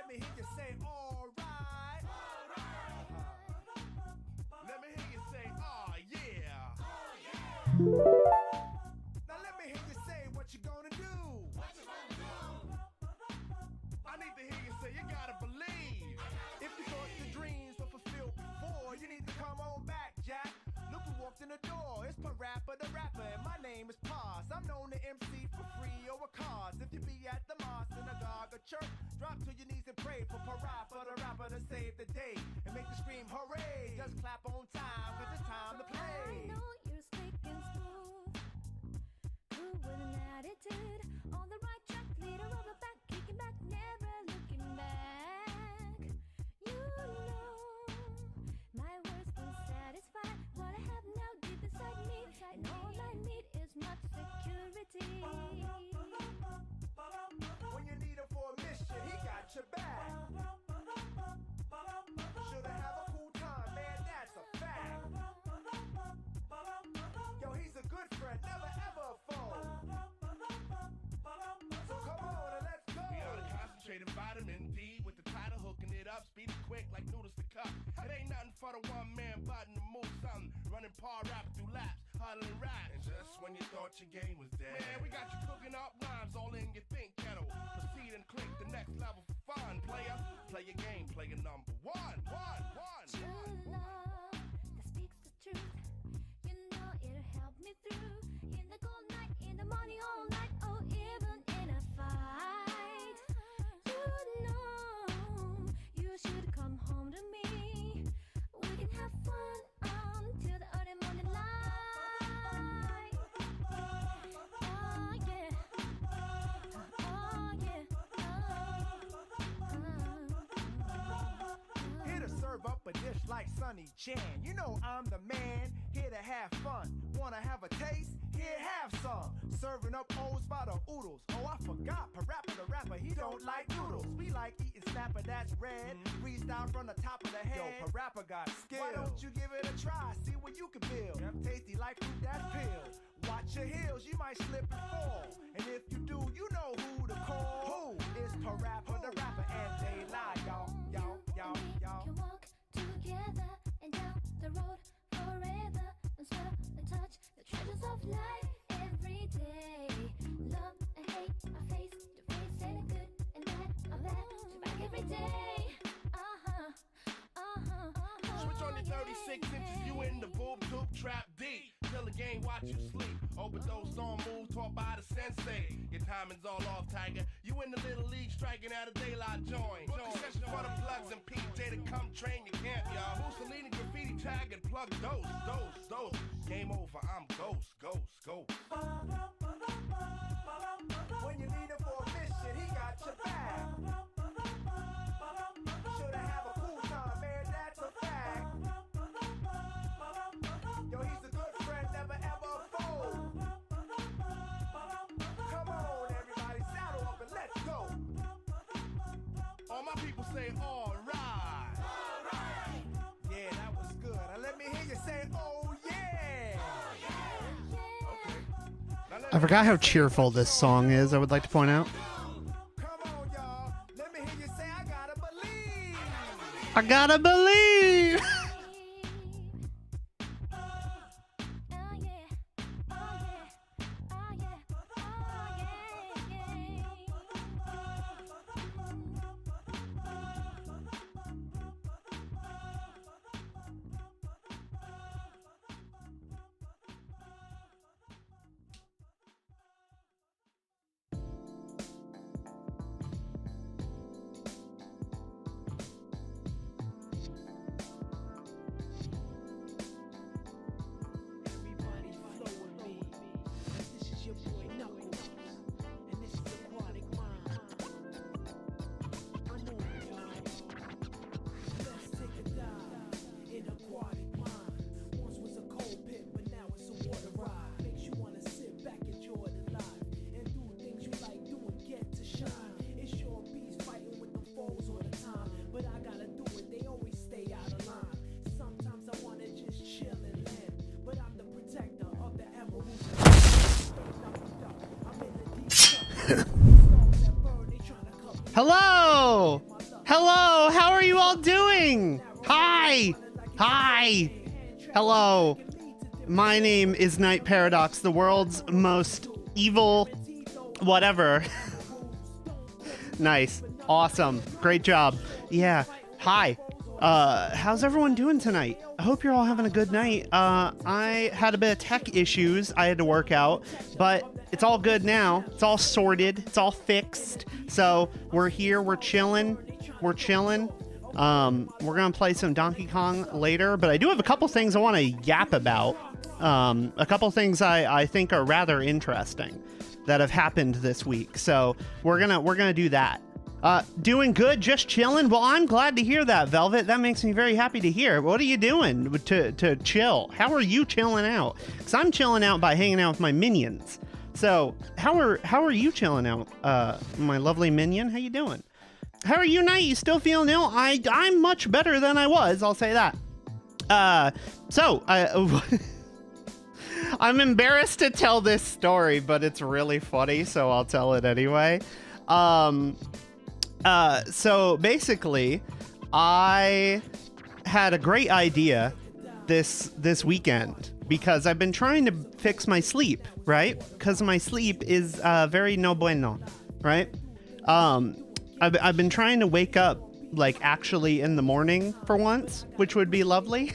Let me hear you say, all right. Let me hear you say, oh yeah. Now let me hear you say what you gonna do. I need to hear you say you gotta believe. If you thought your dreams were fulfilled before, you need to come on back, Jack. Look who walked in the door. It's Parappa the Rapper, and my name is Paz. I'm known to MC for free or a cause. If you be at the mosque, synagogue, or church, drop to your knees and pray for Parappa the Rapper to save the day and make you scream hooray. Just clap on time, cause it's time to play. I know you're slick and smooth, cool with an attitude, on the right track, leader of the pack, kicking back, never looking back. You know my words won't satisfy what I have now deep inside me, and all I need is much security. When you need him for a mission, he got your back. Shoulda have a cool time, man, that's a fact. Yo, he's a good friend, never ever a foe. So come on and let's go. We on a concentrated vitamin D with the title hooking it up, speeding quick like noodles to cup. It ain't nothing for the one man button to move something, running par rap through laps, huddling rap. And just when you thought your game was dead, man, we got you cooking up rhymes all in your think kettle. Proceed and click the next level for fun, player. Play your game, player number one. True love that speaks the truth, you know it'll help me through. In the cold night, in the morning, all night, oh even in a fight. You know you should come home to me. We can have fun until the early morning light. Oh yeah, oh yeah, Here to serve up a dish like Sonny Chan. You know I'm the man, here to have fun. Wanna have a taste? Here, have some. Serving up O's by the oodles. Oh, I forgot, Parappa the Rapper, he don't like noodles. We like eating snapper that's red. Freestyle from the top of the head. Yo, Parappa got skill. Why don't you give it a try? See what you can build. Tasty like fruit that's peeled. Watch your heels, you might slip and fall. And if you do, you know who to call. Who is Parappa the Rapper? And they lie, y'all. We can walk together and down the road forever and smell and touch the treasures of life every day. Love and hate, I face to face, and good and bad, I'm back to back every day. Switch on your 36 inches, you in the boob tube trap D. Till the game, watch you sleep. Overdose on moves taught by the sensei. Your timing's all off, Tiger. You in the little league striking out a daylight joint. Book a session for the plugs and PJ to come train your camp, y'all. Mussolini graffiti tag and plug dose. Game over, I'm ghost. When you need him for a mission, he got your back. Shoulda have a cool time, man, that's a fact. Yo, he's a good friend, never ever a foe. Come on, everybody, saddle up and let's go. All my people say all right. Yeah, that was good. Now let me hear you say, oh yeah. I forgot how cheerful this song is, I would like to point out. Come on, y'all. Let me hear you say, I gotta believe. I gotta believe! Hello! Hello, how are you all doing? Hi. Hi. Hello. My name is Night Paradox, the world's most evil whatever. Nice. Awesome. Great job. Yeah. Hi. How's everyone doing tonight? I hope you're all having a good night. I had a bit of tech issues I had to work out, but it's all good now. It's all sorted. It's all fixed. So we're here. We're chilling. We're chilling. We're going to play some Donkey Kong later, but I do have a couple things I want to yap about. A couple things I think are rather interesting that have happened this week. So we're gonna do that. Doing good, just chilling. Well, I'm glad to hear that, Velvet. That makes me very happy to hear. What are you doing to chill? How are you chilling out? Because I'm chilling out by hanging out with my minions. So how are you chilling out, my lovely minion? How you doing? How are you, Night? You still feeling ill? I'm much better than I was. I'll say that. I'm embarrassed to tell this story, but it's really funny, so I'll tell it anyway. So basically, I had a great idea this weekend because I've been trying to fix my sleep, right? Because my sleep is very no bueno, right? I've been trying to wake up like actually in the morning for once, which would be lovely.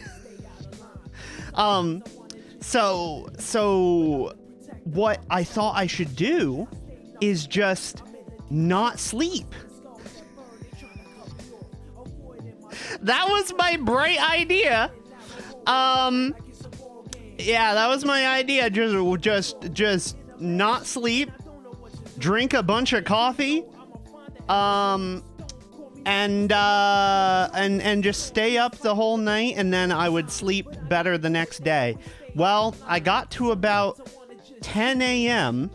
So what I thought I should do is just not sleep. That was my bright idea. Yeah, that was my idea. Just not sleep, drink a bunch of coffee, and just stay up the whole night, and then I would sleep better the next day. Well, I got to about 10 a.m.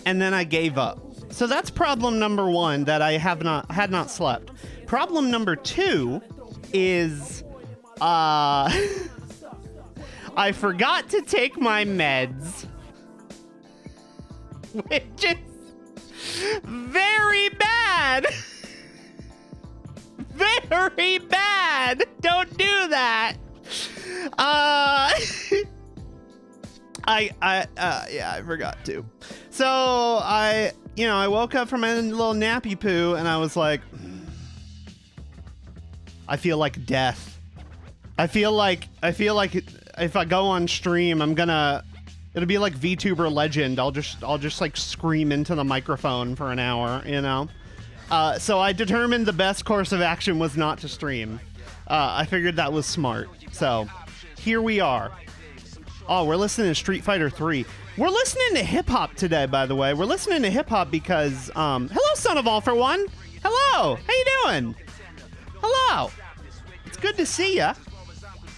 and then I gave up. So that's problem number one, that I had not slept. Problem number two is I forgot to take my meds, which is very bad. Very bad. Don't do that. I forgot to. So I woke up from my little nappy poo and I was like, I feel like death. I feel like if I go on stream, it'll be like VTuber Legend. I'll just like scream into the microphone for an hour, you know? So I determined the best course of action was not to stream. I figured that was smart. So here we are. Oh, we're listening to Street Fighter 3. We're listening to hip hop today, by the way. We're listening to hip hop because, hello, Son of All for One. Hello. How you doing? Hello. It's good to see ya.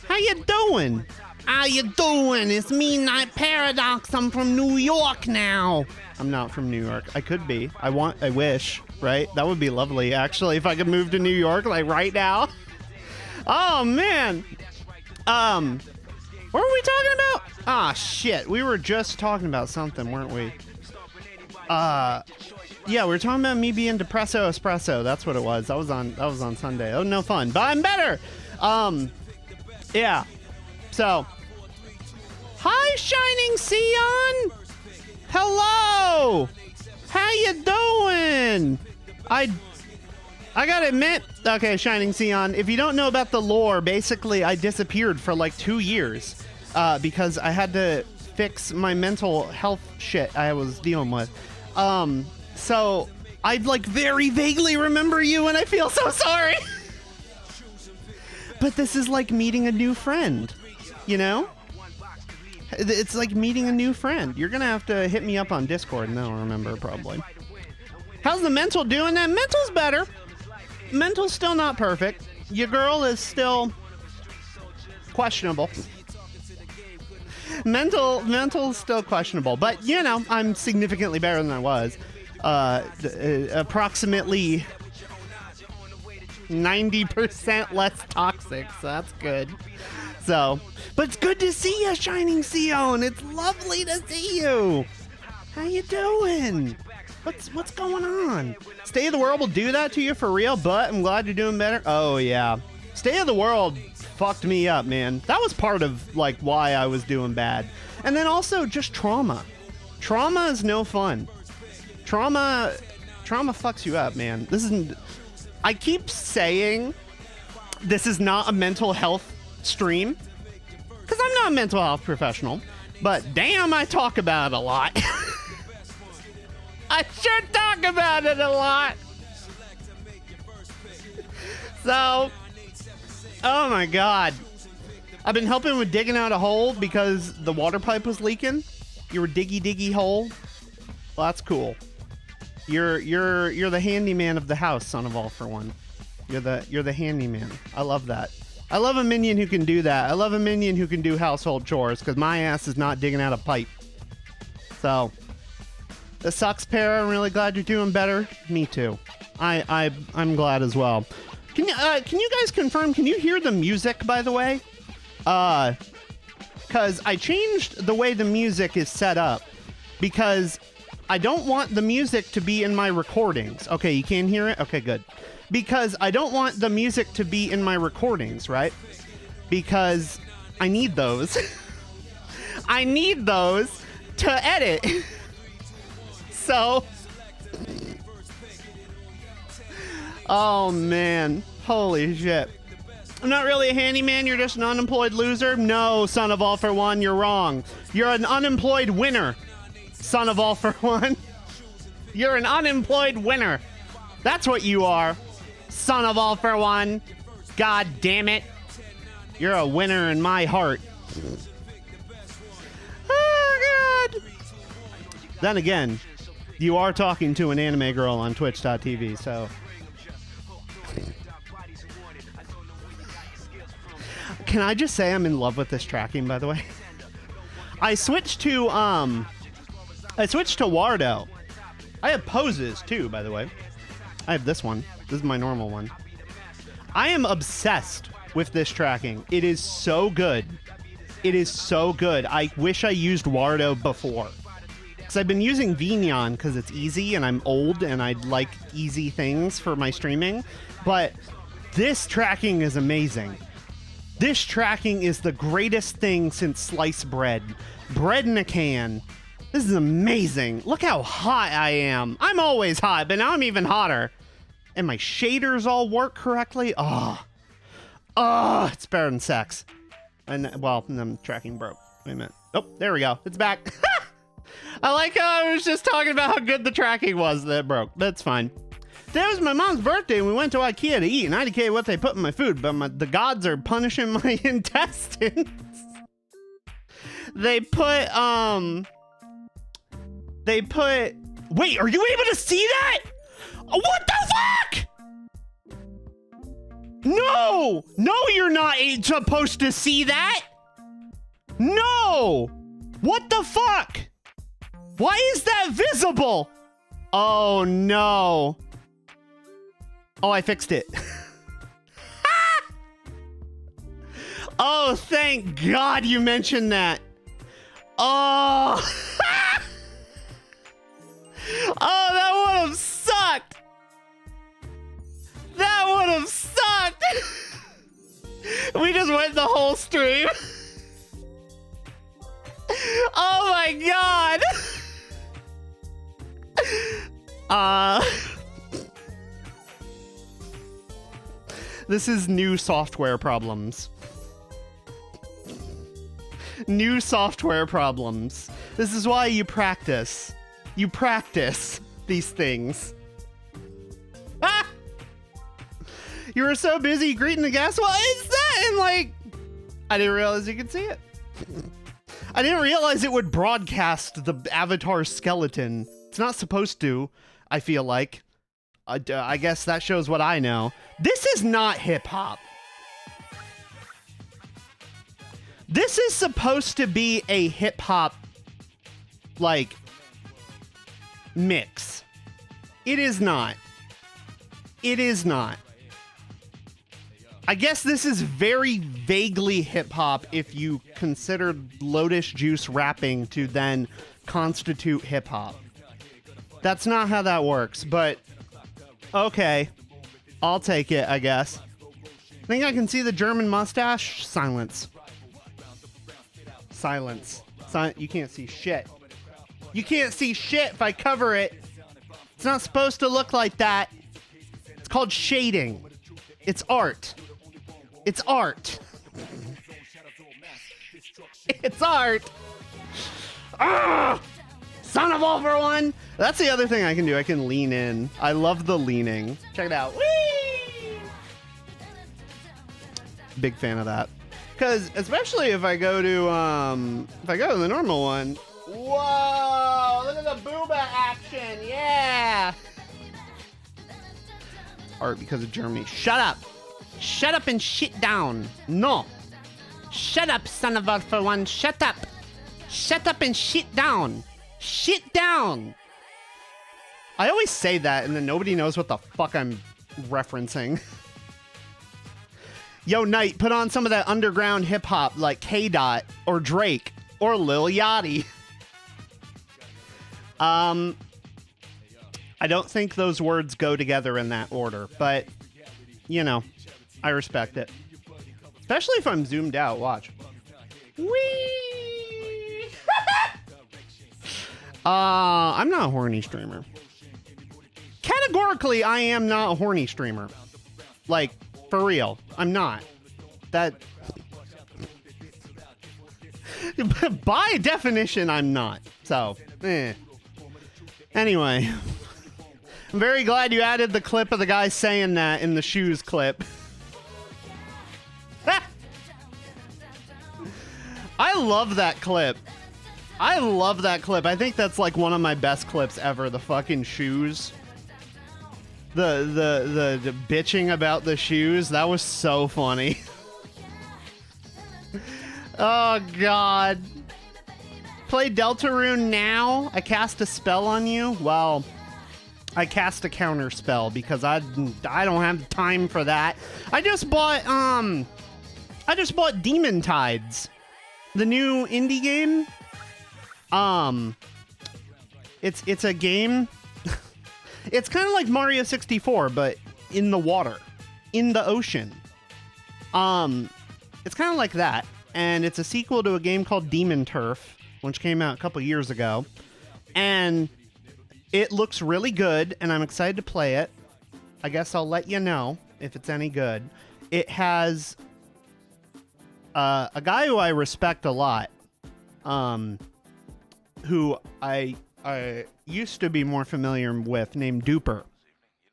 How you doing? How you doing? It's me, Night Paradox. I'm from New York now. I'm not from New York. I could be. I wish, right? That would be lovely, actually, if I could move to New York, like, right now. Oh, man. What were we talking about? Ah, shit. We were just talking about something, weren't we? Yeah, we were talking about me being depresso espresso. That's what it was. That was on Sunday. Oh, no fun. But I'm better. Yeah. So, hi, Shining Sion. Hello. How you doing? I gotta admit, okay, Shining Sion, if you don't know about the lore, basically I disappeared for like 2 years because I had to fix my mental health shit I was dealing with. So I like very vaguely remember you and I feel so sorry. But this is like meeting a new friend, you know? It's like meeting a new friend. You're gonna have to hit me up on Discord and I'll remember probably. How's the mental doing? That mental's better. Mental's still not perfect. Your girl is still questionable. Mental's still questionable, but you know, I'm significantly better than I was. Approximately 90% less toxic, so that's good. So, but it's good to see you, Shining Sion. It's lovely to see you. How you doing? What's going on? State of the World will do that to you for real, but I'm glad you're doing better. Oh, yeah. State of the World fucked me up, man. That was part of, like, why I was doing bad. And then also just trauma. Trauma is no fun. Trauma fucks you up, man. I keep saying this is not a mental health stream, because I'm not a mental health professional, but damn, I talk about it a lot. I sure talk about it a lot. So, oh my God. I've been helping with digging out a hole because the water pipe was leaking. You were diggy hole. Well, that's cool. You're the handyman of the house, son of all for one. You're the handyman. I love that. I love a minion who can do that. I love a minion who can do household chores because my ass is not digging out a pipe. So, this sucks, Para. I'm really glad you're doing better. Me too. I'm glad as well. Can you guys confirm? Can you hear the music, by the way? Because I changed the way the music is set up because I don't want the music to be in my recordings. Okay, you can hear it? Okay, good. Because I don't want the music to be in my recordings, right? Because I need those. I need those to edit. So, oh man, holy shit. I'm not really a handyman, you're just an unemployed loser? No, son of all for one, you're wrong. You're an unemployed winner, son of all for one. You're an unemployed winner. That's what you are, son of all for one. God damn it. You're a winner in my heart. Oh, God. Then again, you are talking to an anime girl on twitch.tv, so. Can I just say I'm in love with this tracking, by the way? I switched to Wardo. I have poses too, by the way. I have this one. This is my normal one. I am obsessed with this tracking. It is so good. It is so good. I wish I used Wardo before. Because I've been using Vignon because it's easy and I'm old and I like easy things for my streaming. But this tracking is amazing. This tracking is the greatest thing since sliced bread. Bread in a can. This is amazing. Look how hot I am. I'm always hot, but now I'm even hotter. And my shaders all work correctly. Oh, it's better than sex. And, well, the tracking broke. Wait a minute. Oh, there we go. It's back. I like how I was just talking about how good the tracking was that it broke. That's fine. Today was my mom's birthday and we went to IKEA to eat, and I indicated what they put in my food, but the gods are punishing my intestines. They put, wait, are you able to see that? What the fuck? No, you're not supposed to see that. No, what the fuck? Why is that visible? Oh no. Oh, I fixed it. Oh, thank God you mentioned that. Oh. Oh, that would have sucked. That would have sucked. We just went the whole stream. Oh my God. This is new software problems. New software problems. This is why you practice. You practice these things. Ah! You were so busy greeting the guests. What is that? And like, I didn't realize you could see it. I didn't realize it would broadcast the avatar skeleton. It's not supposed to, I feel like. I guess that shows what I know. This is not hip-hop. This is supposed to be a hip-hop, like, mix. It is not. It is not. I guess this is very vaguely hip-hop if you consider Lotus Juice rapping to then constitute hip-hop. That's not how that works, but okay. I'll take it, I guess. I think I can see the German mustache. Silence. Silence. You can't see shit. You can't see shit if I cover it. It's not supposed to look like that. It's called shading. It's art. It's art. It's art. Ah! Son of all for one. That's the other thing I can do. I can lean in. I love the leaning. Check it out. Whee! Big fan of that. Because especially if I go to the normal one. Whoa! Look at the booba action. Yeah. Art because of Germany. Shut up. Shut up and shit down. No. Shut up, son of a for one. Shut up. Shut up and shit down. Shit down. I always say that and then nobody knows what the fuck I'm referencing. Yo, Knight, put on some of that underground hip hop like K-Dot or Drake or Lil Yachty. I don't think those words go together in that order, but you know, I respect it. Especially if I'm zoomed out. Watch. Whee! I'm not a horny streamer. Categorically, I am not a horny streamer. Like, for real. I'm not. That... By definition, I'm not. So, Anyway. I'm very glad you added the clip of the guy saying that in the shoes clip. I love that clip. I love that clip. I think that's like one of my best clips ever. The fucking shoes. The bitching about the shoes. That was so funny. Oh, God. Play Deltarune now? I cast a spell on you? Well, I cast a counter spell because I don't have time for that. I just bought Demon Tides. The new indie game. It's a game. It's kind of like Mario 64, but in the water, in the ocean. It's kind of like that, and it's a sequel to a game called Demon Turf, which came out a couple years ago, and it looks really good, and I'm excited to play it. I guess I'll let you know if it's any good. It has a guy who I respect a lot, who I used to be more familiar with, named Duper.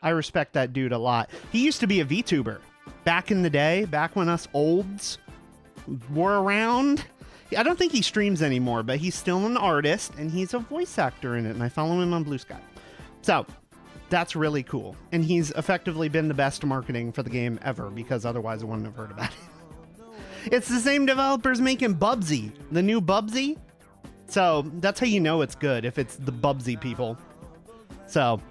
I respect that dude a lot. He used to be a VTuber back in the day, back when us olds were around. I don't think he streams anymore, but he's still an artist, and he's a voice actor in it, and I follow him on Blue Sky. So, that's really cool. And he's effectively been the best marketing for the game ever, because otherwise I wouldn't have heard about it. It's the same developers making Bubsy, the new Bubsy. So, that's how you know it's good, if it's the Bubsy people. So,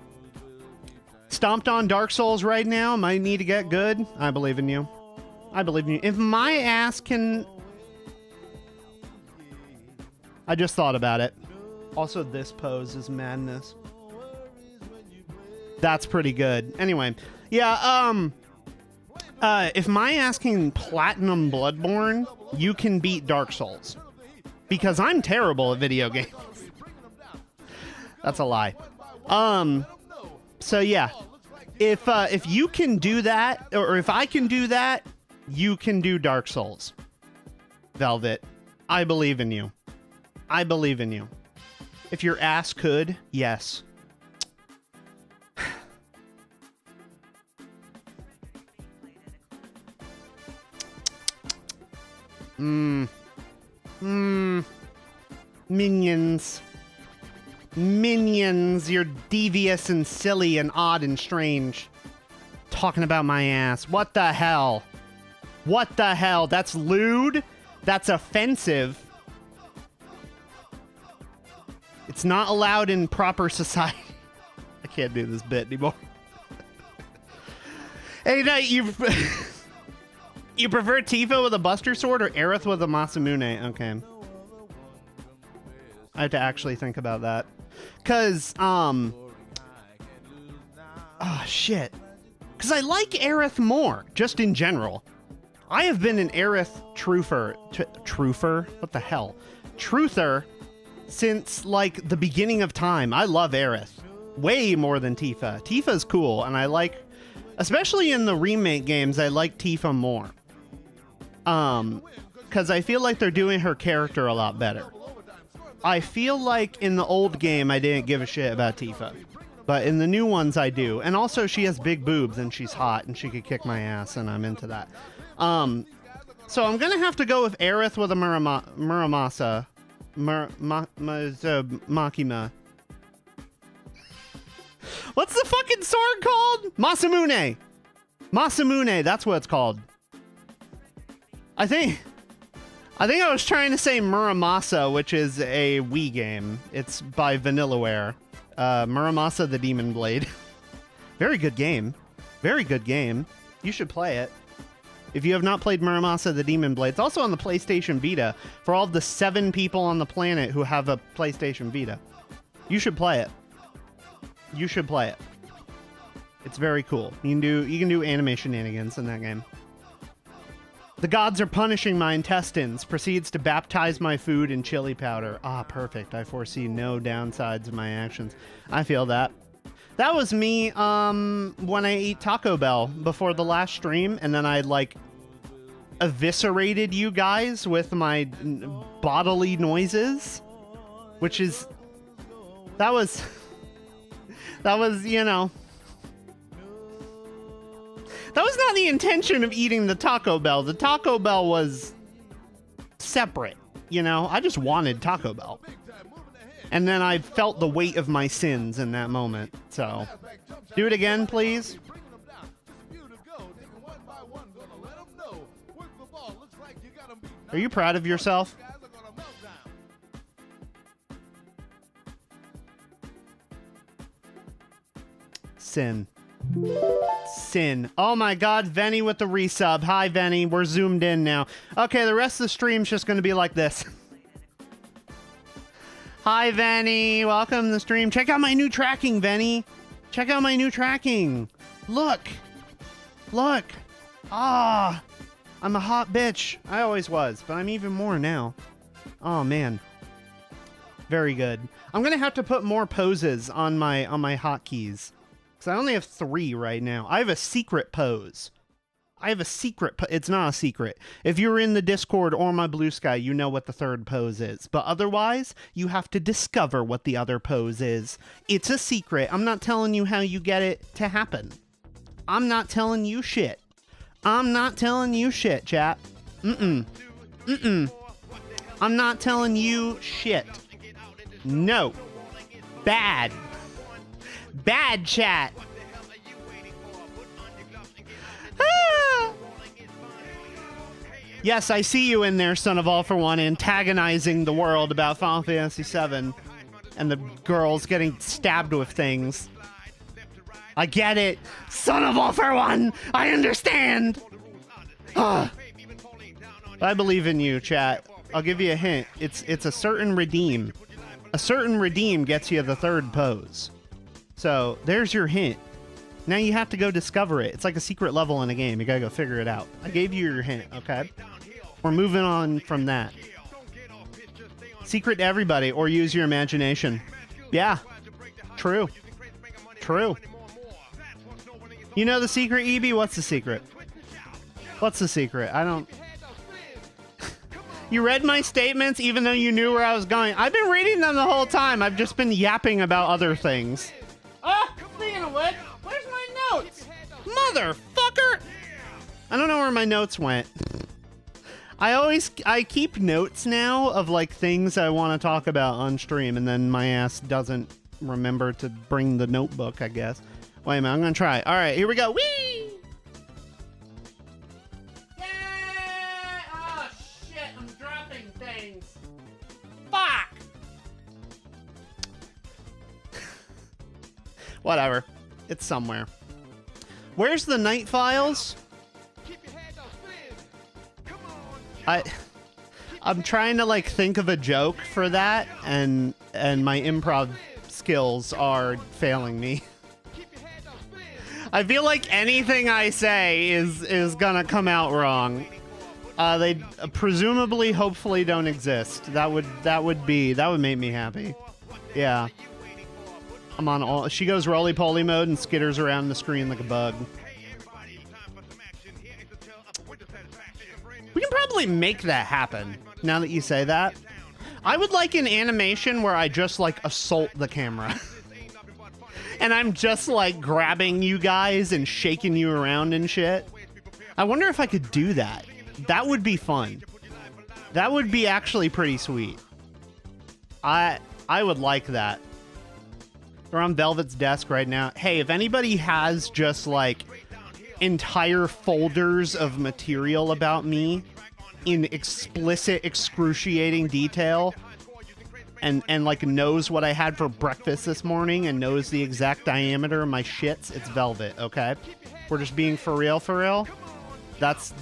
stomped on Dark Souls right now, might need to get good. I believe in you. I believe in you. If my ass can... I just thought about it. Also, this pose is madness. That's pretty good. Anyway, yeah, if my ass can platinum Bloodborne, you can beat Dark Souls. Because I'm terrible at video games. That's a lie. So yeah. If you can do that, or if I can do that, you can do Dark Souls. Velvet, I believe in you. I believe in you. If your ass could, yes. Minions. Minions, you're devious and silly and odd and strange. Talking about my ass. What the hell? What the hell? That's lewd? That's offensive. It's not allowed in proper society. I can't do this bit anymore. Hey, Knight, you prefer Tifa with a Buster Sword or Aerith with a Masamune? Okay. I have to actually think about that. Because, Oh, shit. Because I like Aerith more, just in general. I have been an Aerith truther? What the hell? Truther since, like, the beginning of time. I love Aerith. Way more than Tifa. Tifa's cool, and I like... Especially in the remake games, I like Tifa more. Because I feel like they're doing her character a lot better. I feel like in the old game, I didn't give a shit about Tifa. But in the new ones, I do. And also, she has big boobs, and she's hot, and she could kick my ass, and I'm into that. So I'm gonna have to go with Aerith with a Muramasa. Makima. What's the fucking sword called? Masamune. Masamune, that's what it's called. I think I was trying to say Muramasa, which is a Wii game. It's by Vanillaware. Muramasa the Demon Blade. Very good game. Very good game. You should play it. If you have not played Muramasa the Demon Blade, it's also on the PlayStation Vita for all of the 7 people on the planet who have a PlayStation Vita. You should play it. You should play it. It's very cool. You can do anime shenanigans in that game. The gods are punishing my intestines. Proceeds to baptize my food in chili powder. Ah, perfect. I foresee no downsides of my actions. I feel that. That was me when I ate Taco Bell before the last stream, and then I like eviscerated you guys with my bodily noises, which is that was you know, that was not the intention of eating the Taco Bell. The Taco Bell was separate, you know. I just wanted Taco Bell. And then I felt the weight of my sins in that moment. So, do it again, please. Are you proud of yourself? Sin. Sin. Oh my god, Venny with the resub. Hi, Venny. We're zoomed in now. Okay, the rest of the stream's just going to be like this. Hi, Venny. Welcome to the stream. Check out my new tracking, Venny. Check out my new tracking. Look. Look. Ah. I'm a hot bitch. I always was, but I'm even more now. Oh, man. Very good. I'm going to have to put more poses on my hotkeys. Because I only have 3 right now. I have a secret pose. I have a secret. It's not a secret. If you're in the Discord or my Blue Sky, you know what the third pose is. But otherwise, you have to discover what the other pose is. It's a secret. I'm not telling you how you get it to happen. I'm not telling you shit. I'm not telling you shit, chat. I'm not telling you shit. No. Bad. Bad chat. Yes, I see you in there, son of all for one, antagonizing the world about Final Fantasy VII and the girls getting stabbed with things. I get it. Son of all for one, I understand. I believe in you, chat. I'll give you a hint. It's a certain redeem. A certain redeem gets you the third pose. So there's your hint. Now you have to go discover it. It's like a secret level in a game. You gotta go figure it out. I gave you your hint, okay? We're moving on from that. Secret to everybody, or use your imagination. Yeah. True. True. You know the secret, EB? What's the secret? What's the secret? I don't... You read my statements even though you knew where I was going. I've been reading them the whole time. I've just been yapping about other things. Ah! Speaking of which, where's my notes? Motherfucker! I don't know where my notes went. I keep notes now of like things I want to talk about on stream, and then my ass doesn't remember to bring the notebook, I guess. Wait a minute, I'm gonna try. All right, here we go. Whee! Yay! Oh shit, I'm dropping things. Fuck! Whatever. It's somewhere. Where's the Night Files? I'm trying to like think of a joke for that, and my improv skills are failing me. I feel like anything I say is gonna come out wrong. They presumably, hopefully, don't exist. That would make me happy. Yeah. I'm on all. She goes roly-poly mode and skitters around the screen like a bug. We can probably make that happen. Now that you say that, I would like an animation where I just like assault the camera. And I'm just like grabbing you guys and shaking you around and shit. I wonder if I could do that. That would be fun. That would be actually pretty sweet. I would like that. We're on Velvet's desk right now. Hey, if anybody has just like entire folders of material about me in explicit, excruciating detail, and like knows what I had for breakfast this morning and knows the exact diameter of my shits, it's Velvet, okay? We're just being for real, for real. That's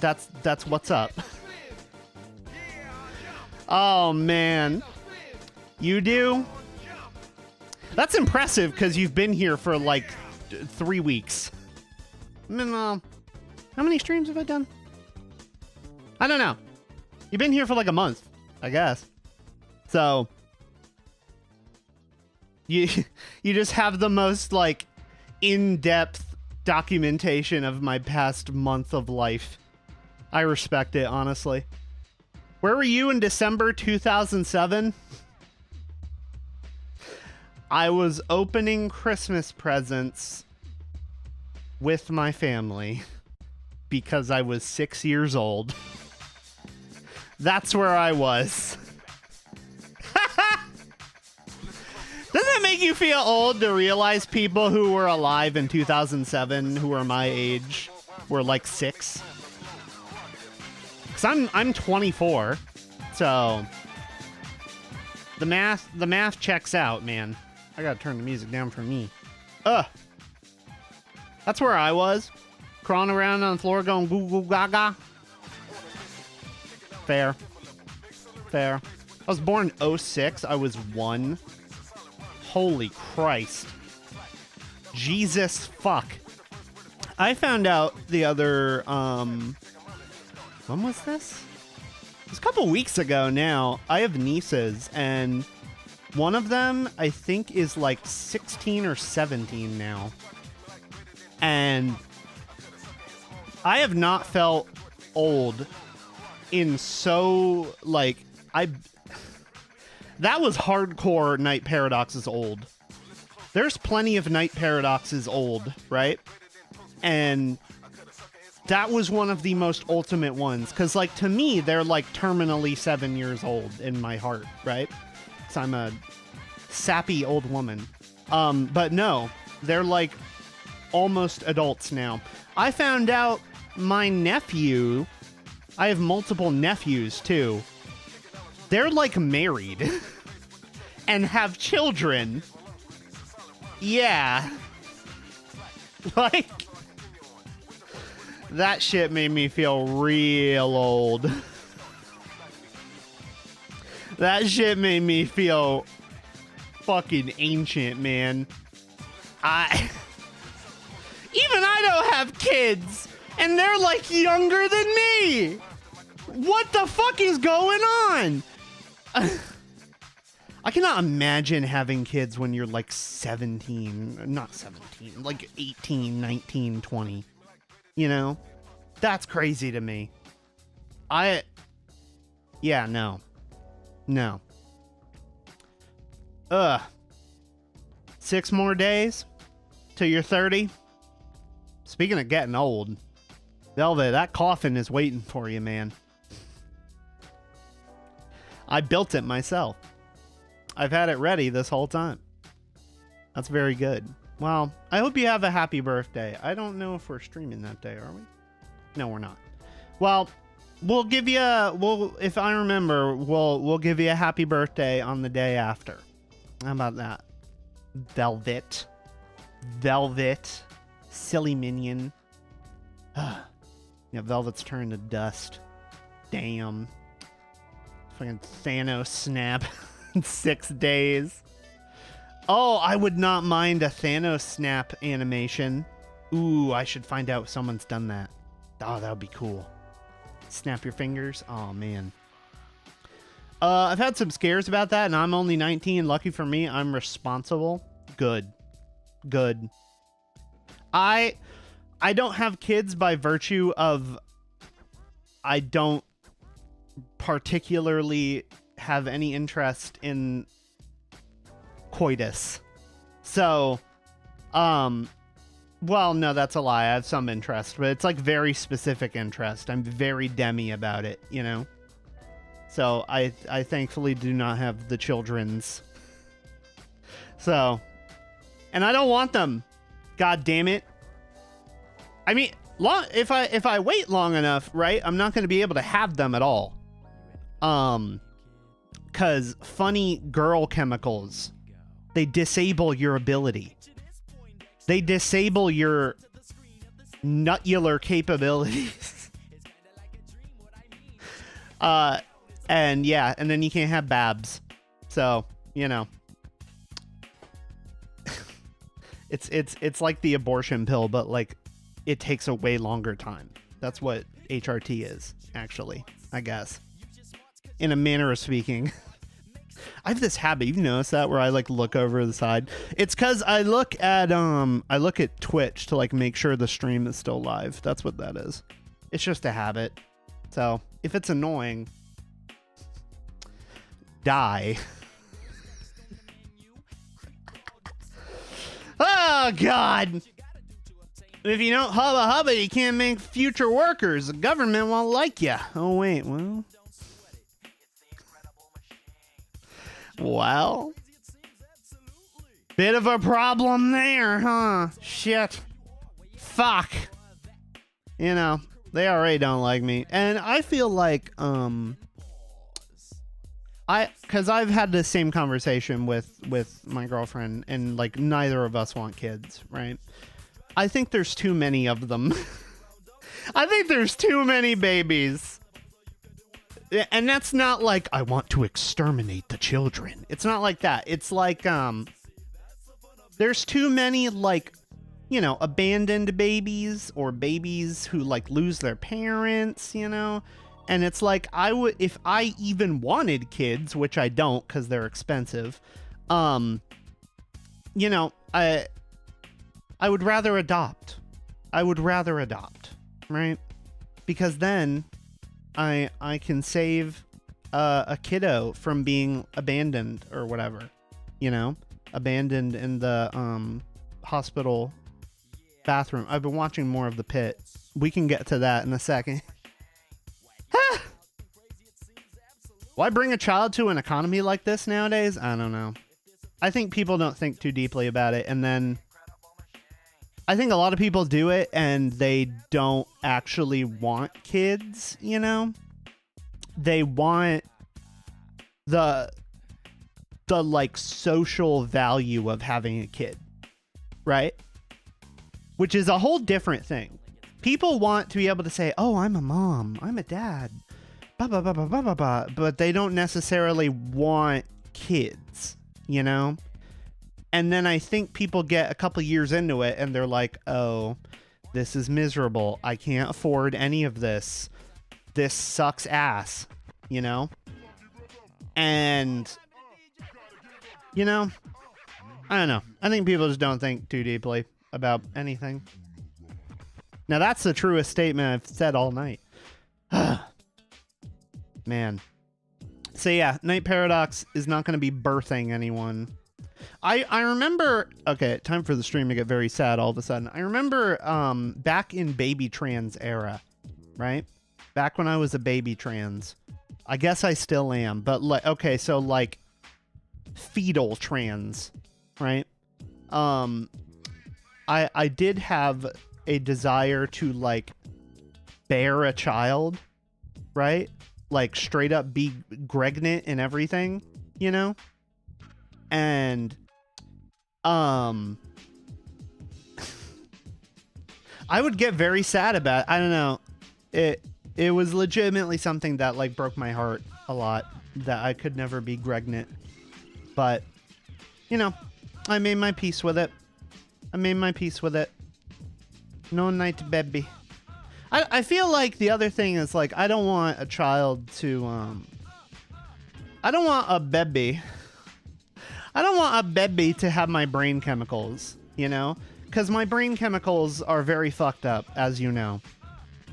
what's up. Oh man. You do? That's impressive because you've been here for like 3 weeks. I mean, how many streams have I done? I don't know. You've been here for like a month, I guess. So you just have the most like in-depth documentation of my past month of life. I respect it, honestly. Where were you in December 2007? I was opening Christmas presents with my family because I was 6 years old. That's where I was. Doesn't it make you feel old to realize people who were alive in 2007 who are my age were like 6? Because I'm 24, so the math checks out, man. I gotta turn the music down for me. That's where I was, crawling around on the floor going goo goo gaga. Fair. I was born in 06. I was 1. Holy Christ. Jesus fuck. I found out the other, when was this? It was a couple weeks ago now. I have nieces, and one of them, I think, is like 16 or 17 now. And I have not felt old in so, like, that was hardcore Night Paradoxes old. There's plenty of Night Paradoxes old, right? And that was one of the most ultimate ones. Because, like, to me, they're, like, terminally 7 years old in my heart, right? Because I'm a sappy old woman. But no, they're, like, almost adults now. I found out my nephew... I have multiple nephews, too. They're, like, married. And have children. Yeah. Like... That shit made me feel real old. That shit made me feel fucking ancient, man. Even I don't have kids, and they're like younger than me. What the fuck is going on? I cannot imagine having kids when you're like 17, not 17, like 18, 19, 20. You know, that's crazy to me. Yeah, no. 6 more days till you're 30. Speaking of getting old, Velvet, that coffin is waiting for you, man. I built it myself. I've had it ready this whole time. That's very good. Well, I hope you have a happy birthday. I don't know if we're streaming that day, are we? No, we're not. Well, we'll give you if I remember, we'll give you a happy birthday on the day after. How about that? Velvet. Silly minion. Yeah, Velvet's turned to dust. Damn. Fucking Thanos snap in 6 days. Oh, I would not mind a Thanos snap animation. Ooh, I should find out if someone's done that. Oh, that would be cool. Snap your fingers. Oh, man. I've had some scares about that, and I'm only 19. Lucky for me, I'm responsible. Good. I don't have kids by virtue of I don't particularly have any interest in coitus. So, well, no, that's a lie. I have some interest, but it's like very specific interest. I'm very demi about it, you know? So I thankfully do not have the children's. So, and I don't want them. God damn it. I mean, if I wait long enough, right, I'm not going to be able to have them at all. Cause funny girl chemicals, they disable your ability. They disable your nutular capabilities. And yeah, and then you can't have babs. So, you know. It's like the abortion pill, but like it takes a way longer time. That's what HRT is, actually, I guess. In a manner of speaking. I have this habit, you've noticed that, where I like look over the side. It's cause I look at Twitch to like make sure the stream is still live. That's what that is. It's just a habit. So if it's annoying, die. Oh God. If you don't hubba hubba, you can't make future workers. The government won't like you. Oh wait, well, bit of a problem there, huh? Shit. Fuck. You know, they already don't like me. And I feel like, cause I've had the same conversation with my girlfriend, and like neither of us want kids, right? I think there's too many of them. I think there's too many babies. And that's not like, I want to exterminate the children. It's not like that. It's like, there's too many, like, you know, abandoned babies or babies who, like, lose their parents, you know? And it's like, if I even wanted kids, which I don't because they're expensive, you know, I would rather adopt. Right? Because then I can save a kiddo from being abandoned or whatever, you know, abandoned in the hospital bathroom. I've been watching more of The Pit. We can get to that in a second. Why bring a child to an economy like this nowadays? I don't know. I think people don't think too deeply about it, and then I think a lot of people do it and they don't actually want kids, you know? They want the like social value of having a kid, right? Which is a whole different thing. People want to be able to say, "Oh, I'm a mom, I'm a dad." But they don't necessarily want kids, you know? And then I think people get a couple years into it and they're like, oh, this is miserable. I can't afford any of this. This sucks ass, you know? And, you know, I don't know. I think people just don't think too deeply about anything. Now, that's the truest statement I've said all night. Man. So yeah, Night Paradox is not going to be birthing anyone. I remember, okay, time for the stream to get very sad all of a sudden. I remember back in baby trans era, right? Back when I was a baby trans. I guess I still am, but like, okay, so like fetal trans, right? I did have a desire to like bear a child, right? Like straight up be pregnant and everything, you know? And I would get very sad about it. I don't know. It was legitimately something that like broke my heart a lot, that I could never be pregnant. But, you know, I made my peace with it. No night baby. I feel like the other thing is like I don't want a child to I don't want a baby. I don't want a baby to have my brain chemicals, you know? Because my brain chemicals are very fucked up, as you know.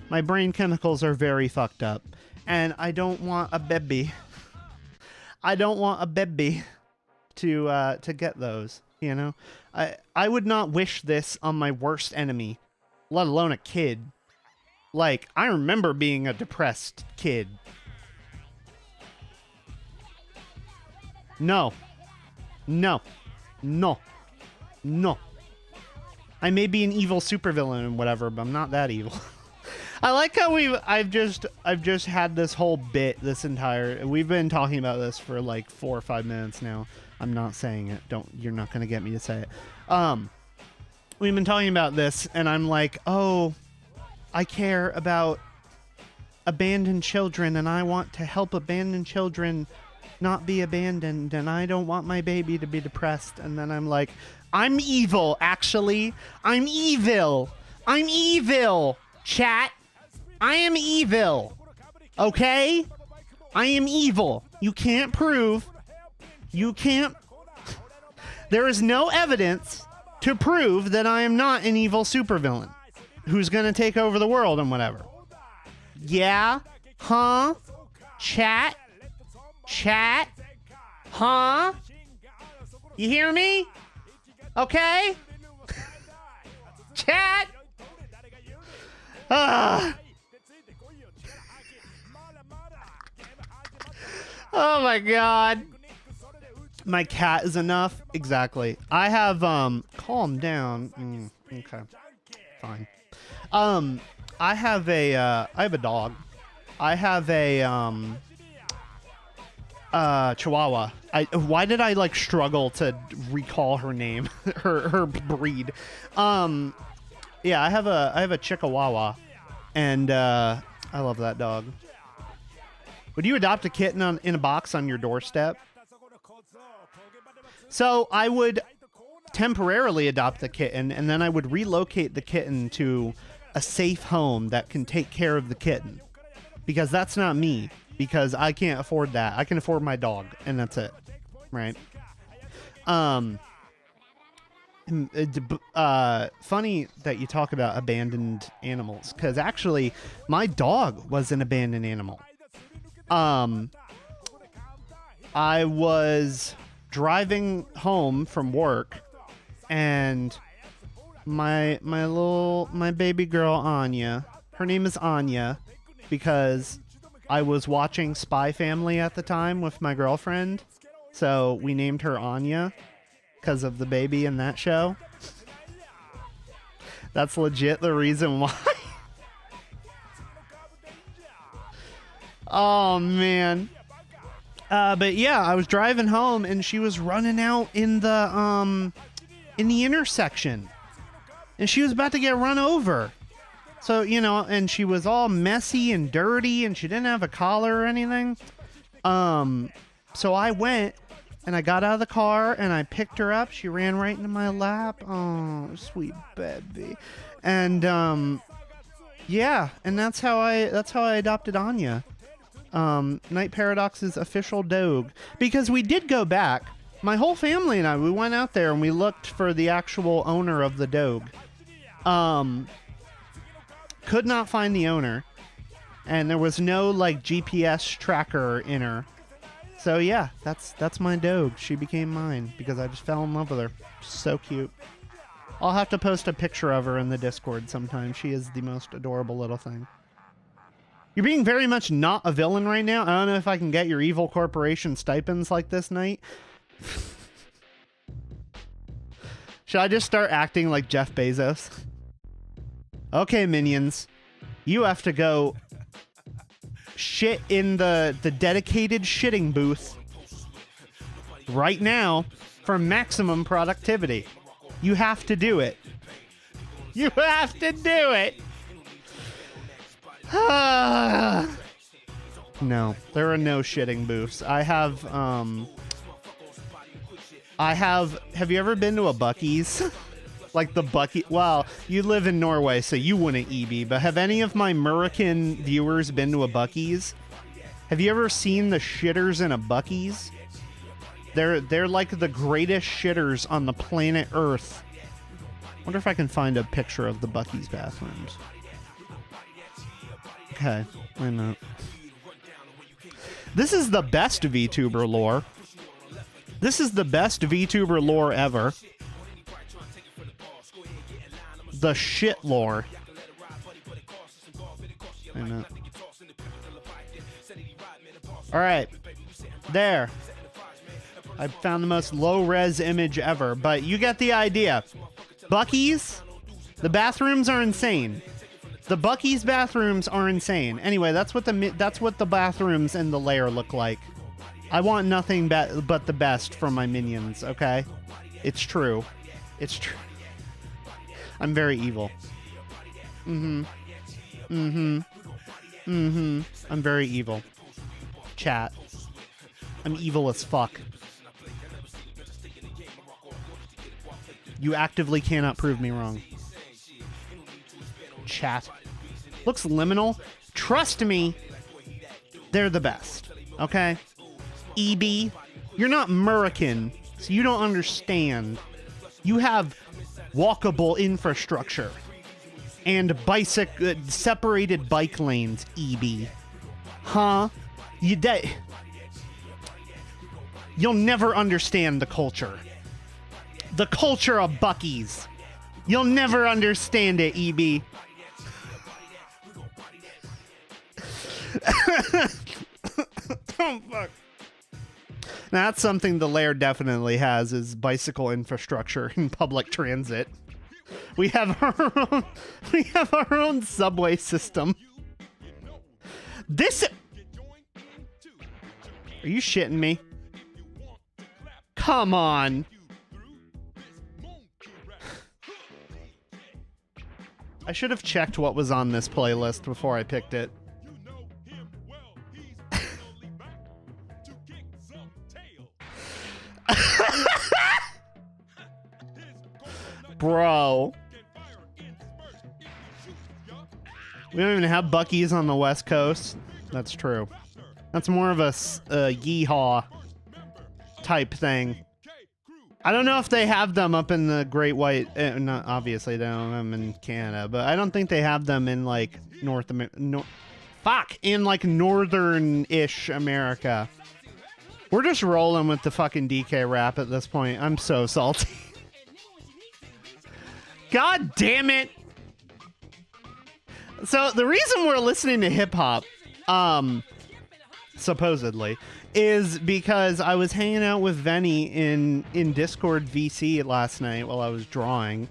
My brain chemicals are very fucked up. And I don't want a baby. I don't want a baby to get those, you know? I would not wish this on my worst enemy, let alone a kid. Like, I remember being a depressed kid. No. No. No. No. I may be an evil supervillain and whatever, but I'm not that evil. I like how I've just had this whole bit we've been talking about this for like 4 or 5 minutes now. I'm not saying it. You're not gonna get me to say it. We've been talking about this and I'm like, oh, I care about abandoned children and I want to help abandoned children not be abandoned and I don't want my baby to be depressed. And then I'm like, I'm evil, actually. I'm evil. I'm evil, chat. I am evil. Okay? I am evil. You can't prove. You can't. There is no evidence to prove that I am not an evil supervillain who's gonna take over the world and whatever. Yeah? Huh? Chat? Chat? Huh? You hear me? Okay? Chat? Oh my god. My cat is enough. Exactly. I have calm down. Okay. Fine. I have a dog. I have a Chihuahua. Why did I like struggle to recall her name, her breed? Yeah, I have a Chihuahua, and I love that dog. Would you adopt a kitten in a box on your doorstep? So I would temporarily adopt the kitten, and then I would relocate the kitten to a safe home that can take care of the kitten, because that's not me. Because I can't afford that. I can afford my dog, and that's it, right? Funny that you talk about abandoned animals, because actually, my dog was an abandoned animal. I was driving home from work, and my baby girl Anya, her name is Anya, because I was watching Spy Family at the time with my girlfriend, so we named her Anya because of the baby in that show. That's legit the reason why. Oh man. But yeah, I was driving home and she was running out in the intersection, and she was about to get run over. So, you know, and she was all messy and dirty, and she didn't have a collar or anything. So I went and I got out of the car and I picked her up. She ran right into my lap. Oh, sweet baby. And yeah, and that's how I adopted Anya. Night Paradox's official dog, because we did go back. My whole family and we went out there and we looked for the actual owner of the dog. Could not find the owner, and there was no like GPS tracker in her. So yeah, that's my dog. She became mine because I just fell in love with her. So cute. I'll have to post a picture of her in the Discord sometime. She is the most adorable little thing. You're being very much not a villain right now. I don't know if I can get your evil corporation stipends like this night. Should I just start acting like Jeff Bezos? Okay, minions, you have to go shit in the dedicated shitting booth right now for maximum productivity. You have to do it. You have to do it. No, there are no shitting booths. Have you ever been to a Buc-ee's? Like the Bucky. Well, you live in Norway, so you wouldn't, EB. But have any of my American viewers been to a Bucky's? Have you ever seen the shitters in a Bucky's? They're like the greatest shitters on the planet Earth. Wonder if I can find a picture of the Bucky's bathrooms. Okay, wait a minute. This is the best VTuber lore. This is the best VTuber lore ever. The shit lore. Wait a minute. Alright. There. I found the most low-res image ever, but you get the idea. Bucky's, the bathrooms are insane. The Bucky's bathrooms are insane. Anyway, that's what the bathrooms in the lair look like. I want nothing but the best from my minions, okay? It's true. It's true. I'm very evil. I'm very evil. Chat. I'm evil as fuck. You actively cannot prove me wrong. Chat. Looks liminal. Trust me, they're the best. Okay? EB, you're not American, so you don't understand. You have walkable infrastructure and separated bike lanes, EB. Huh? You'll never understand the culture. The culture of Bucky's. You'll never understand it, EB. Oh, fuck. Now, that's something the lair definitely has, is bicycle infrastructure and public transit. We have our own subway system. This... Are you shitting me? Come on. I should have checked what was on this playlist before I picked it. Bro. We don't even have Bucky's on the West Coast. That's true. That's more of a yeehaw type thing. I don't know if they have them up in the Great White... not, obviously, they don't have them in Canada, but I don't think they have them in, like, North America... in, like, northern-ish America. We're just rolling with the fucking DK rap at this point. I'm so salty. God damn it! So, the reason we're listening to hip-hop, supposedly, is because I was hanging out with Venny in Discord VC last night while I was drawing,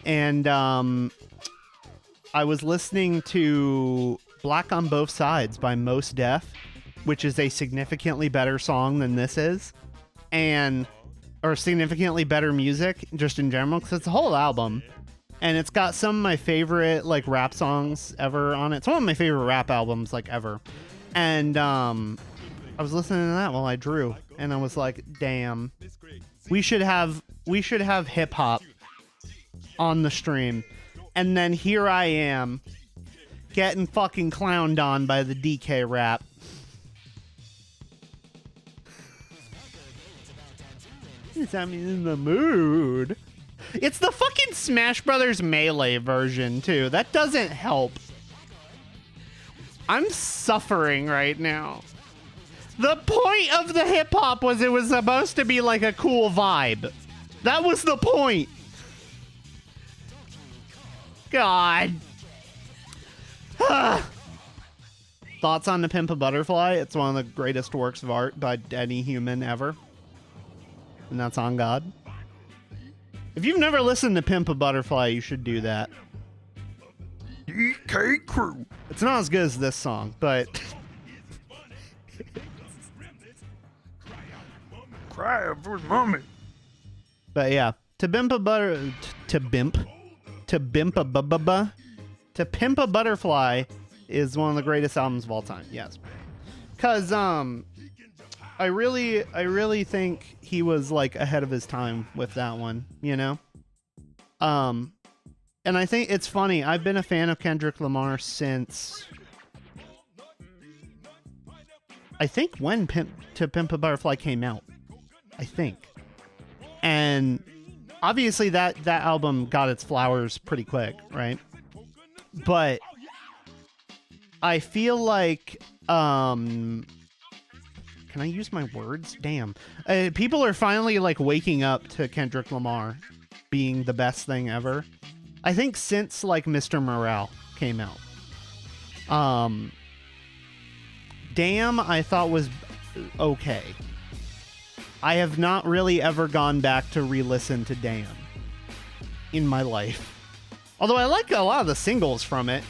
and I was listening to Black on Both Sides by Mos Def, which is a significantly better song than this is, or significantly better music just in general, because it's a whole album. And it's got some of my favorite, like, rap songs ever on it. It's one of my favorite rap albums, like, ever. And I was listening to that while I drew, and I was like, damn, we should have hip hop on the stream. And then here I am getting fucking clowned on by the DK rap. I'm in the mood. It's the fucking Smash Brothers Melee version, too. That doesn't help. I'm suffering right now. The point of the hip-hop was it was supposed to be like a cool vibe. That was the point. God. Thoughts on To Pimp a Butterfly? It's one of the greatest works of art by any human ever. And that's on God. If you've never listened to Pimp a Butterfly, you should do that. DK Crew. It's not as good as this song, but... Cry for mommy. But yeah, To Pimp a Butterfly is one of the greatest albums of all time. Yes. Cause I really think he was like ahead of his time with that one, you know? And I think it's funny. I've been a fan of Kendrick Lamar since, I think, when Pimp a Butterfly came out. I think. And obviously that album got its flowers pretty quick, right? But I feel like, can I use my words? Damn. People are finally like waking up to Kendrick Lamar being the best thing ever. I think since like Mr. Morale came out. Damn, I thought was okay. I have not really ever gone back to re-listen to Damn in my life. Although I like a lot of the singles from it.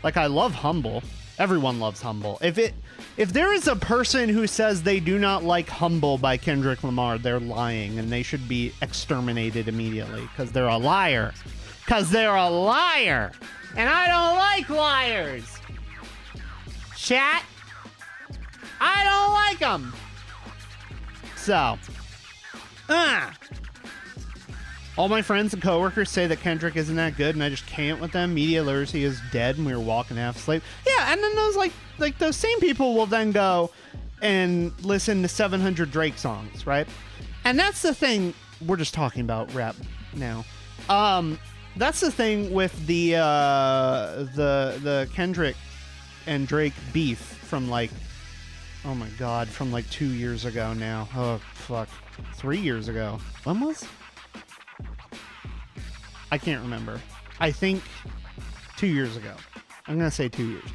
Like, I love Humble. Everyone loves Humble. If there is a person who says they do not like Humble by Kendrick Lamar, they're lying, and they should be exterminated immediately, because they're a liar. Because they're a liar! And I don't like liars! Chat? I don't like them! So, all my friends and coworkers say that Kendrick isn't that good, and I just can't with them. Media literacy is dead, and we were walking half asleep. Yeah, and then those like those same people will then go and listen to 700 Drake songs, right? And that's the thing. We're just talking about rap now. That's the thing with the Kendrick and Drake beef from like, oh my God, from like 2 years ago now. Oh fuck, 3 years ago. When was? I can't remember. I think 2 years ago. I'm gonna say 2 years.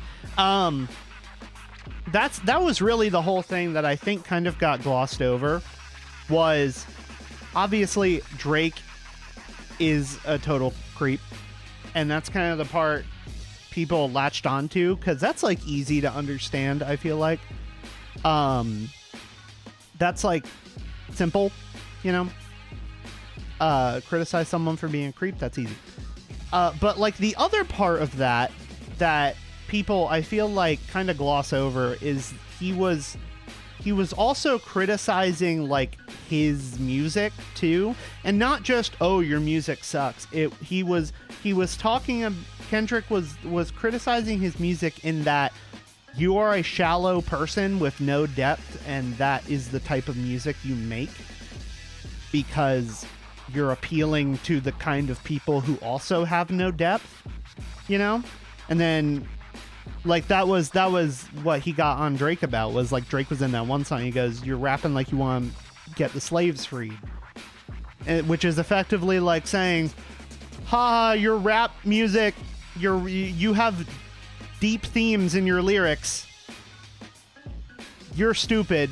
That was really the whole thing that I think kind of got glossed over. Was obviously Drake is a total creep, and that's kind of the part people latched onto because that's like easy to understand. I feel like that's like simple, you know. Criticize someone for being a creep, that's easy. But like the other part of that people I feel like kind of gloss over is he was also criticizing like his music too, and not just, oh, your music sucks. He was talking, Kendrick was criticizing his music in that you are a shallow person with no depth, and that is the type of music you make because you're appealing to the kind of people who also have no depth, you know? And then like that was what he got on Drake about, was like Drake was in that one song, he goes, you're rapping like you want to get the slaves freed, which is effectively like saying, ha, your rap music, you have deep themes in your lyrics, you're stupid.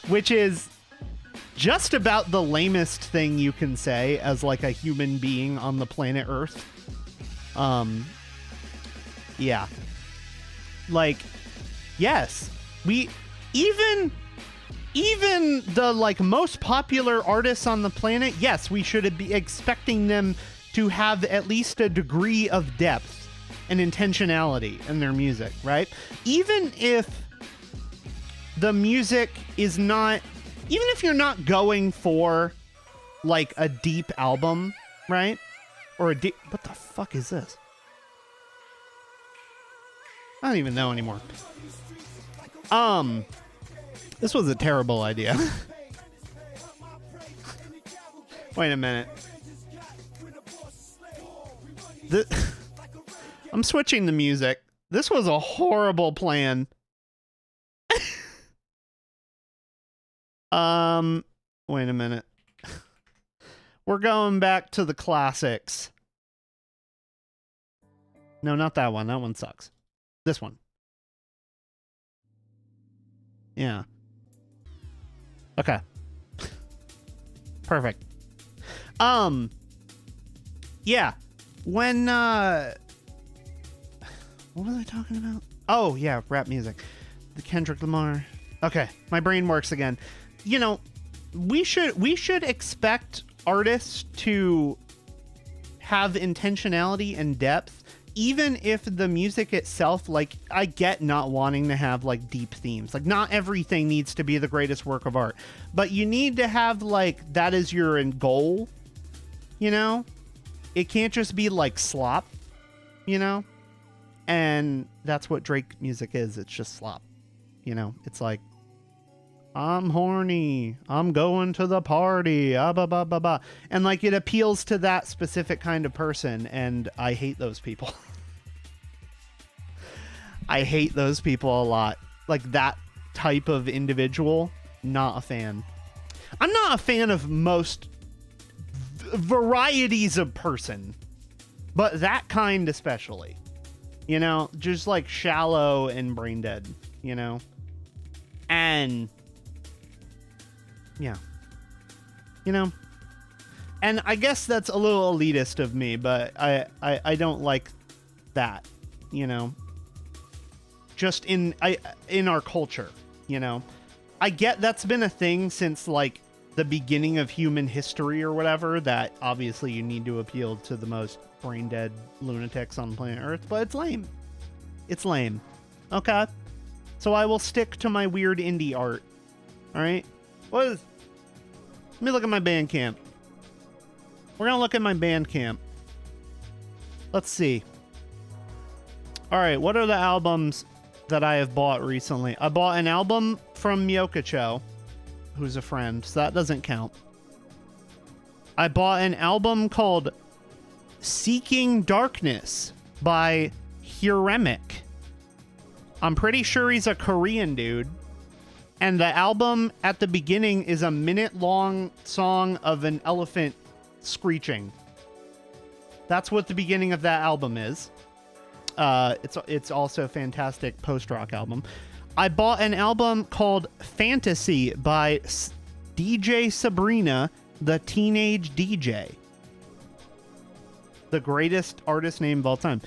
Which is just about the lamest thing you can say as like a human being on the planet Earth. Yeah. Like, yes, we even the like most popular artists on the planet, yes, we should be expecting them to have at least a degree of depth and intentionality in their music, right? Even if the music is not, even if you're not going for like a deep album, right? Or a deep, what the fuck is this? I don't even know anymore. This was a terrible idea. Wait a minute. I'm switching the music. This was a horrible plan. Wait a minute. We're going back to the classics. No, not that one. That one sucks. This one. Yeah. Okay. Perfect. Yeah. When, what was I talking about? Oh, yeah, rap music. The Kendrick Lamar. Okay, my brain works again. You know, we should expect artists to have intentionality and depth even if the music itself, like, I get not wanting to have like deep themes, like not everything needs to be the greatest work of art, but you need to have like, that is your goal, you know? It can't just be like slop, you know? And that's what Drake music is. It's just slop, you know? It's like, I'm horny, I'm going to the party, ah, bah, bah, bah, bah. And like it appeals to that specific kind of person, and I hate those people. I hate those people a lot. Like that type of individual, not a fan. I'm not a fan of most varieties of person, but that kind especially. You know, just like shallow and brain dead, you know? And yeah, you know, and I guess that's a little elitist of me, but I don't like that, you know, just in our culture, you know. I get that's been a thing since like the beginning of human history or whatever, that obviously you need to appeal to the most brain dead lunatics on planet Earth, but it's lame. It's lame. Okay. So I will stick to my weird indie art. All right. Let me look at my Bandcamp. We're going to look at my Bandcamp. Let's see. All right. What are the albums that I have bought recently? I bought an album from Myokacho, who's a friend, so that doesn't count. I bought an album called Seeking Darkness by Hiremic. I'm pretty sure he's a Korean dude. And the album at the beginning is a minute-long song of an elephant screeching. That's what the beginning of that album is. It's also a fantastic post-rock album. I bought an album called Fantasy by DJ Sabrina, the Teenage DJ. The greatest artist name of all time.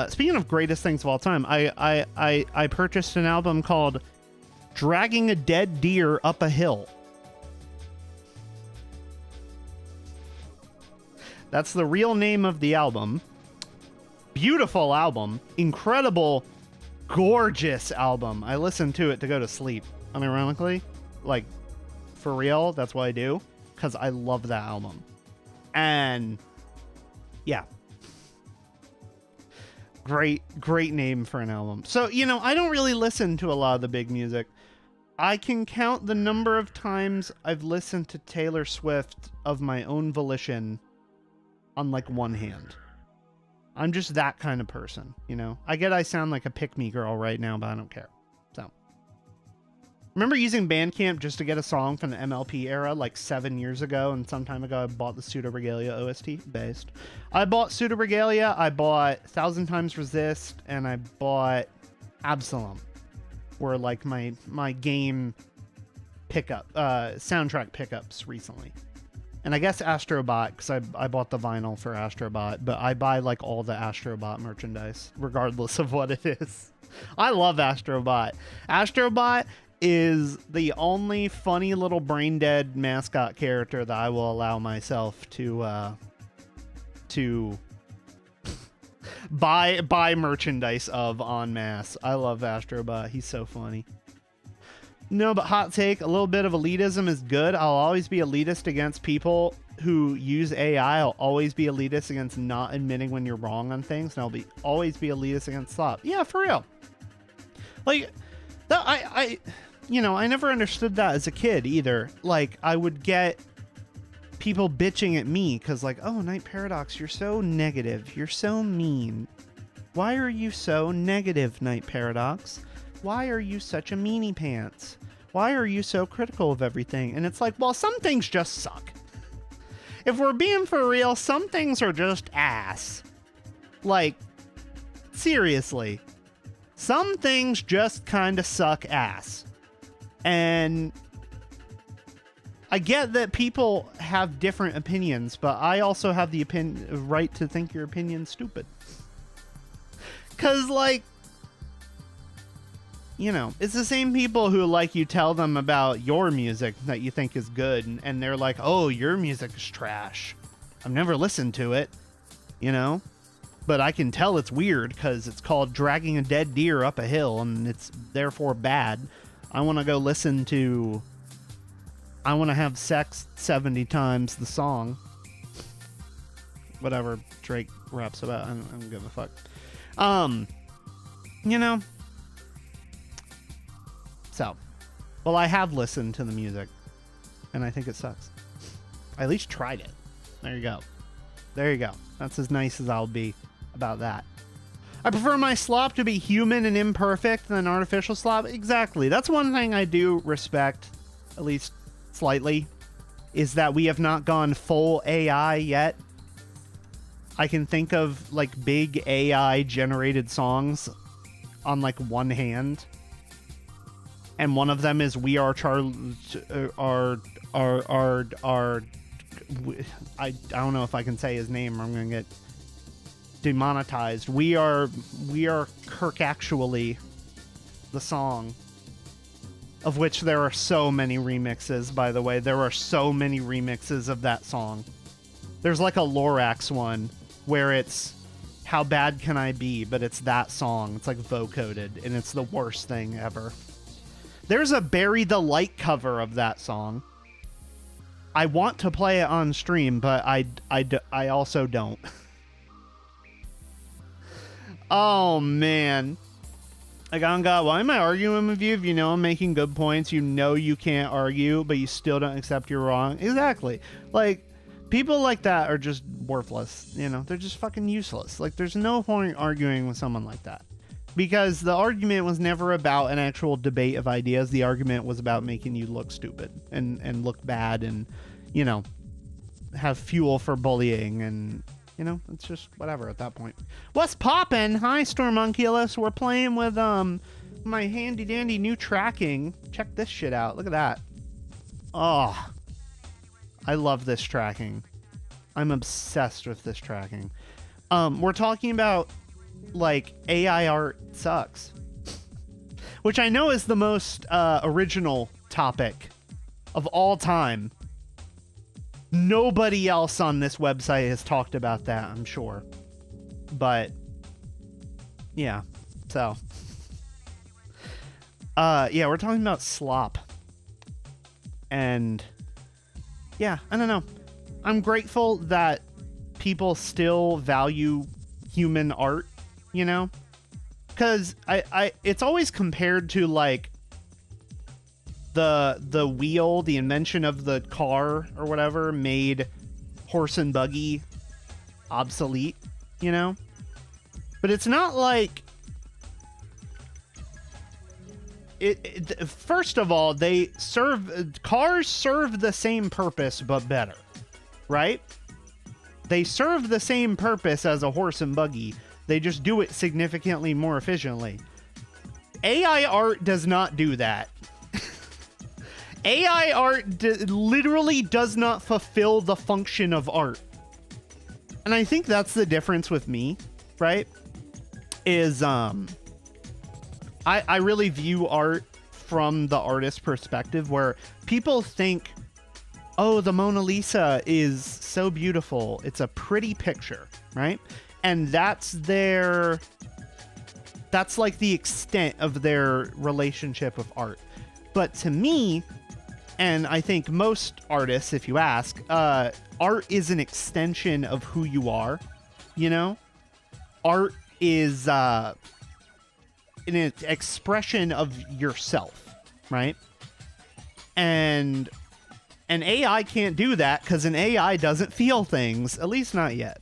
Speaking of greatest things of all time, I purchased an album called Dragging a Dead Deer Up a Hill. That's the real name of the album. Beautiful album. Incredible, gorgeous album. I listen to it to go to sleep, unironically. Like, for real, that's what I do. Because I love that album. And, yeah. Great name for an album. So, you know, I don't really listen to a lot of the big music. I can count the number of times I've listened to Taylor Swift of my own volition on like one hand. I'm just that kind of person, you know. I get I sound like a pick-me girl right now, but I don't care. So, remember using Bandcamp just to get a song from the MLP era like 7 years ago, and some time ago I bought the Pseudo Regalia OST based. I bought Pseudo Regalia, I bought 1,000 Times Resist, and I bought Absalom. Were like my game pickup, soundtrack pickups recently. And I guess Astrobot, because I bought the vinyl for Astrobot, but I buy like all the Astrobot merchandise, regardless of what it is. I love Astrobot. Astrobot is the only funny little brain dead mascot character that I will allow myself to buy merchandise of en masse. I love Astrobot. He's so funny. No, but hot take, a little bit of elitism is good. I'll always be elitist against people who use AI. I'll always be elitist against not admitting when you're wrong on things. And I'll always be elitist against slop. Yeah, for real. Like, I never understood that as a kid either. Like, I would get people bitching at me because like, oh, Night Paradox, you're so negative. You're so mean. Why are you so negative, Night Paradox? Why are you such a meanie pants? Why are you so critical of everything? And it's like, well, some things just suck. If we're being for real, some things are just ass. Like, seriously. Some things just kind of suck ass. And I get that people have different opinions, but I also have the right to think your opinion's stupid. 'Cause, like, you know, it's the same people who, like, you tell them about your music that you think is good, and they're like, oh, your music is trash. I've never listened to it, you know? but I can tell it's weird because it's called Dragging a Dead Deer Up a Hill, and it's therefore bad. I want to go listen to I Want to Have Sex 70 Times, the song. Whatever Drake raps about. I don't give a fuck. You know. So, well, I have listened to the music, and I think it sucks. I at least tried it. There you go. There you go. That's as nice as I'll be about that. I prefer my slop to be human and imperfect than artificial slop. Exactly. That's one thing I do respect, at least slightly, is that we have not gone full AI yet. I can think of like big AI generated songs on like one hand. And one of them is We Are I don't know if I can say his name or I'm going to get demonetized. We are Kirk Actually, the song, of which there are so many remixes, by the way. There are so many remixes of that song. There's like a Lorax one where it's How Bad Can I Be, but it's that song. It's like vocoded, and it's the worst thing ever. There's a Bury the Light cover of that song. I want to play it on stream, but I also don't. Oh, man. Like, on God, why am I arguing with you if you know I'm making good points? You know you can't argue, but you still don't accept you're wrong. Exactly. Like, people like that are just worthless. You know, they're just fucking useless. Like, there's no point arguing with someone like that. Because the argument was never about an actual debate of ideas. The argument was about making you look stupid and look bad and, you know, have fuel for bullying. And, you know, it's just whatever at that point. What's poppin'? Hi, Stormunculus. We're playing with my handy dandy new tracking. Check this shit out. Look at that. Oh, I love this tracking. I'm obsessed with this tracking. We're talking about like AI art sucks, which I know is the most original topic of all time. Nobody else on this website has talked about that, I'm sure. But yeah, so yeah, we're talking about slop. And yeah, I don't know. I'm grateful that people still value human art, you know? Because it's always compared to like the wheel, the invention of the car or whatever made horse and buggy obsolete, you know? But it's not like first of all, cars serve the same purpose but better, right? They serve the same purpose as a horse and buggy. They just do it significantly more efficiently. AI art does not do that. AI art literally does not fulfill the function of art. And I think that's the difference with me, right? Is I really view art from the artist's perspective, where people think, oh, the Mona Lisa is so beautiful. It's a pretty picture, right? And that's like the extent of their relationship with art. But to me, and I think most artists, if you ask, art is an extension of who you are, you know? Art is an expression of yourself, right? And an AI can't do that because an AI doesn't feel things, at least not yet.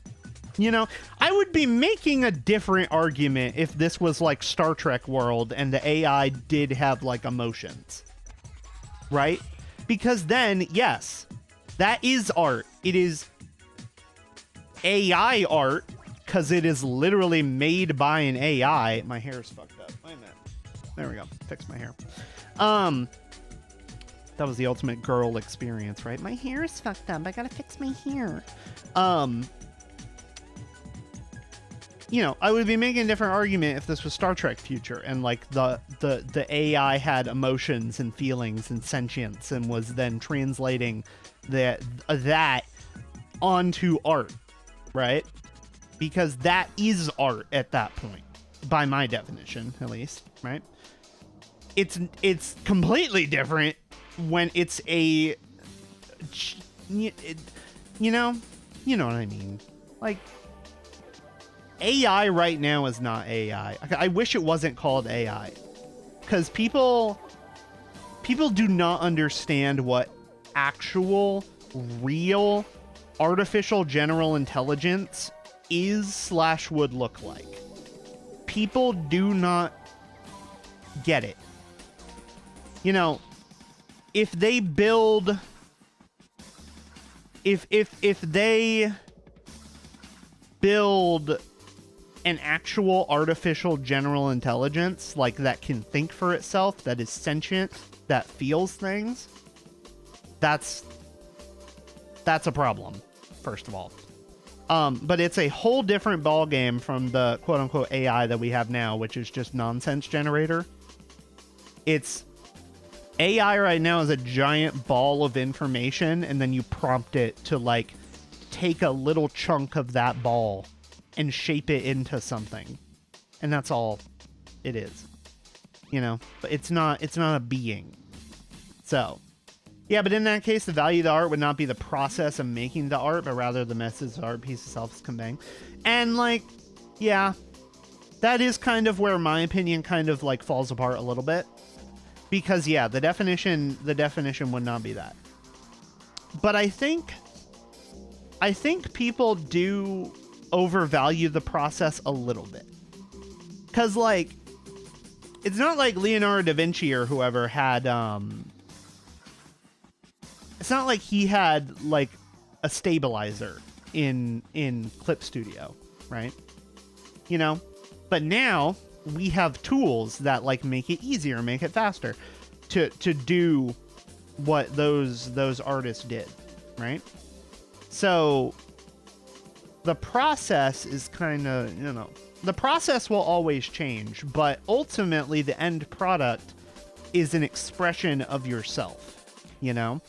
You know, I would be making a different argument if this was like Star Trek world and the AI did have like emotions, right? Because then, yes, that is art. It is AI art because it is literally made by an AI. My hair is fucked up. Wait a minute. There we go. Fix my hair. That was the ultimate girl experience, right? My hair is fucked up. I gotta fix my hair. You know, I would be making a different argument if this was Star Trek future and like the AI had emotions and feelings and sentience and was then translating that onto art, right? because that is art at that point, by my definition, at least, right? It's completely different when it's a, you know what I mean. Like, AI right now is not AI. I wish it wasn't called AI, because people do not understand what actual, real, artificial general intelligence is / would look like. People do not get it. You know, if they build, if they build an actual artificial general intelligence, like that can think for itself, that is sentient, that feels things, that's a problem, first of all. But it's a whole different ball game from the quote-unquote AI that we have now, which is just nonsense generator. It's AI right now is a giant ball of information, and then you prompt it to, like, take a little chunk of that ball and shape it into something. And that's all it is. You know? But it's not a being. So, yeah, but in that case, the value of the art would not be the process of making the art, but rather the message the art piece itself is conveying. And, like, yeah, that is kind of where my opinion kind of, like, falls apart a little bit. Because, yeah, the definition would not be that. But I think people do overvalue the process a little bit. Because, like, it's not like Leonardo da Vinci or whoever had, it's not like he had, like, a stabilizer in Clip Studio, right? You know? But now we have tools that, like, make it easier, make it faster to do what those artists did, right? So the process is kind of, you know, the process will always change, but ultimately the end product is an expression of yourself, you know?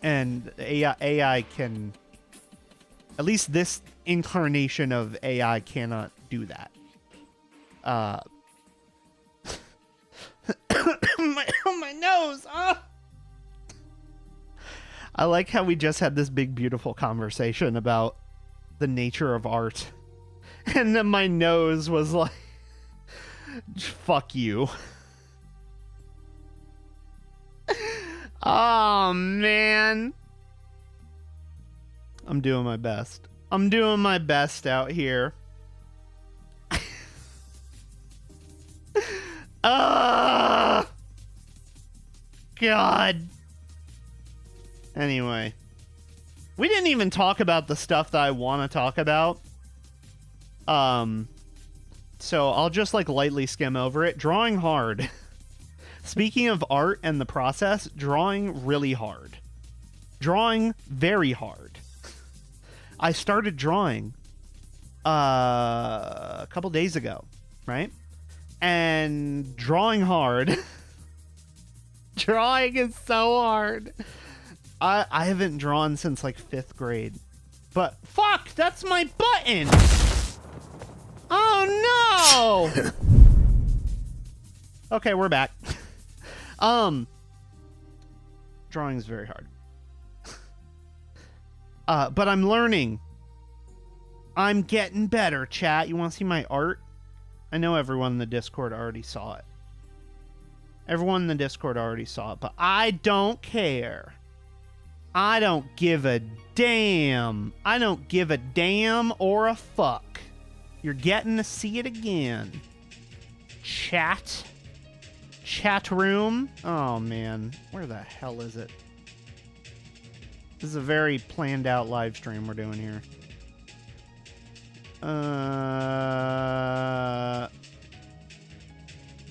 And AI can, at least this incarnation of AI cannot do that. My nose! Ah! I like how we just had this big, beautiful conversation about the nature of art. And then my nose was like, fuck you. Oh, man. I'm doing my best. I'm doing my best out here. God. Anyway. We didn't even talk about the stuff that I want to talk about. So I'll just, like, lightly skim over it. Drawing hard. Speaking of art and the process, drawing really hard. Drawing very hard. I started drawing a couple days ago, right? And drawing hard. Drawing is so hard. I haven't drawn since, like, 5th grade. But, fuck, that's my button! Oh, no! Okay, we're back. Drawing is very hard. But I'm learning. I'm getting better, chat. You want to see my art? I know everyone in the Discord already saw it. Everyone in the Discord already saw it, but I don't care. I don't give a damn. I don't give a damn or a fuck. You're getting to see it again. Chat. Chat room. Oh, man. Where the hell is it? This is a very planned out live stream we're doing here.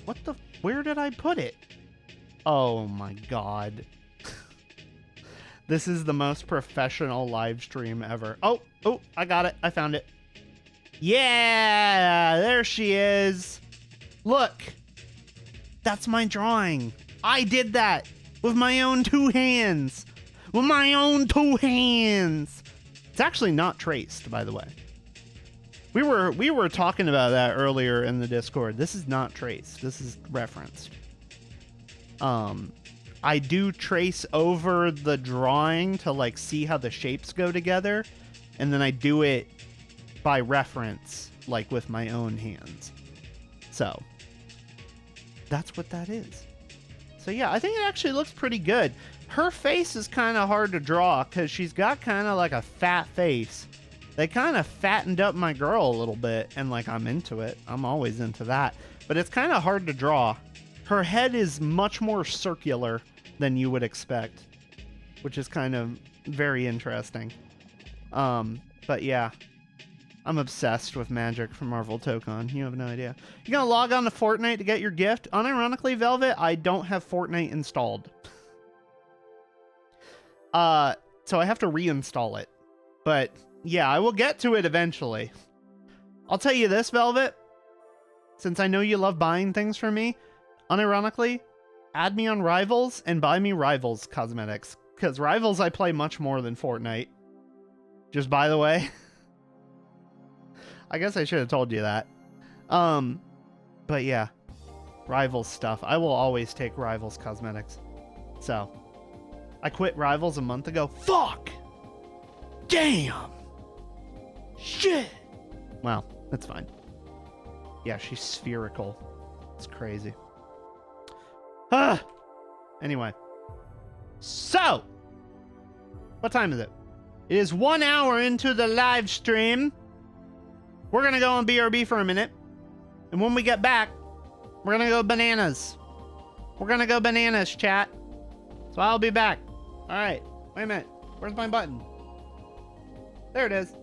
What the... Where did I put it? Oh, my God. This is the most professional live stream ever. Oh, I got it. I found it. Yeah, there she is. Look. That's my drawing. I did that with my own 2 hands. With my own 2 hands. It's actually not traced, by the way. We were talking about that earlier in the Discord. This is not trace. This is referenced. I do trace over the drawing to like see how the shapes go together, and then I do it by reference, like with my own hands. So that's what that is. So yeah, I think it actually looks pretty good. Her face is kind of hard to draw because she's got kind of like a fat face. They kind of fattened up my girl a little bit, and like I'm into it. I'm always into that. But it's kind of hard to draw. Her head is much more circular than you would expect, which is kind of very interesting. But yeah, I'm obsessed with magic from Marvel Tokon. You have no idea. You're gonna log on to Fortnite to get your gift. Unironically, Velvet, I don't have Fortnite installed. So I have to reinstall it. But yeah, I will get to it eventually. I'll tell you this, Velvet. Since I know you love buying things from me, unironically, add me on Rivals and buy me Rivals cosmetics. Because Rivals I play much more than Fortnite. Just by the way. I guess I should have told you that. But yeah. Rivals stuff. I will always take Rivals cosmetics. So. I quit Rivals a month ago. Fuck! Damn! Shit! Wow, that's fine. Yeah, she's spherical. It's crazy. Ah! Anyway. So! What time is it? It is 1 hour into the live stream. We're gonna go on BRB for a minute. And when we get back, we're gonna go bananas. We're gonna go bananas, chat. So I'll be back. Alright. Wait a minute. Where's my button? There it is.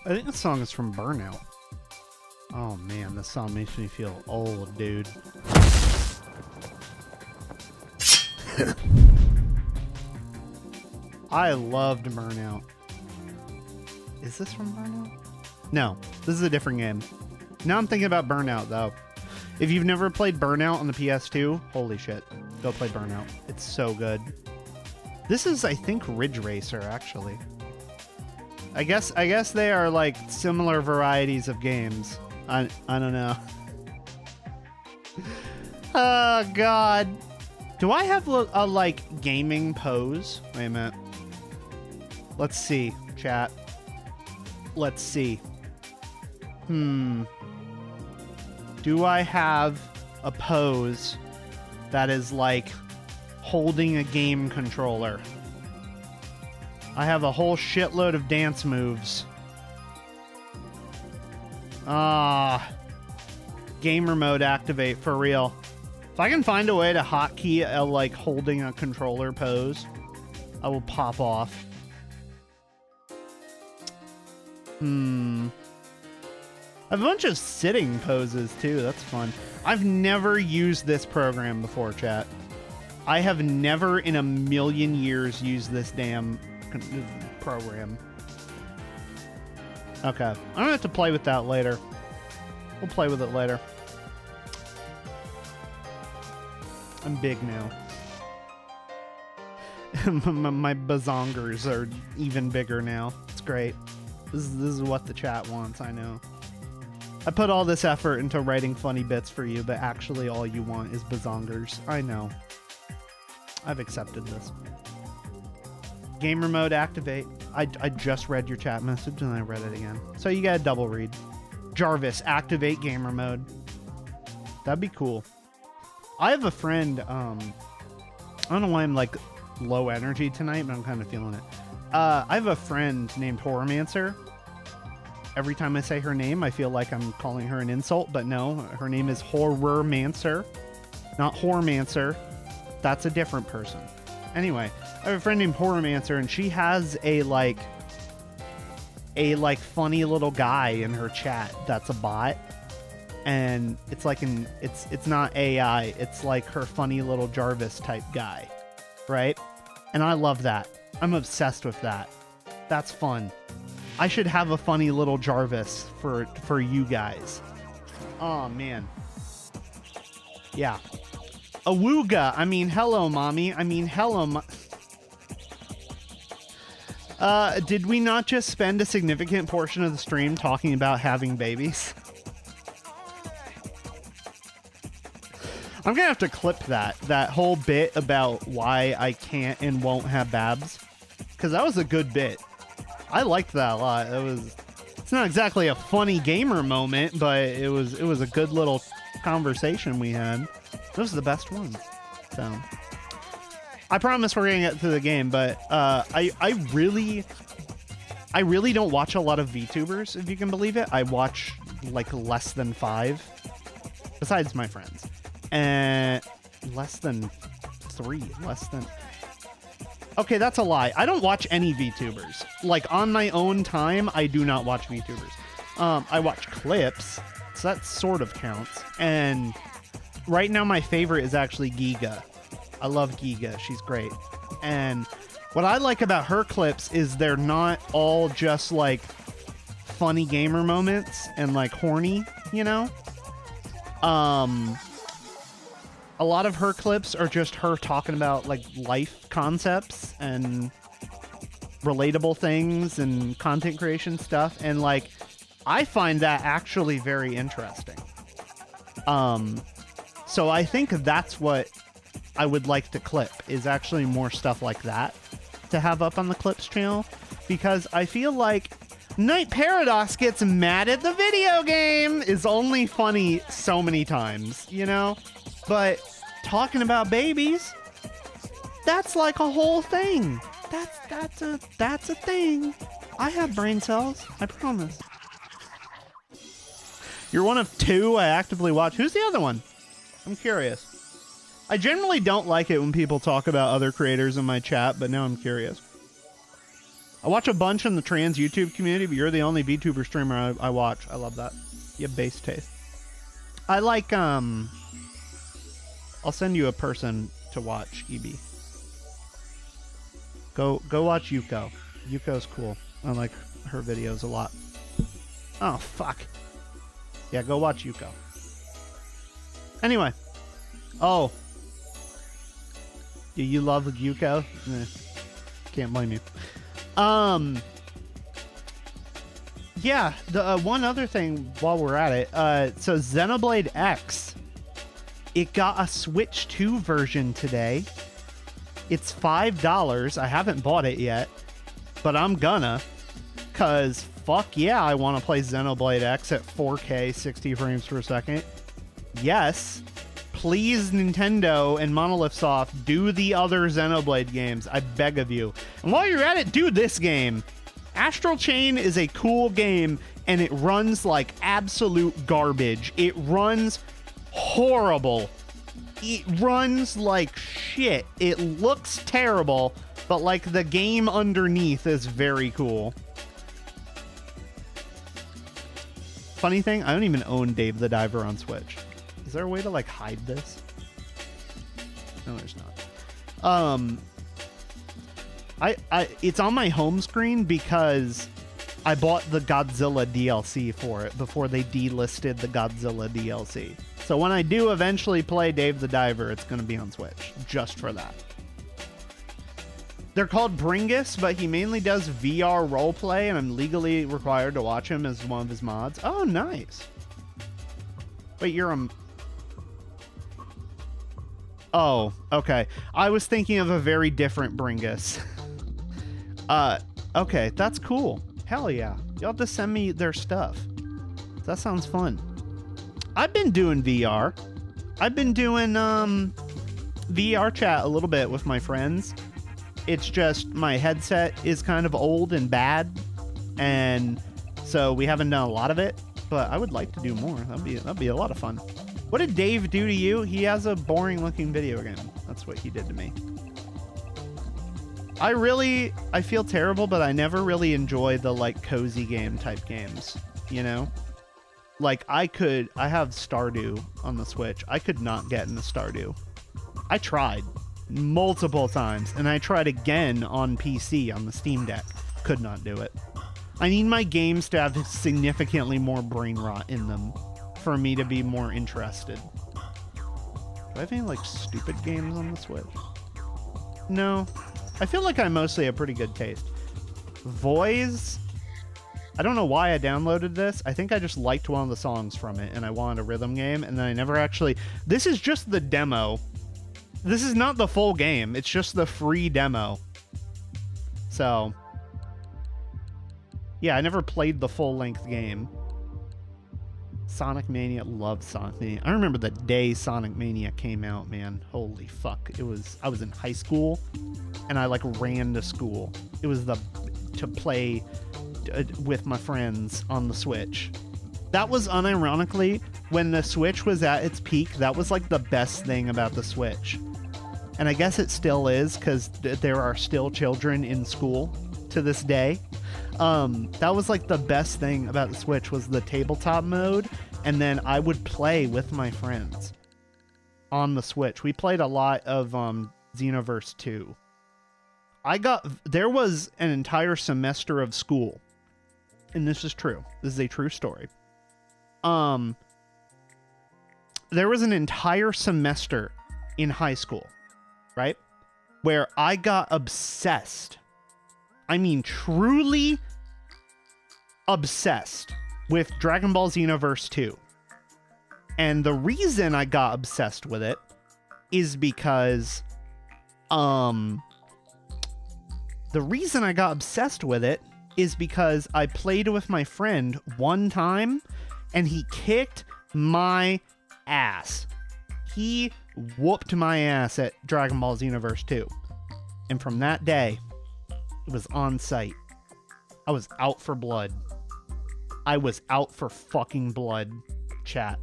I think this song is from Burnout. Oh man, this song makes me feel old, dude. I loved Burnout. Is this from Burnout? No, this is a different game. Now I'm thinking about Burnout, though. If you've never played Burnout on the PS2, holy shit. Go play Burnout. It's so good. This is, I think, Ridge Racer, actually. I guess they are, like, similar varieties of games. I don't know. Oh, God. Do I have a, like, gaming pose? Wait a minute. Let's see, chat. Let's see. Do I have a pose that is like holding a game controller? I have a whole shitload of dance moves. Gamer mode activate for real. If I can find a way to hotkey like holding a controller pose, I will pop off. I have a bunch of sitting poses too. That's fun. I've never used this program before, chat. I have never in a million years used this damn program. Okay. I'm gonna have to play with that later. We'll play with it later. I'm big now. My bazongers are even bigger now. It's great. This is what the chat wants, I know. I put all this effort into writing funny bits for you, but actually all you want is bazongers. I know. I've accepted this. Gamer mode activate. I just read your chat message and I read it again. So you gotta double read. Jarvis, activate gamer mode. That'd be cool. I have a friend, I don't know why I'm like low energy tonight, but I'm kind of feeling it. I have a friend named Horrormancer. Every time I say her name, I feel like I'm calling her an insult, but no, her name is Horrormancer, not Horrormancer. That's a different person. Anyway, I have a friend named Horrormancer, and she has a funny little guy in her chat that's a bot, and it's like it's not AI, it's like her funny little Jarvis type guy, right? And I love that. I'm obsessed with that. That's fun. I should have a funny little Jarvis for you guys. Oh man. Yeah. Awooga. I mean, hello, mommy. I mean, hello, did we not just spend a significant portion of the stream talking about having babies? I'm gonna have to clip that whole bit about why I can't and won't have babs, because that was a good bit. I liked that a lot. It's not exactly a funny gamer moment, but it was a good little conversation we had. Those are the best ones. So I promise we're gonna get to the game, but I really don't watch a lot of VTubers, if you can believe it. I watch like less than 5, besides my friends, and less than 3, Okay, that's a lie. I don't watch any VTubers. Like, on my own time, I do not watch VTubers. I watch clips, so that sort of counts. And right now, my favorite is actually Giga. I love Giga. She's great. And what I like about her clips is they're not all just, like, funny gamer moments and, like, horny, you know? A lot of her clips are just her talking about like life concepts and relatable things and content creation stuff, and like I find that actually very interesting. So I think that's what I would like to clip, is actually more stuff like that to have up on the clips channel, because I feel like Night Paradox gets mad at the video game is only funny so many times, you know? But talking about babies, that's like a whole thing. That's a thing. I have brain cells, I promise. You're one of 2 I actively watch. Who's the other one? I'm curious. I generally don't like it when people talk about other creators in my chat, but now I'm curious. I watch a bunch in the trans YouTube community, but you're the only VTuber streamer I watch. I love that. You have bass taste. I like, I'll send you a person to watch, EB. Go watch Yuko. Yuko's cool. I like her videos a lot. Oh, fuck. Yeah, go watch Yuko. Anyway. Oh. You love Yuko? Can't blame you. Yeah, the one other thing while we're at it. So Xenoblade X, it got a Switch 2 version today. It's $5. I haven't bought it yet, but I'm gonna, cause fuck yeah, I want to play Xenoblade X at 4K 60 frames per second. Yes, please, Nintendo and Monolith Soft, do the other Xenoblade games. I beg of you. And while you're at it, do this game. Astral Chain is a cool game, and it runs like absolute garbage. It runs horrible. It runs like shit. It looks terrible, but like the game underneath is very cool. Funny thing, I don't even own Dave the Diver on Switch. Is there a way to like hide this? No, there's not. It's on my home screen because I bought the Godzilla DLC for it before they delisted the Godzilla DLC. So when I do eventually play Dave the Diver, it's going to be on Switch just for that. They're called Bringus, but he mainly does VR roleplay, and I'm legally required to watch him as one of his mods. Oh, nice. Wait, you're a... Oh, okay. I was thinking of a very different Bringus. Okay, that's cool. Hell yeah. Y'all just send me their stuff. That sounds fun. I've been doing VR. I've been doing VR chat a little bit with my friends. It's just my headset is kind of old and bad, and so we haven't done a lot of it, but I would like to do more. That'd be a lot of fun. What did Dave do to you? He has a boring looking video game. That's what he did to me. I feel terrible, but I never really enjoy the like cozy game type games, you know? Like I have Stardew on the Switch. I could not get into Stardew. I tried multiple times, and I tried again on PC on the Steam Deck. Could not do it. I need my games to have significantly more brain rot in them for me to be more interested. Do I have any like stupid games on the Switch? No. I feel like I mostly have pretty good taste. Voice. I don't know why I downloaded this. I think I just liked one of the songs from it and I wanted a rhythm game, and then I never actually... This is just the demo. This is not the full game. It's just the free demo. So... yeah, I never played the full-length game. Sonic Mania. Love Sonic Mania. I remember the day Sonic Mania came out, man. Holy fuck. I was in high school, and I like ran to school. It was to play with my friends on the Switch. That was unironically, when the Switch was at its peak, that was like the best thing about the Switch. And I guess it still is, because there are still children in school to this day. That was like the best thing about the Switch, was the tabletop mode, and then I would play with my friends on the Switch. We played a lot of Xenoverse 2. There was an entire semester of school, and this is true. This is a true story. There was an entire semester in high school, right, where I got obsessed. I mean, truly obsessed with Dragon Ball Xenoverse 2. And the reason I got obsessed with it is because, I played with my friend one time, and he kicked my ass. He whooped my ass at Dragon Ball Xenoverse 2. And from that day, it was on sight. I was out for blood. I was out for fucking blood, chat.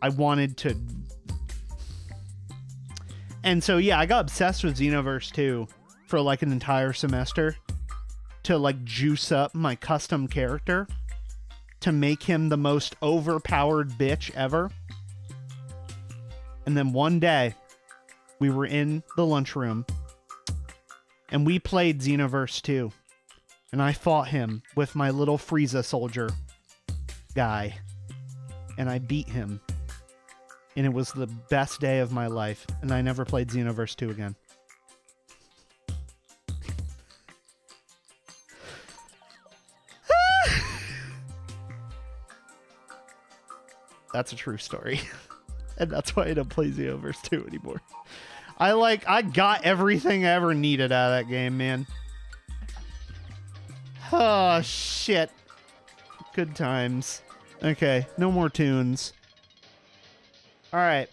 I wanted to... And so, yeah, I got obsessed with Xenoverse 2 for like an entire semester to like juice up my custom character to make him the most overpowered bitch ever. And then one day, we were in the lunchroom, and we played Xenoverse 2. And I fought him with my little Frieza soldier guy. And I beat him. And it was the best day of my life. And I never played Xenoverse 2 again. That's a true story. And that's why I don't play Xenoverse 2 anymore. I got everything I ever needed out of that game, man. Oh, shit. Good times. Okay, no more tunes. Alright.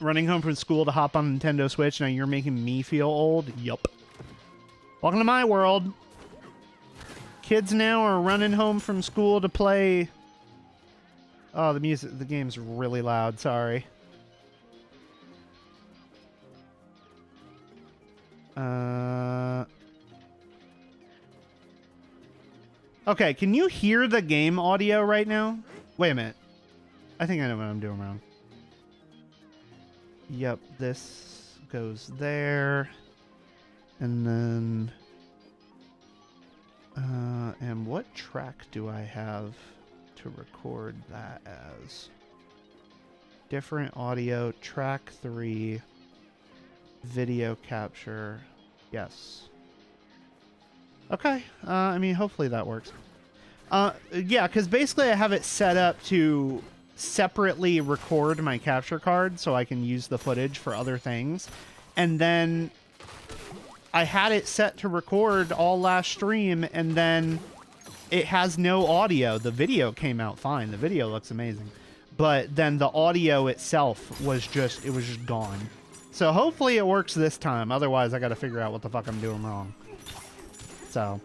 Running home from school to hop on Nintendo Switch. Now you're making me feel old? Yup. Welcome to my world. Kids now are running home from school to play. Oh, the game's really loud. Sorry. Okay, can you hear the game audio right now? Wait a minute. I think I know what I'm doing wrong. Yep, this goes there. And then... and what track do I have to record that as? Different audio, track 3, video capture. Yes. Okay. I mean, hopefully that works. Yeah, because basically I have it set up to separately record my capture card so I can use the footage for other things. And then I had it set to record all last stream, and then it has no audio. The video came out fine. The video looks amazing. But then the audio itself was just gone. So hopefully it works this time. Otherwise, I got to figure out what the fuck I'm doing wrong. So,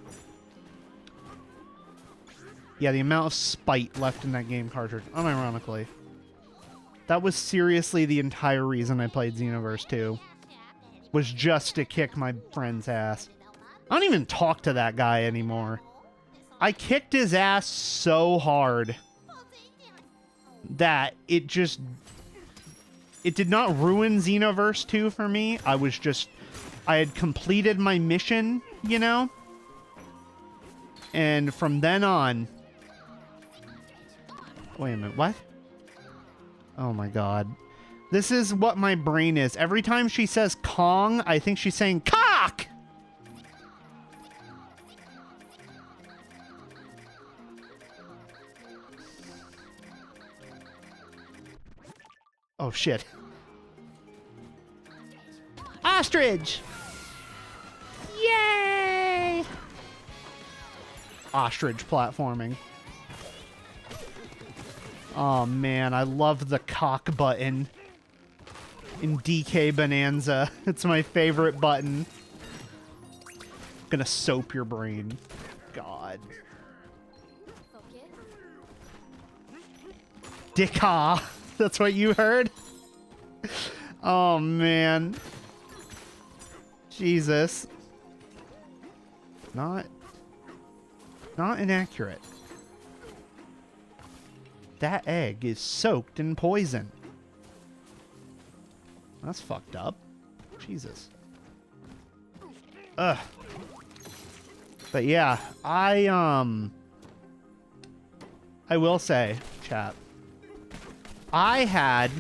yeah, the amount of spite left in that game cartridge, unironically. That was seriously the entire reason I played Xenoverse 2. Was just to kick my friend's ass. I don't even talk to that guy anymore. I kicked his ass so hard that it did not ruin Xenoverse 2 for me. I had completed my mission, you know? And from then on... Wait a minute, what? Oh my god. This is what my brain is. Every time she says Kong, I think she's saying cock! Oh shit. Ostrich! Yay! Ostrich platforming. Oh man, I love the cock button in DK Bananza. It's my favorite button. Gonna soap your brain. God. Dicka! That's what you heard? Oh man. Jesus. Not inaccurate. That egg is soaked in poison. That's fucked up. Jesus. Ugh. But yeah, I will say, chat, I had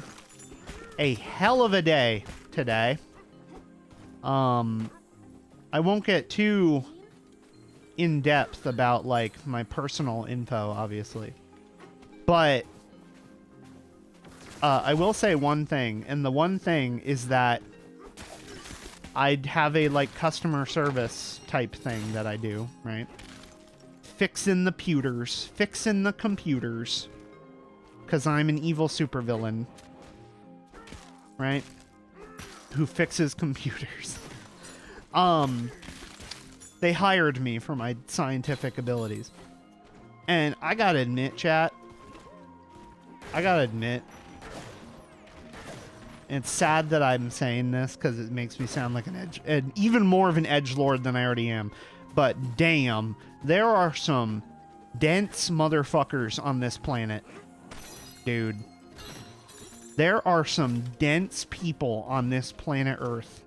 a hell of a day today. I won't get too in depth about like my personal info, obviously. But I will say one thing, and the one thing is that I'd have a like customer service type thing that I do, right? Fixing the fixing the computers, because I'm an evil supervillain, right? Who fixes computers. They hired me for my scientific abilities. And I gotta admit, chat, it's sad that I'm saying this because it makes me sound like even more of an edgelord than I already am. But damn, there are some dense motherfuckers on this planet. Dude. There are some dense people on this planet Earth.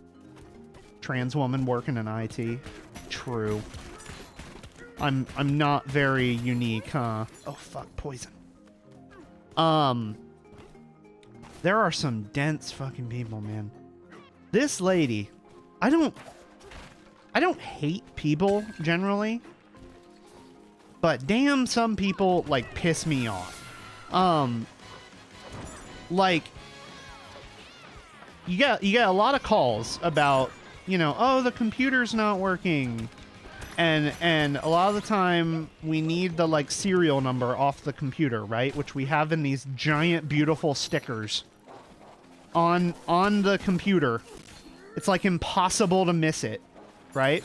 Trans woman working in IT. True. I'm not very unique, huh? Oh fuck, poison. There are some dense fucking people, man. This lady, I don't hate people generally, but damn, some people like piss me off. Like you get a lot of calls about, you know, oh, the computer's not working. And a lot of the time we need the like serial number off the computer, right? Which we have in these giant beautiful stickers on the computer. It's like impossible to miss it, right?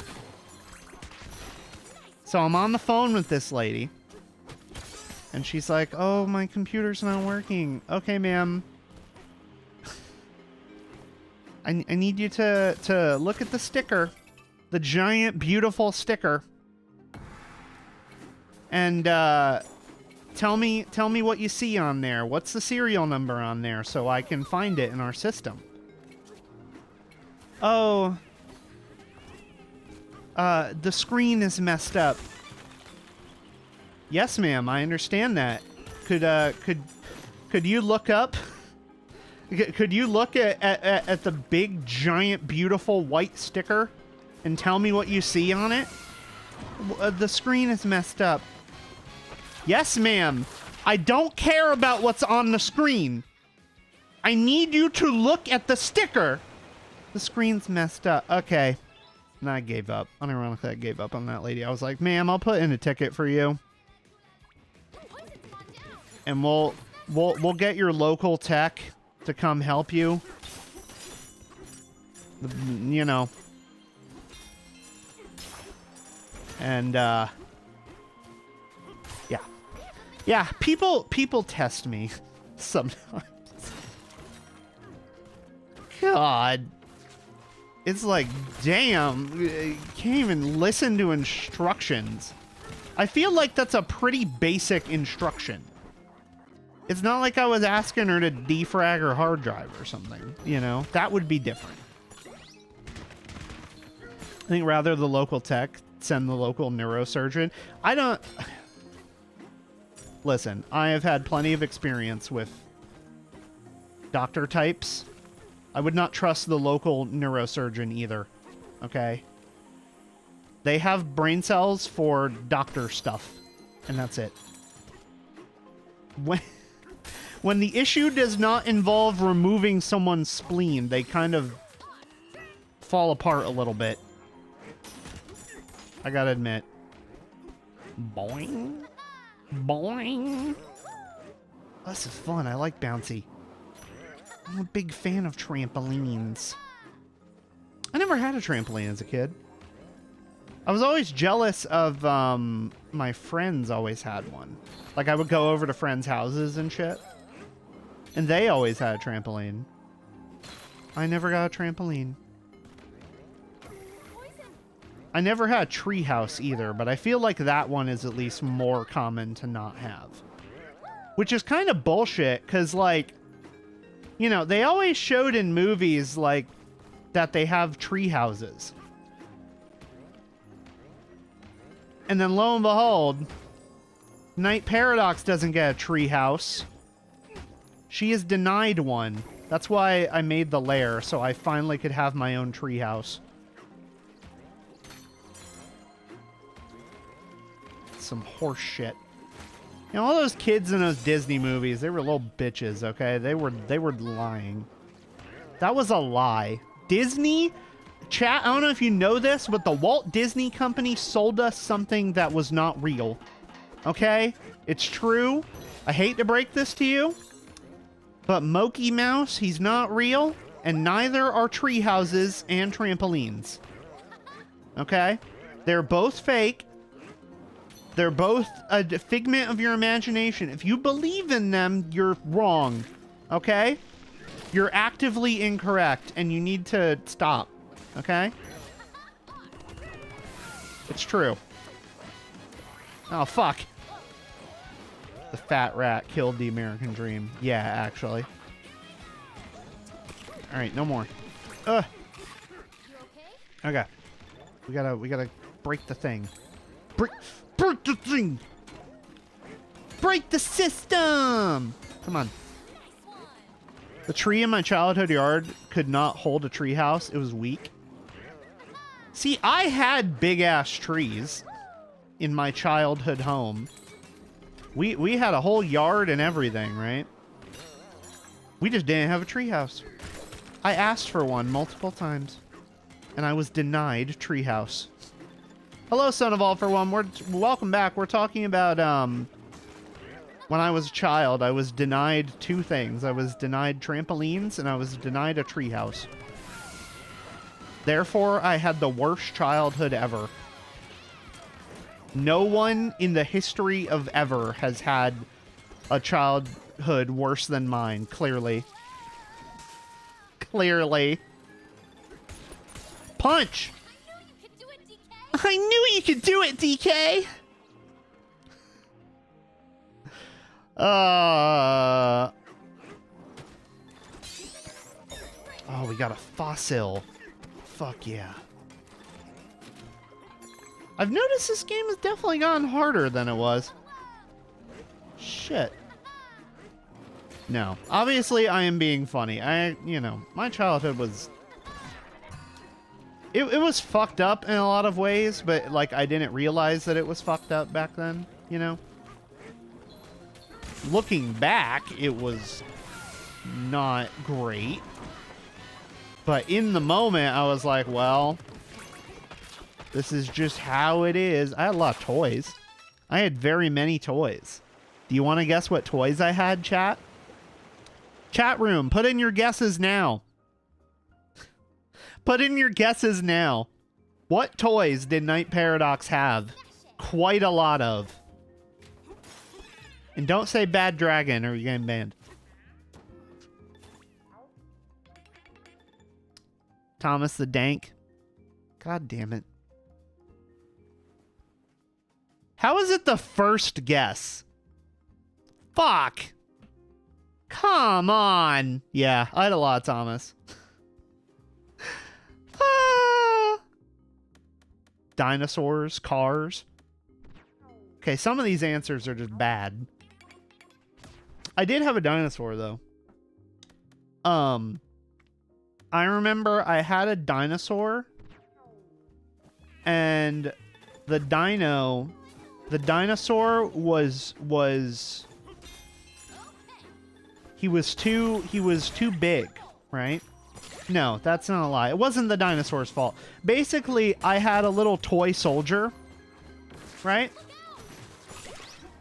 So I'm on the phone with this lady. And she's like, oh, my computer's not working. Okay, ma'am. I need you to look at the sticker. The giant, beautiful sticker. And tell me what you see on there. What's the serial number on there so I can find it in our system? Oh, the screen is messed up. Yes, ma'am, I understand that. Could you look up? Could you look at the big, giant, beautiful white sticker and tell me what you see on it? The screen is messed up. Yes, ma'am. I don't care about what's on the screen. I need you to look at the sticker. The screen's messed up. Okay. And I gave up. Unironically, I gave up on that lady. I was like, ma'am, I'll put in a ticket for you. And we'll get your local tech to come help you. You know. And yeah. Yeah, people test me sometimes. God. It's like, damn, you can't even listen to instructions. I feel like that's a pretty basic instruction. It's not like I was asking her to defrag her hard drive or something, you know? That would be different. I think rather the local tech send the local neurosurgeon. I don't... Listen, I have had plenty of experience with doctor types. I would not trust the local neurosurgeon either, okay? They have brain cells for doctor stuff, and that's it. When the issue does not involve removing someone's spleen, they kind of fall apart a little bit. I gotta admit. Boing. Boing. This is fun. I like bouncy. I'm a big fan of trampolines. I never had a trampoline as a kid. I was always jealous of my friends always had one. Like I would go over to friends' houses and shit. And they always had a trampoline. I never got a trampoline. I never had a tree house either, but I feel like that one is at least more common to not have. Which is kind of bullshit, because, like, you know, they always showed in movies, like, that they have tree houses. And then, lo and behold, Night Paradox doesn't get a tree house. She is denied one. That's why I made the lair, so I finally could have my own tree house. Some horse shit. You know, all those kids in those Disney movies, they were little bitches, okay? They were lying. That was a lie. Disney, chat, I don't know if you know this, but the Walt Disney Company sold us something that was not real. Okay? It's true. I hate to break this to you, but Moki Mouse, he's not real, and neither are tree houses and trampolines. Okay? They're both fake. They're both a figment of your imagination. If you believe in them, you're wrong. Okay? You're actively incorrect, and you need to stop. Okay? It's true. Oh, fuck. The fat rat killed the American dream. Yeah, actually. Alright, no more. Ugh. Okay. We gotta break the thing. Break the thing! Break the system! Come on. The tree in my childhood yard could not hold a tree house. It was weak. See, I had big-ass trees in my childhood home. We had a whole yard and everything, right? We just didn't have a tree house. I asked for one multiple times, and I was denied treehouse. Hello, son of all for one. Welcome back. We're talking about when I was a child, I was denied two things. I was denied trampolines, and I was denied a treehouse. Therefore, I had the worst childhood ever. No one in the history of ever has had a childhood worse than mine, clearly. Clearly. Punch! I knew you could do it, DK! Oh, we got a fossil. Fuck yeah. I've noticed this game has definitely gotten harder than it was. Shit. No. Obviously, I am being funny. My childhood was... It was fucked up in a lot of ways, but, like, I didn't realize that it was fucked up back then, you know? Looking back, it was not great. But in the moment, I was like, well, this is just how it is. I had a lot of toys. I had very many toys. Do you want to guess what toys I had, chat? Chat room, put in your guesses now. Put in your guesses now. What toys did Night Paradox have? Quite a lot of. And don't say Bad Dragon or you're getting banned. Thomas the Dank. God damn it. How is it the first guess? Fuck. Come on. Yeah, I had a lot, Thomas. Dinosaurs, cars. Okay, some of these answers are just bad. I did have a dinosaur, though. I remember I had a dinosaur, and the dinosaur was he was too big, right? No, that's not a lie. It wasn't the dinosaur's fault. Basically, I had a little toy soldier, right?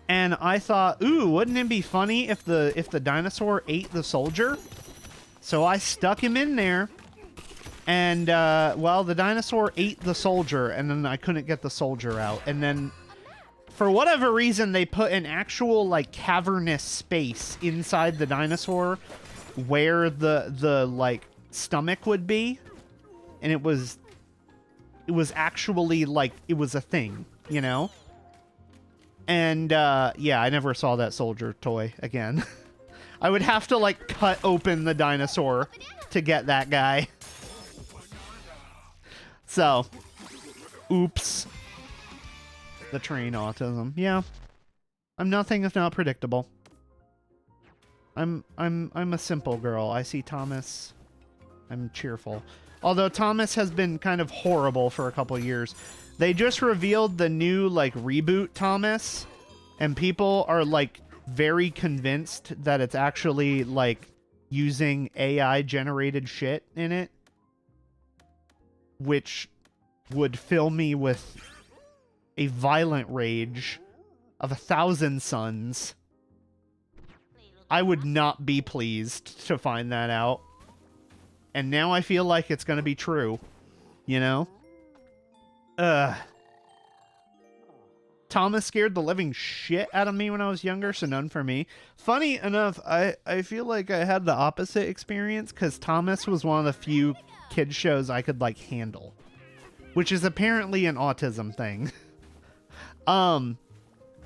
And I thought, ooh, wouldn't it be funny if the dinosaur ate the soldier? So I stuck him in there, and well, the dinosaur ate the soldier, and then I couldn't get the soldier out. And then, for whatever reason, they put an actual like cavernous space inside the dinosaur where the like stomach would be, and it was actually like it was a thing, you know. And yeah, I never saw that soldier toy again. I would have to like cut open the dinosaur to get that guy. So, oops. The train autism. Yeah. I'm nothing if not predictable. I'm a simple girl. I see Thomas. I'm cheerful. Although Thomas has been kind of horrible for a couple years. They just revealed the new like reboot Thomas, and people are like very convinced that it's actually like using AI generated shit in it, which would fill me with a violent rage of 1,000 suns. I would not be pleased to find that out. And now I feel like it's going to be true, you know? Thomas scared the living shit out of me when I was younger, so none for me. Funny enough, I feel like I had the opposite experience, because Thomas was one of the few kids shows I could, like, handle. Which is apparently an autism thing.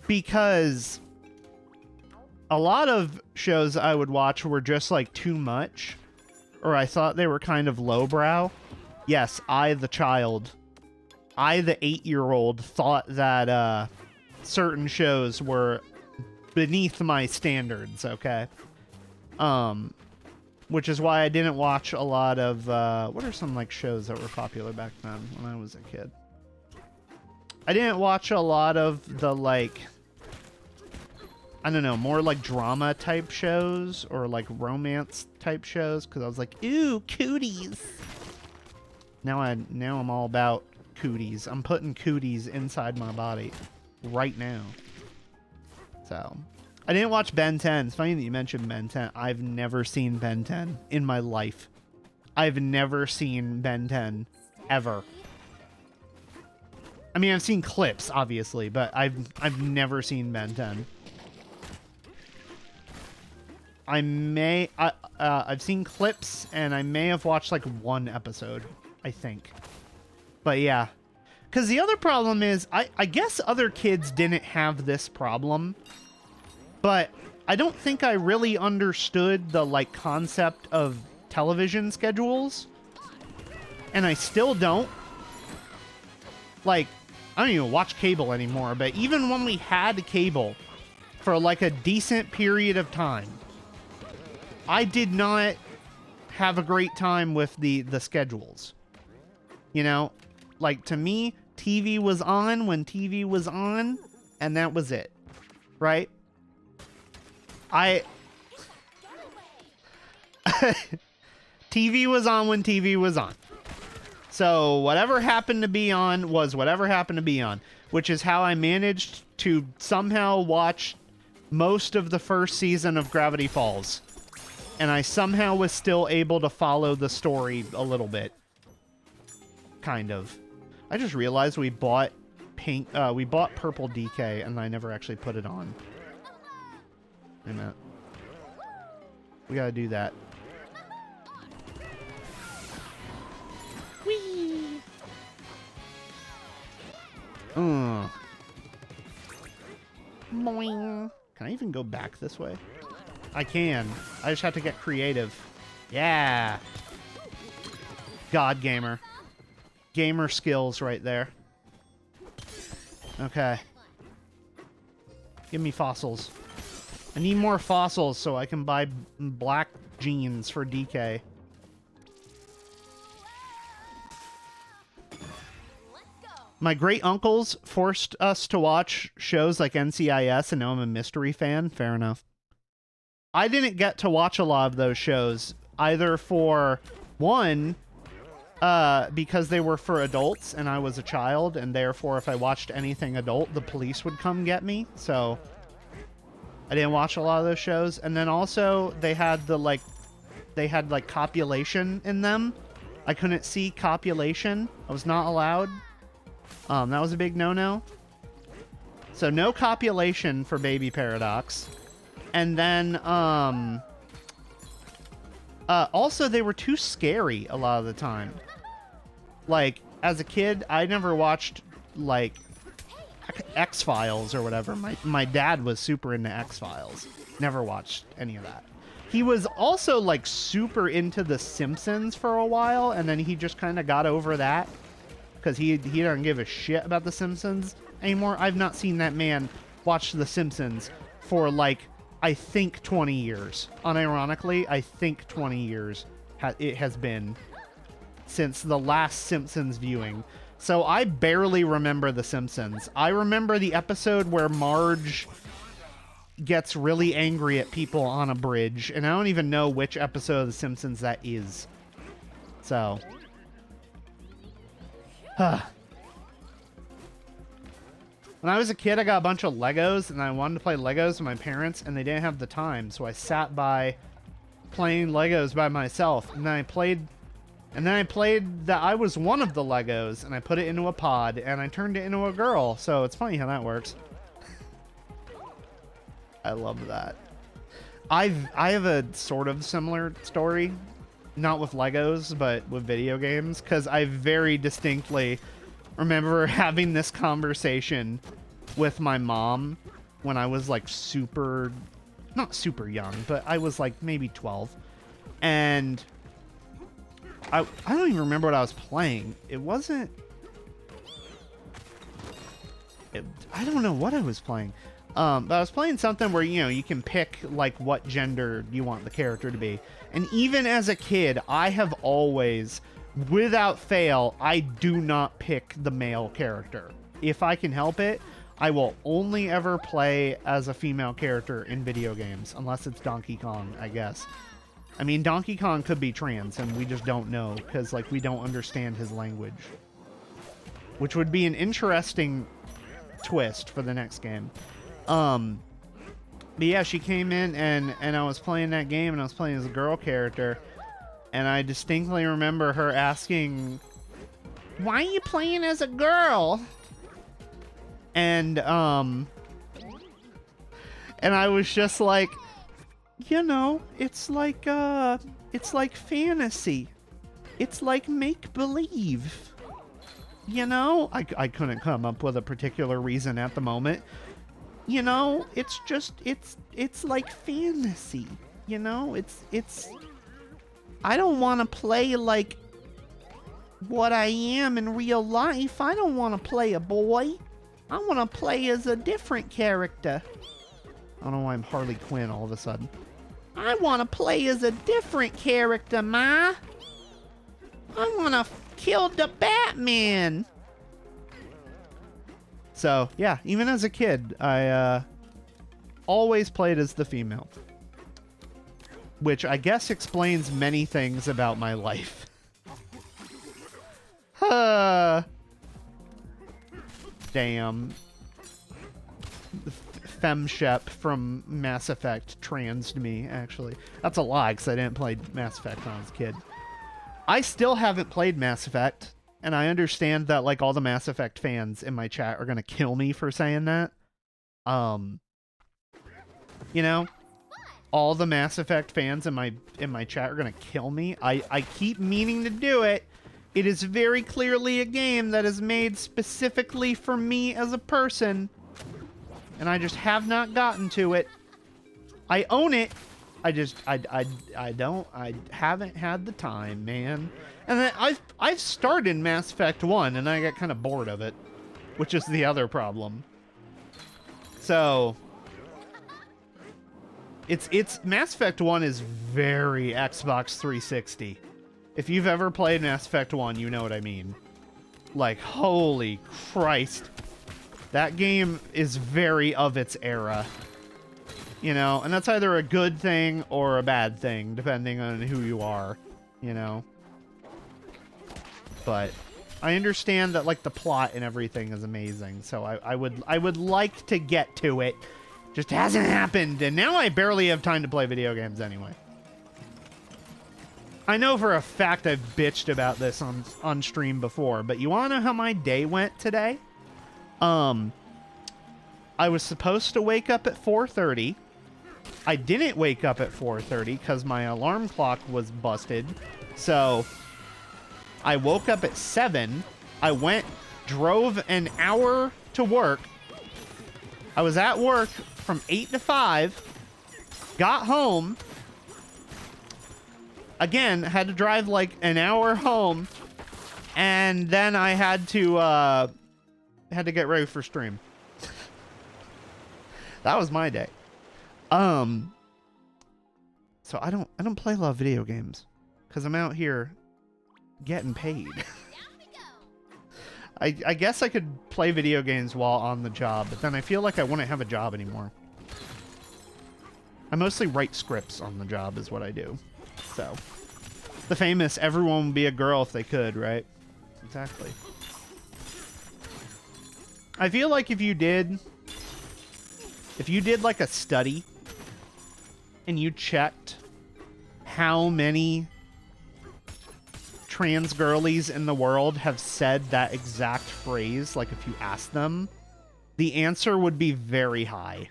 Because a lot of shows I would watch were just, like, too much. Or I thought they were kind of lowbrow. Yes, I, the child... I, the 8-year-old, thought that certain shows were beneath my standards, okay? Which is why I didn't watch a lot of... what are some like shows that were popular back then when I was a kid? I didn't watch a lot of the, like... I don't know, more like drama type shows or like romance type shows, because I was like, ooh, cooties! Now I'm all about... cooties. I'm putting cooties inside my body right now. So, I didn't watch Ben 10. It's funny that you mentioned Ben 10. I've never seen Ben 10 in my life. I've never seen Ben 10 ever. I mean, I've seen clips, obviously, but I've never seen Ben 10. I've seen clips, and I may have watched like one episode, I think. But yeah. Because the other problem is, I guess other kids didn't have this problem, but I don't think I really understood the, like, concept of television schedules. And I still don't. Like, I don't even watch cable anymore, but even when we had cable for, like, a decent period of time, I did not have a great time with the schedules. You know? Like, to me, TV was on when TV was on, and that was it. Right? TV was on when TV was on. So whatever happened to be on was whatever happened to be on, which is how I managed to somehow watch most of the first season of Gravity Falls. And I somehow was still able to follow the story a little bit. Kind of. I just realized we bought purple DK and I never actually put it on. Wait a minute. We gotta do that. Whee! Boing. Can I even go back this way? I can. I just have to get creative. Yeah. God gamer. Gamer skills right there. Okay. Give me fossils. I need more fossils so I can buy black jeans for DK. My great uncles forced us to watch shows like NCIS, and now I'm a mystery fan. Fair enough. I didn't get to watch a lot of those shows, either for one, because they were for adults and I was a child, and therefore if I watched anything adult, the police would come get me. So I didn't watch a lot of those shows. And then also they had like copulation in them. I couldn't see copulation. I was not allowed. That was a big no-no. So no copulation for Baby Paradox. And then, also they were too scary a lot of the time. Like, as a kid, I never watched, like, X-Files or whatever. My dad was super into X-Files. Never watched any of that. He was also, like, super into The Simpsons for a while, and then he just kind of got over that. Because he doesn't give a shit about The Simpsons anymore. I've not seen that man watch The Simpsons for, like, I think 20 years. Unironically, I think 20 years it has been since the last Simpsons viewing. So I barely remember The Simpsons. I remember the episode where Marge gets really angry at people on a bridge, and I don't even know which episode of The Simpsons that is. So... When I was a kid, I got a bunch of Legos, and I wanted to play Legos with my parents, and they didn't have the time, so I sat by playing Legos by myself, and then I played that I was one of the Legos, and I put it into a pod, and I turned it into a girl, so it's funny how that works. I love that. I have a sort of similar story, not with Legos, but with video games, because I very distinctly remember having this conversation with my mom when I was like not super young, but I was like maybe 12. And I don't even remember what I was playing. I don't know what I was playing. But I was playing something where, you know, you can pick like what gender you want the character to be. And even as a kid, I have always, without fail, I do not pick the male character. If I can help it, I will only ever play as a female character in video games, unless it's Donkey Kong, I guess. I mean, Donkey Kong could be trans, and we just don't know, because, like, we don't understand his language. Which would be an interesting twist for the next game. But yeah, she came in, and I was playing that game, and I was playing as a girl character, and I distinctly remember her asking, "Why are you playing as a girl?" And I was just like, you know, it's like fantasy. It's like make-believe. You know? I couldn't come up with a particular reason at the moment. You know, it's just, it's like fantasy. You know? It's... I don't want to play like what I am in real life. I don't want to play a boy. I want to play as a different character. I don't know why I'm Harley Quinn all of a sudden. I want to play as a different character, Ma. I want to kill the Batman. So, yeah, even as a kid, I always played as the female. Which I guess explains many things about my life. Damn. Femshep from Mass Effect transed me, actually. That's a lie, because I didn't play Mass Effect when I was a kid. I still haven't played Mass Effect, and I understand that, like, all the Mass Effect fans in my chat are gonna kill me for saying that. You know? All the Mass Effect fans in my chat are gonna kill me. I keep meaning to do it. It is very clearly a game that is made specifically for me as a person. And I just have not gotten to it. I own it. I haven't had the time, man. And then I've started Mass Effect 1 and I got kind of bored of it, which is the other problem. So it's Mass Effect 1 is very Xbox 360. If you've ever played Mass Effect 1, you know what I mean. Like, holy Christ. That game is very of its era. You know, and that's either a good thing or a bad thing, depending on who you are, you know. But I understand that, like, the plot and everything is amazing, so I would like to get to it. Just hasn't happened, and now I barely have time to play video games anyway. I know for a fact I've bitched about this on stream before, but you want to know how my day went today? I was supposed to wake up at 4:30. I didn't wake up at 4:30 because my alarm clock was busted. So I woke up at 7. I drove an hour to work. I was at work from 8 to 5. Got home. Again, had to drive like an hour home. And then I had to get ready for stream. That was my day. So I don't play a lot of video games because I'm out here getting paid. I guess I could play video games while on the job, but then I feel like I wouldn't have a job anymore. I mostly write scripts on the job is what I do. So the famous everyone would be a girl if they could, right? Exactly. I feel like if you did like a study and you checked how many trans girlies in the world have said that exact phrase, like if you asked them, the answer would be very high.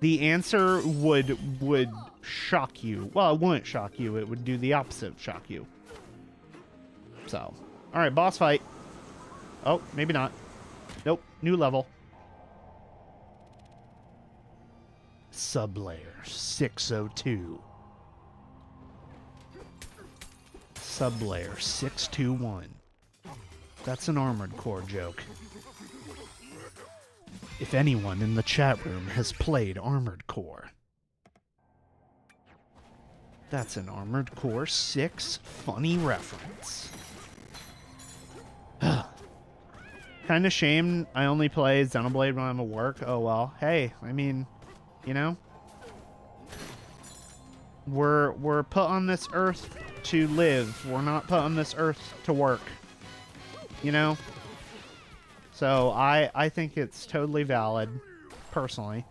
The answer would shock you. Well, it wouldn't shock you. It would do the opposite of shock you. So, all right, boss fight. Oh, maybe not. Nope, new level. Sublayer 602. Sublayer 621. That's an Armored Core joke. If anyone in the chat room has played Armored Core, that's an Armored Core 6 funny reference. Kind of shame I only play Xenoblade when I'm at work. Oh well. Hey, I mean, you know, we're put on this earth to live. We're not put on this earth to work. You know? So I think it's totally valid, personally.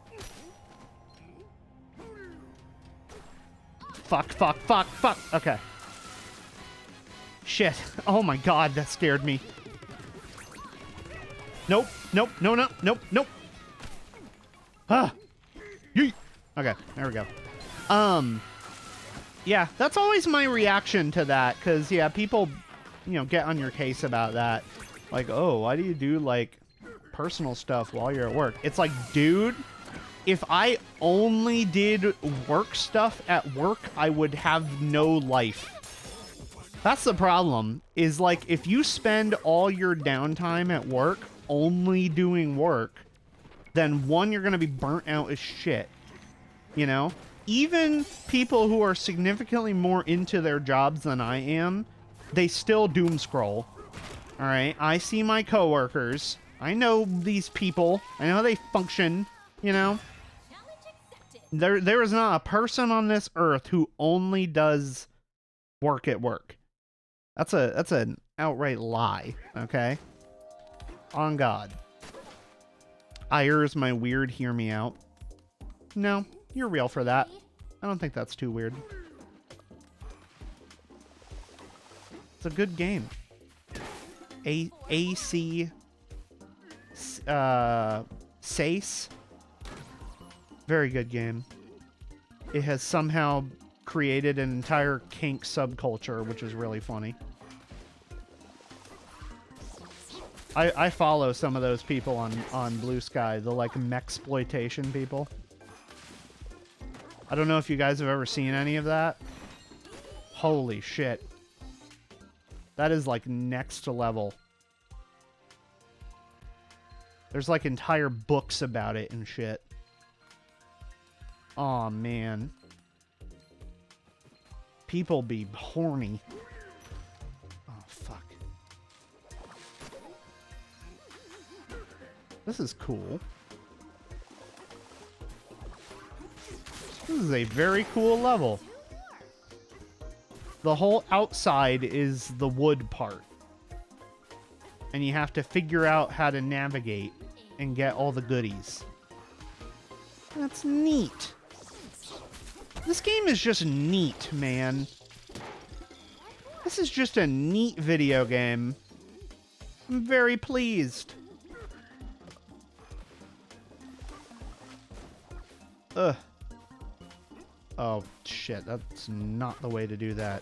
Fuck. Okay. Shit. Oh my god, that scared me. Nope. Nope. No, no. Nope. Nope. Ah. Yeet. Okay. There we go. Yeah, that's always my reaction to that. Because, yeah, people, you know, get on your case about that. Like, oh, why do you do, like, personal stuff while you're at work? It's like, dude, if I only did work stuff at work, I would have no life. That's the problem, is like, if you spend all your downtime at work only doing work, then one, you're going to be burnt out as shit. You know? Even people who are significantly more into their jobs than I am, they still doom scroll. Alright? I see my coworkers. I know these people. I know how they function. You know? There is not a person on this earth who only does work at work. That's an outright lie, okay? On God. Ire is my weird hear me out. No, you're real for that. I don't think that's too weird. It's a good game. AC Sace. Very good game. It has somehow created an entire kink subculture, which is really funny. I follow some of those people on Blue Sky, the like mexploitation people. I don't know if you guys have ever seen any of that. Holy shit. That is like next level. There's like entire books about it and shit. Aw, man. People be horny. Oh, fuck. This is cool. This is a very cool level. The whole outside is the wood part. And you have to figure out how to navigate and get all the goodies. That's neat. This game is just neat, man. This is just a neat video game. I'm very pleased. Ugh. Oh, shit. That's not the way to do that.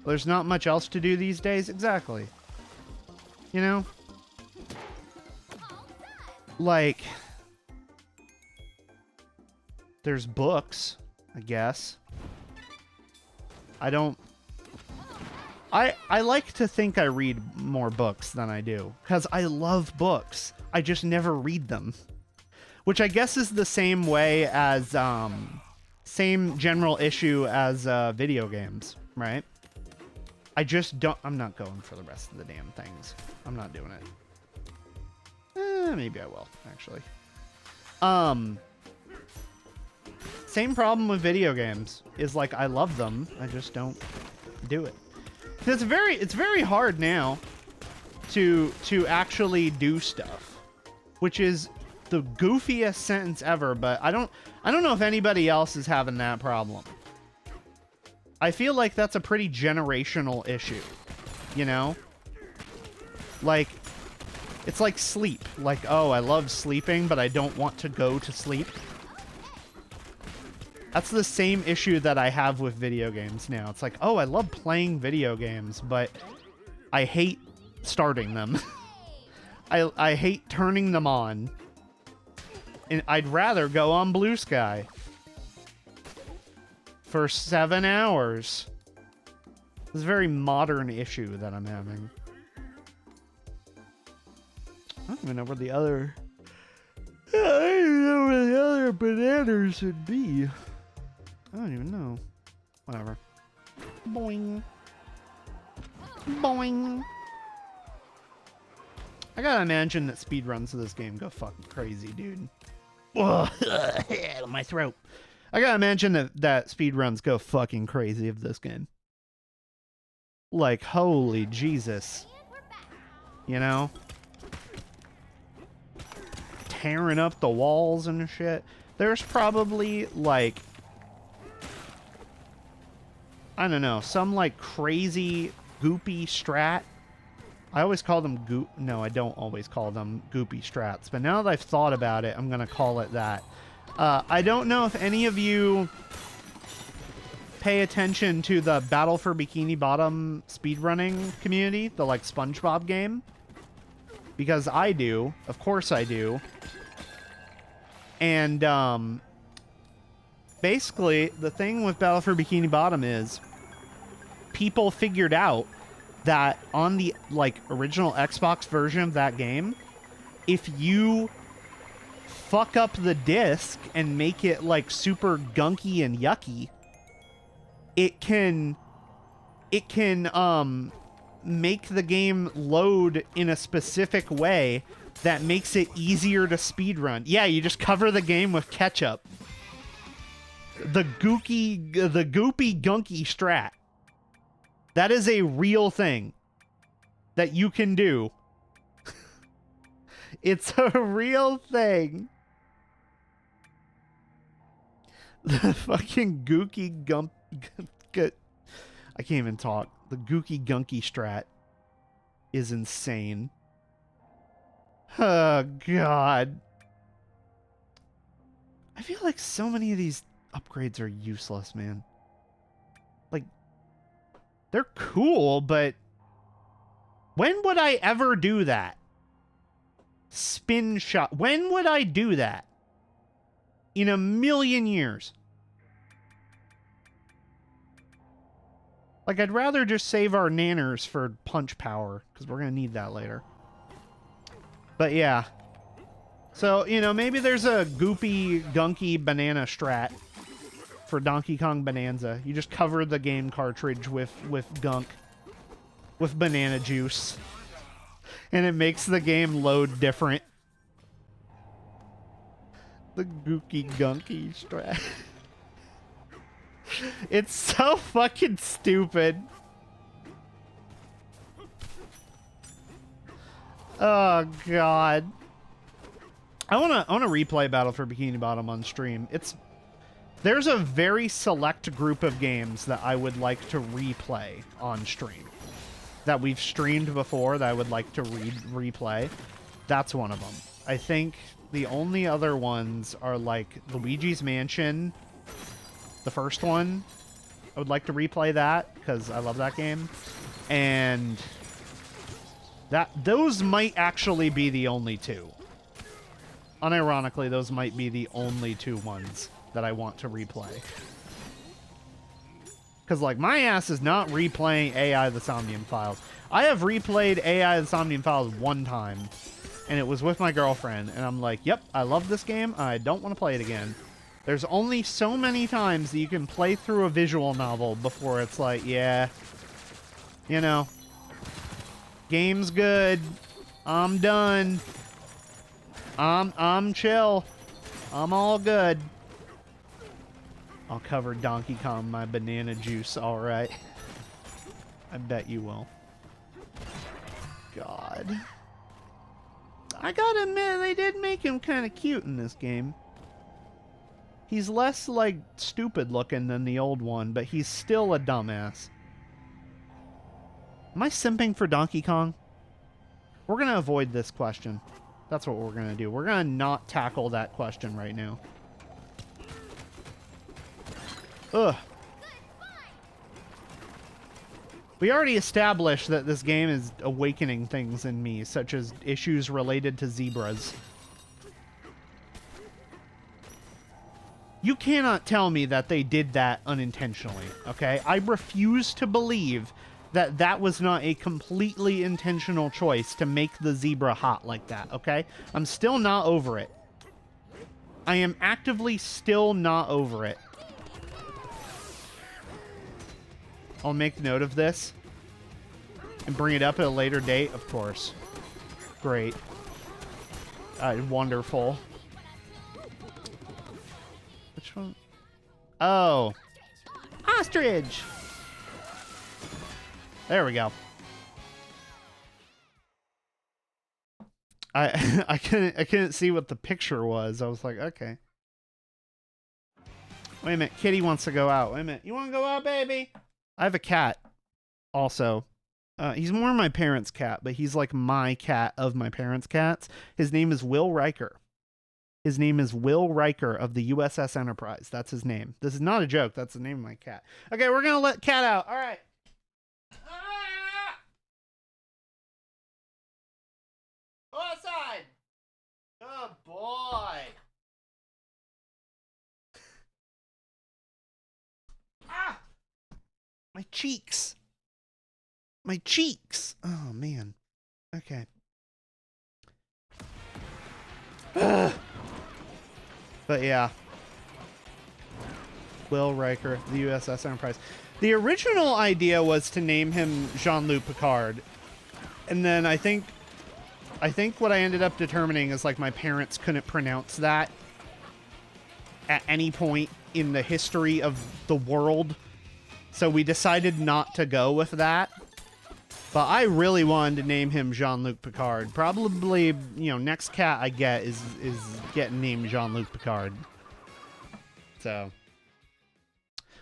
There's not much else to do these days? Exactly. You know? Like... There's books, I guess. I don't... I like to think I read more books than I do. Because I love books. I just never read them. Which I guess is the same way as... same general issue as video games, right? I just don't... I'm not going for the rest of the damn things. I'm not doing it. Maybe I will, actually. Same problem with video games. Is like, I love them. I just don't do it. It's very hard now to actually do stuff. Which is the goofiest sentence ever, but I don't know if anybody else is having that problem. I feel like that's a pretty generational issue, you know? Like, it's like sleep. Like, oh, I love sleeping, but I don't want to go to sleep. That's the same issue that I have with video games now. It's like, oh, I love playing video games, but I hate starting them. I hate turning them on. And I'd rather go on Blue Sky for 7 hours. It's a very modern issue that I'm having. I don't even know where the other... I don't even know where the other bananas would be. I don't even know. Whatever. Boing. Boing. I gotta imagine that speedruns of this game go fucking crazy, dude. Ugh, my throat. I gotta imagine that speedruns go fucking crazy of this game. Like, holy Jesus. You know? Tearing up the walls and shit. There's probably, like... I don't know, some, like, crazy, goopy strat I always call them no, I don't always call them goopy strats, but now that I've thought about it, I'm gonna call it that. I don't know if any of you pay attention to the Battle for Bikini Bottom speedrunning community, the like SpongeBob game, because I do. Of course I do. And basically the thing with Battle for Bikini Bottom is people figured out that on the like original Xbox version of that game, if you fuck up the disc and make it like super gunky and yucky, it can make the game load in a specific way that makes it easier to speedrun. Yeah, you just cover the game with ketchup. The goopy gunky strat. That is a real thing that you can do. It's a real thing. The fucking I can't even talk. The gooky gunky strat is insane. Oh, God. I feel like so many of these upgrades are useless, man. Like, they're cool, but when would I ever do that? Spin shot. When would I do that? In a million years. Like, I'd rather just save our nanners for punch power, because we're going to need that later. But yeah. So, you know, maybe there's a goopy, gunky banana strat for Donkey Kong Bonanza. You just cover the game cartridge with gunk. With banana juice. And it makes the game load different. The gooky, gunky strat. It's so fucking stupid. Oh, God. I wanna replay Battle for Bikini Bottom on stream. There's a very select group of games that I would like to replay on stream. That we've streamed before that I would like to replay. That's one of them. I think the only other ones are like Luigi's Mansion, the first one. I would like to replay that because I love that game. And those might actually be the only two. Unironically, those might be the only two ones that I want to replay. Because, like, my ass is not replaying AI the Somnium Files. I have replayed AI the Somnium Files one time, and it was with my girlfriend, and I'm like, yep, I love this game, I don't want to play it again. There's only so many times that you can play through a visual novel before it's like, yeah, you know, game's good, I'm done, I'm chill, I'm all good. I'll cover Donkey Kong my banana juice, alright. I bet you will. God. I gotta admit, they did make him kind of cute in this game. He's less, like, stupid looking than the old one, but he's still a dumbass. Am I simping for Donkey Kong? We're gonna avoid this question. That's what we're gonna do. We're gonna not tackle that question right now. Ugh. We already established that this game is awakening things in me, such as issues related to zebras. You cannot tell me that they did that unintentionally, okay? I refuse to believe that that was not a completely intentional choice to make the zebra hot like that, okay? I'm still not over it. I am actively still not over it. I'll make note of this and bring it up at a later date, of course. Great. Wonderful. Which one? Oh. Ostrich! There we go. I couldn't see what the picture was. I was like, okay. Wait a minute, Kitty wants to go out. Wait a minute. You want to go out, baby? I have a cat. Also. He's more my parents' cat, but he's like my cat of my parents' cats. His name is Will Riker. His name is Will Riker of the USS Enterprise. That's his name. This is not a joke. That's the name of my cat. Okay, we're gonna let cat out. All right. Go outside. Good boy. Ah! My cheeks. My cheeks. Oh, man. Okay. Ugh. But yeah. Will Riker, the USS Enterprise. The original idea was to name him Jean-Luc Picard. And then I think what I ended up determining is like my parents couldn't pronounce that at any point in the history of the world. So we decided not to go with that. But I really wanted to name him Jean-Luc Picard. Probably, you know, next cat I get is getting named Jean-Luc Picard. So.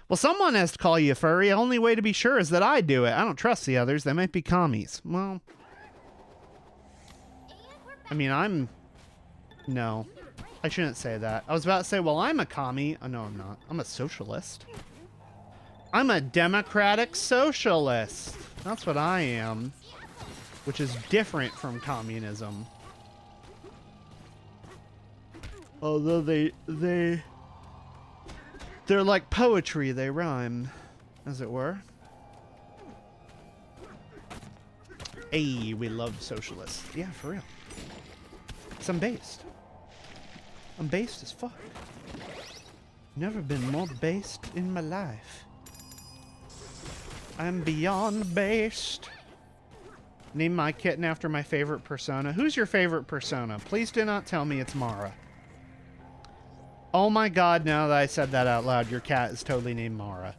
Well, someone has to call you a furry. The only way to be sure is that I do it. I don't trust the others. They might be commies. Well. I mean, no. I shouldn't say that. I was about to say, well, I'm a commie. Oh, no, I'm not. I'm a socialist. I'm a democratic socialist. That's what I am. Which is different from communism. Although they're like poetry. They rhyme, as it were. Hey, we love socialists. Yeah, for real. 'Cause I'm based. I'm based as fuck. Never been more based in my life. I'm beyond based. Name my kitten after my favorite persona. Who's your favorite persona? Please do not tell me it's Mara. Oh my god, now that I said that out loud, your cat is totally named Mara.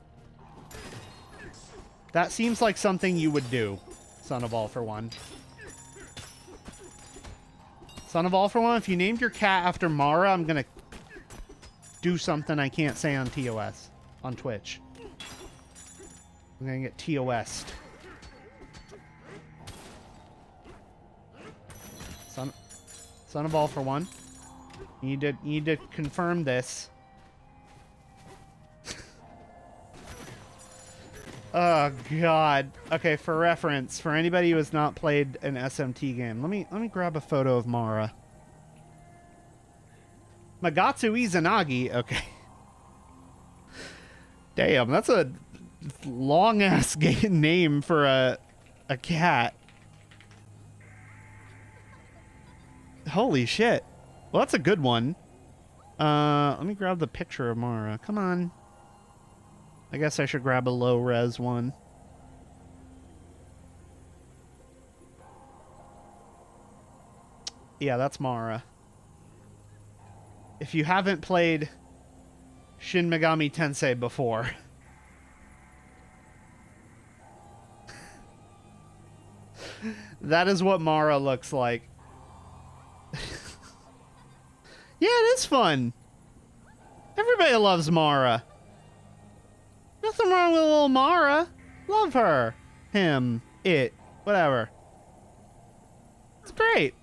That seems like something you would do, Son of All for One. Son of All for One, if you named your cat after Mara, I'm gonna do something I can't say on TOS, on Twitch. I'm gonna get TOS'd. Son of All for One. You need to confirm this. Oh god. Okay, for reference, for anybody who has not played an SMT game, let me grab a photo of Mara. Magatsu Izanagi. Okay. Damn, that's a long ass name for a cat. Holy shit. Well, that's a good one. Let me grab the picture of Mara. Come on. I guess I should grab a low res one. Yeah, that's Mara. If you haven't played Shin Megami Tensei before, that is what Mara looks like. Yeah, it is fun. Everybody loves Mara. Nothing wrong with little Mara. Love her. Him. It. Whatever. It's great.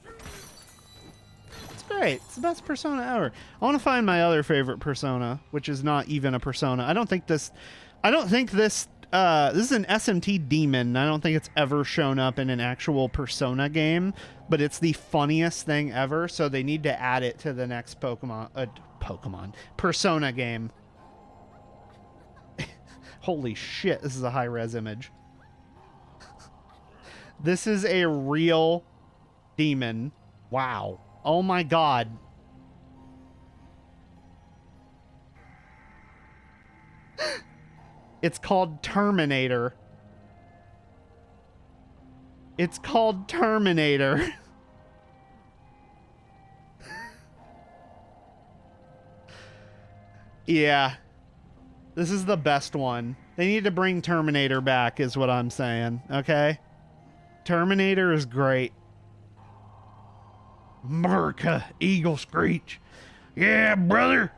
It's great. It's the best persona ever. I want to find my other favorite persona, which is not even a persona. I don't think this this is an SMT demon. I don't think it's ever shown up in an actual Persona game, but it's the funniest thing ever, so they need to add it to the next Persona game. Holy shit, this is a high-res image. This is a real demon. Wow. Oh my god. It's called Terminator. It's called Terminator. Yeah. This is the best one. They need to bring Terminator back is what I'm saying, okay? Terminator is great. America, Eagle Screech. Yeah, brother.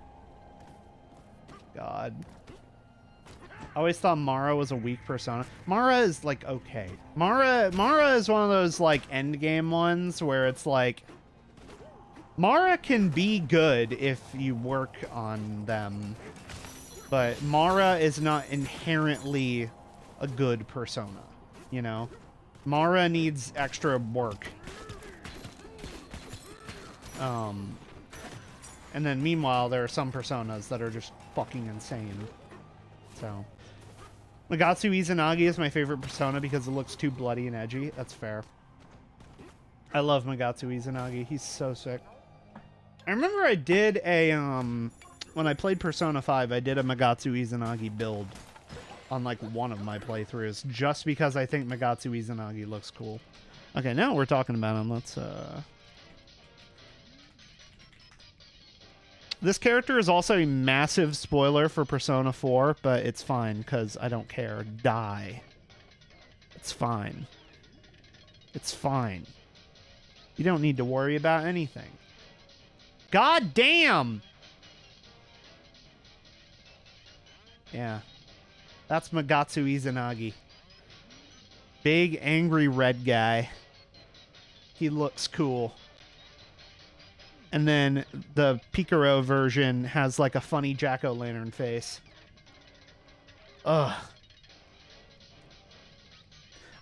God. I always thought Mara was a weak persona. Mara is like okay. Mara is one of those like end game ones where it's like Mara can be good if you work on them, but Mara is not inherently a good persona, you know? Mara needs extra work. And then meanwhile, there are some personas that are just fucking insane. So, Magatsu Izanagi is my favorite persona because it looks too bloody and edgy. That's fair. I love Magatsu Izanagi. He's so sick. I remember I did a, when I played Persona 5, I did a Magatsu Izanagi build on, like, one of my playthroughs, just because I think Magatsu Izanagi looks cool. Okay, now we're talking about him. Let's, This character is also a massive spoiler for Persona 4, but it's fine, because I don't care. Die. It's fine. It's fine. You don't need to worry about anything. God damn! Yeah. That's Magatsu Izanagi. Big, angry red guy. He looks cool. And then the Picaro version has like a funny jack-o'-lantern face. Ugh.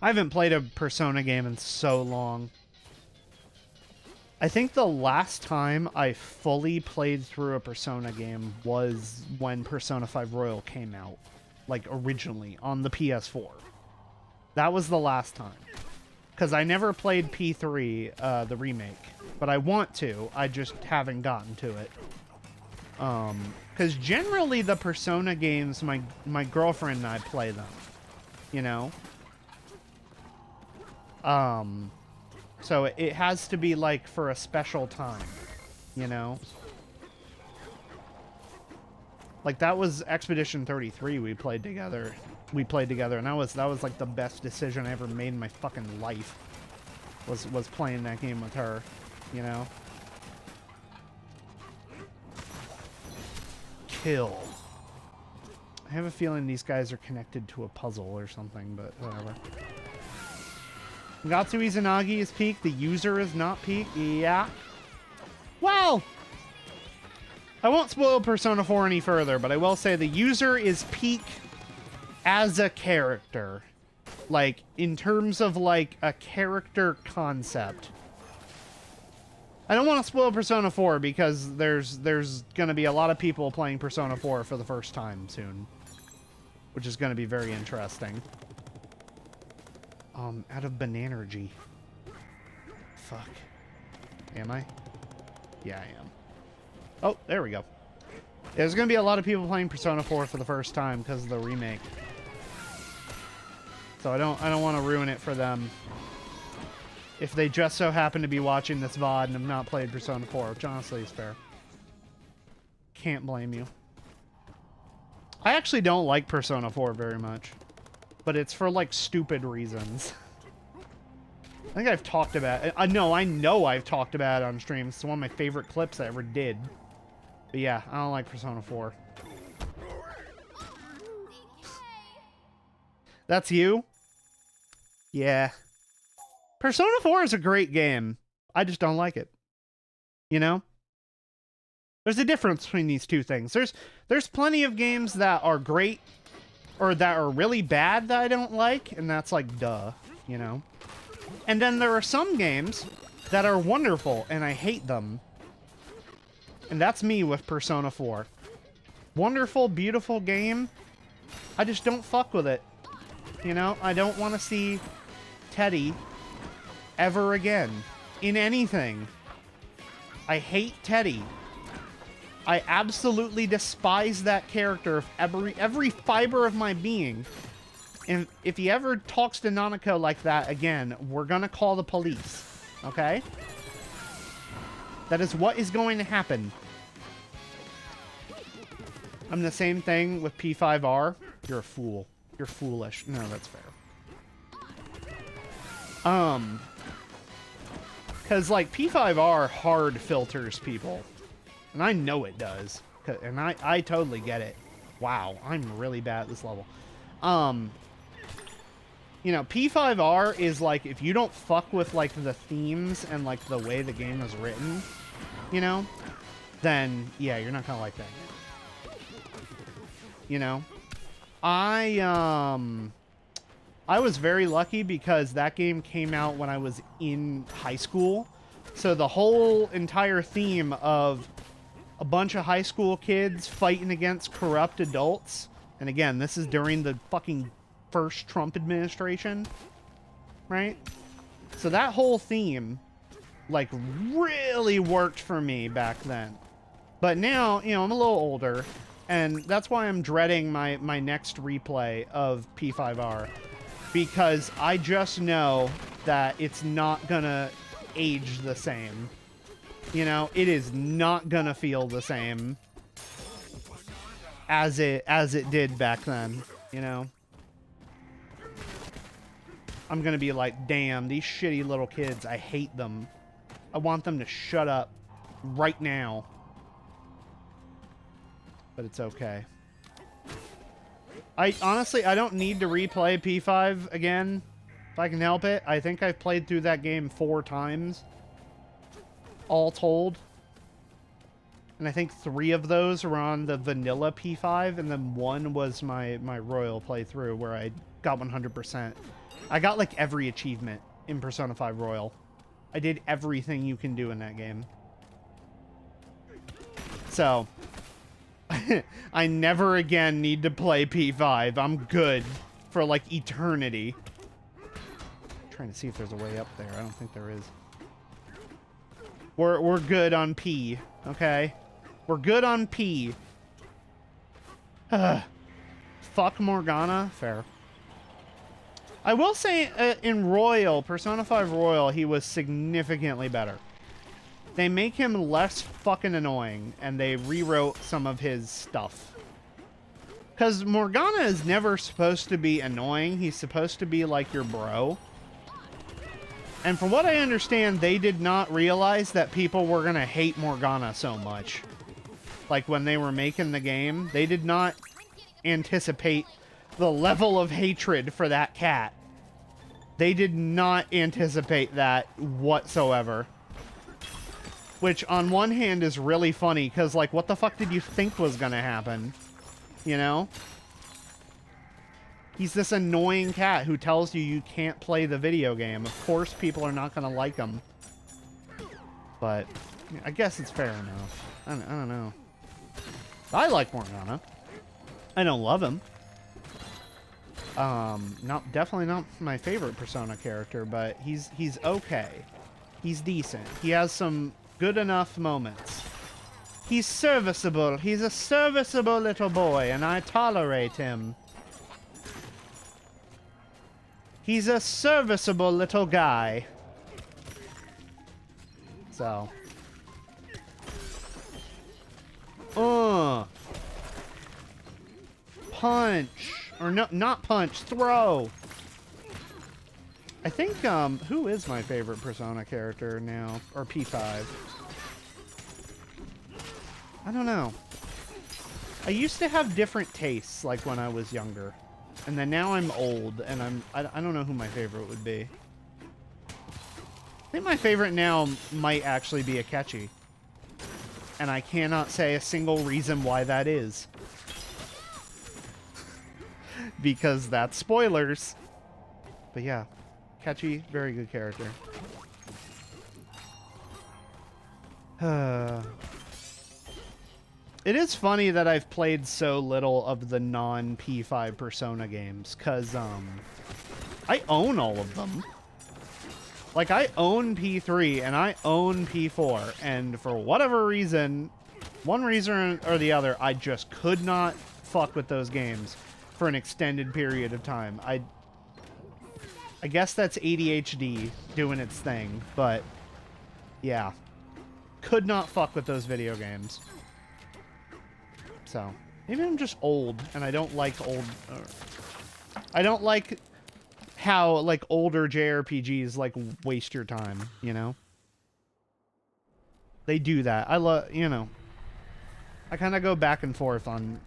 I haven't played a Persona game in so long. I think the last time I fully played through a Persona game was when Persona 5 Royal came out. Like, originally, on the PS4. That was the last time. Because I never played P3, the remake. But I want to. I just haven't gotten to it. Because generally the Persona games, my girlfriend and I play them. You know? So it has to be, like, for a special time. You know? Like, that was Expedition 33 we played together. And that was like the best decision I ever made in my fucking life. Was playing that game with her, you know? Kill. I have a feeling these guys are connected to a puzzle or something, but whatever. Magatsu Izanagi is peak, the user is not peak. Yeah. Well, I won't spoil Persona 4 any further, but I will say the user is peak as a character. Like, in terms of, like, a character concept. I don't want to spoil Persona 4 because there's going to be a lot of people playing Persona 4 for the first time soon. Which is going to be very interesting. Out of Bananergy. Fuck. Am I? Yeah, I am. Oh, there we go. Yeah, there's going to be a lot of people playing Persona 4 for the first time because of the remake. So I don't want to ruin it for them. If they just so happen to be watching this VOD and have not played Persona 4, which honestly is fair. Can't blame you. I actually don't like Persona 4 very much. But it's for, like, stupid reasons. I think I've talked about it. I know I've talked about it on stream. It's one of my favorite clips I ever did. But yeah, I don't like Persona 4. That's you? Yeah. Persona 4 is a great game. I just don't like it. You know? There's a difference between these two things. There's plenty of games that are great or that are really bad that I don't like, and that's like, duh, you know? And then there are some games that are wonderful, and I hate them. And that's me with Persona 4. Wonderful, beautiful game. I just don't fuck with it. You know? I don't want to see Teddy ever again. In anything. I hate Teddy. I absolutely despise that character of every fiber of my being. And if he ever talks to Nanako like that again, we're gonna call the police. Okay? That is what is going to happen. I'm the same thing with P5R. You're a fool. You're foolish. No, that's fair. Because, like, P5R hard filters people. And I know it does. And I totally get it. Wow, I'm really bad at this level. You know, P5R is like, if you don't fuck with like the themes and like the way the game is written, you know, then yeah, you're not gonna like that game. You know, I was very lucky because that game came out when I was in high school, so the whole entire theme of a bunch of high school kids fighting against corrupt adults, and again, this is during the fucking first Trump administration, right? So that whole theme, like, really worked for me back then. But now, you know, I'm a little older, and that's why I'm dreading my next replay of P5R, because I just know that it's not gonna age the same. You know, it is not gonna feel the same as it did back then, you know? I'm gonna be like, damn, these shitty little kids, I hate them. I want them to shut up right now. But it's okay. Honestly, I don't need to replay P5 again, if I can help it. I think I've played through that game 4 times, all told. And I think 3 of those were on the vanilla P5, and then 1 was my royal playthrough where I got 100%. I got like every achievement in Persona 5 Royal. I did everything you can do in that game. So, I never again need to play P5. I'm good for like eternity. I'm trying to see if there's a way up there. I don't think there is. We're good on P, okay? We're good on P. Fuck Morgana? Fair. I will say, in Royal, Persona 5 Royal, he was significantly better. They make him less fucking annoying, and they rewrote some of his stuff. Because Morgana is never supposed to be annoying. He's supposed to be like your bro. And from what I understand, they did not realize that people were going to hate Morgana so much. Like, when they were making the game, they did not anticipate the level of hatred for that cat. They did not anticipate that whatsoever. Which, on one hand, is really funny, because, like, what the fuck did you think was gonna happen? You know? He's this annoying cat who tells you you can't play the video game. Of course people are not gonna like him. But, I guess it's fair enough. I don't know. I like Morgana. I don't love him. Definitely not my favorite Persona character, but he's okay. He's decent. He has some good enough moments. He's serviceable. He's a serviceable little boy, and I tolerate him. He's a serviceable little guy. So. Punch. Or no, not punch. Throw. I think, who is my favorite Persona character now? Or P5? I don't know. I used to have different tastes, like, when I was younger. And then now I'm old, and I don't know who my favorite would be. I think my favorite now might actually be Akechi. And I cannot say a single reason why that is. Because that's spoilers. But yeah, Akechi, very good character. It is funny that I've played so little of the non-P5 Persona games, because, I own all of them. Like, I own P3, and I own P4, and for whatever reason, one reason or the other, I just could not fuck with those games for an extended period of time. I guess that's ADHD doing its thing, but, yeah. Could not fuck with those video games. So, maybe I'm just old, and I don't like old... I don't like how, like, older JRPGs, like, waste your time, you know? They do that. I love, you know... I kind of go back and forth on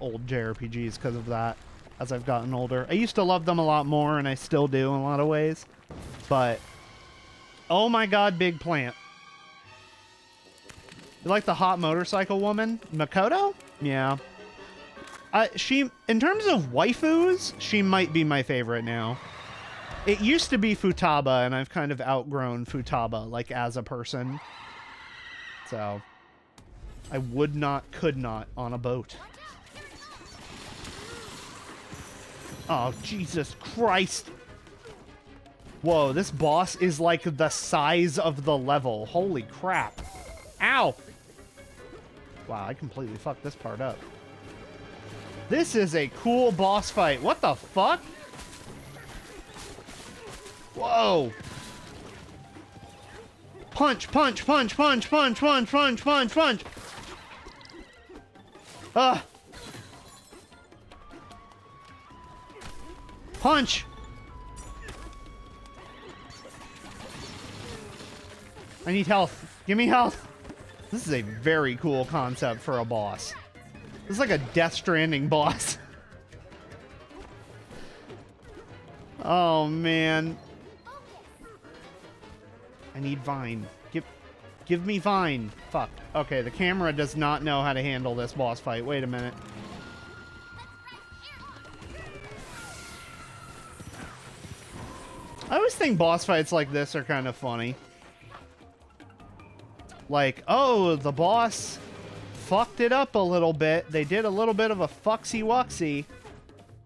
old JRPGs because of that as I've gotten older. I used to love them a lot more, and I still do in a lot of ways. But, oh my god, big plant. You like the hot motorcycle woman? Makoto? Yeah. She, in terms of waifus, she might be my favorite now. It used to be Futaba, and I've kind of outgrown Futaba, like, as a person. So, I would not, could not on a boat. Oh, Jesus Christ. Whoa, this boss is like the size of the level. Holy crap. Ow! Wow, I completely fucked this part up. This is a cool boss fight. What the fuck? Whoa. Punch, punch, punch, punch, punch, punch, punch, punch, punch. Ah. Punch. I need health. Give me health. This is a very cool concept for a boss. This is like a Death Stranding boss. Oh, man. I need Vine. Give me Vine. Fuck. Okay, the camera does not know how to handle this boss fight. Wait a minute. I always think boss fights like this are kind of funny. Like, oh, the boss fucked it up a little bit. They did a little bit of a fucksy-wucksy.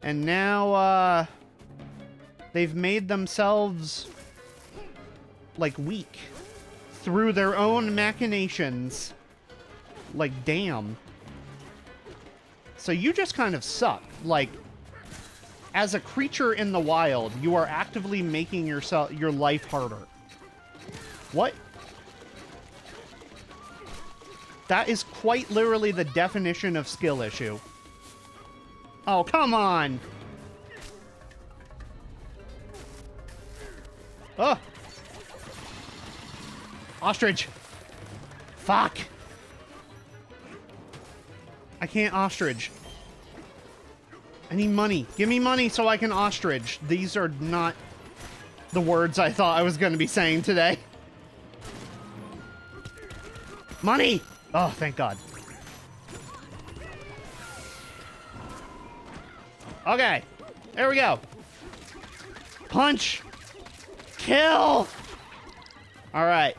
And now, they've made themselves, like, weak. Through their own machinations. Like, damn. So you just kind of suck. Like, as a creature in the wild, you are actively making your life harder. What? That is quite literally the definition of skill issue. Oh, come on! Oh! Ostrich! Fuck! I can't ostrich. I need money. Give me money so I can ostrich. These are not the words I thought I was going to be saying today. Money! Oh, thank God. Okay. There we go. Punch! Kill! Alright.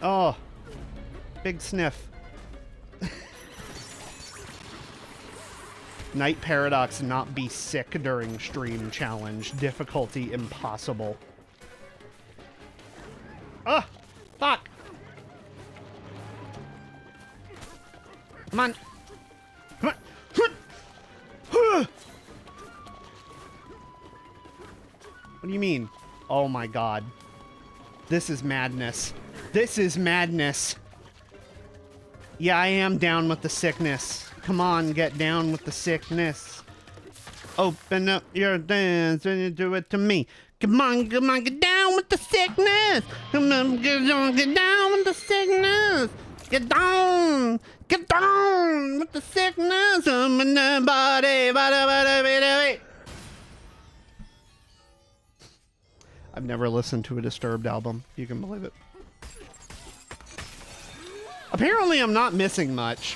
Oh. Big sniff. Night Paradox not be sick during stream challenge. Difficulty impossible. Ah! Fuck! Come on! Come on! What do you mean? Oh my god. This is madness. This is madness. Yeah, I am down with the sickness. Come on, get down with the sickness. Open up your dance and you do it to me. Come on, get down with the sickness. Come on, get down with the sickness. Get down with the sickness. I've never listened to a Disturbed album. You can believe it. Apparently, I'm not missing much.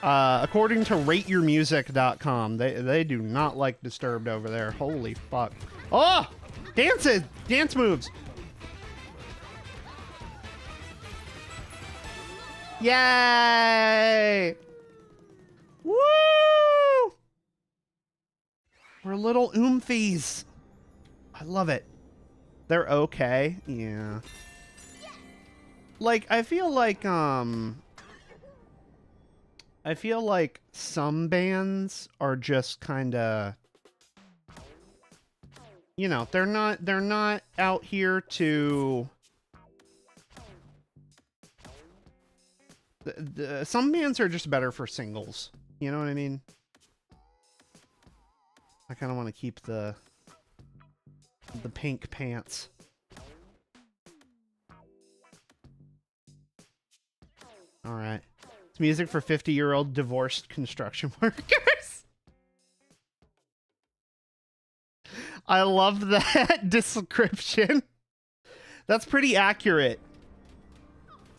According to rateyourmusic.com, they do not like Disturbed over there. Holy fuck. Oh! Dances! Dance moves! Yay! Woo! We're little oomfies. I love it. They're okay. Yeah. Like, I feel like some bands are just kind of, you know, they're not out here to, some bands are just better for singles. You know what I mean? I kind of want to keep the pink pants. All right. It's music for 50-year-old divorced construction workers. I love that description. That's pretty accurate.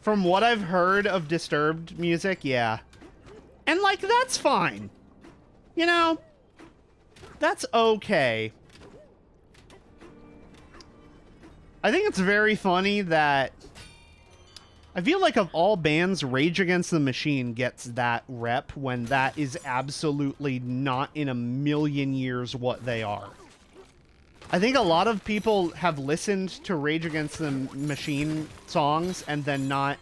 From what I've heard of Disturbed music, yeah. And, like, that's fine. You know, that's okay. I think it's very funny that I feel like of all bands, Rage Against the Machine gets that rep when that is absolutely not in a million years what they are. I think a lot of people have listened to Rage Against the Machine songs and then not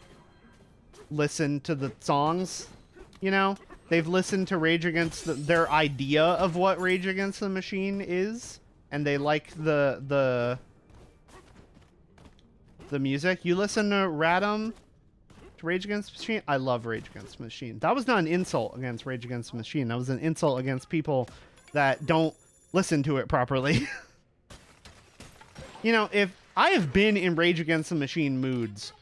listened to the songs, you know? They've listened to Rage Against their idea of what Rage Against the Machine is, and they like the music. You listen to Radom, to Rage Against the Machine? I love Rage Against the Machine. That was not an insult against Rage Against the Machine. That was an insult against people that don't listen to it properly. You know, if I have been in Rage Against the Machine moods,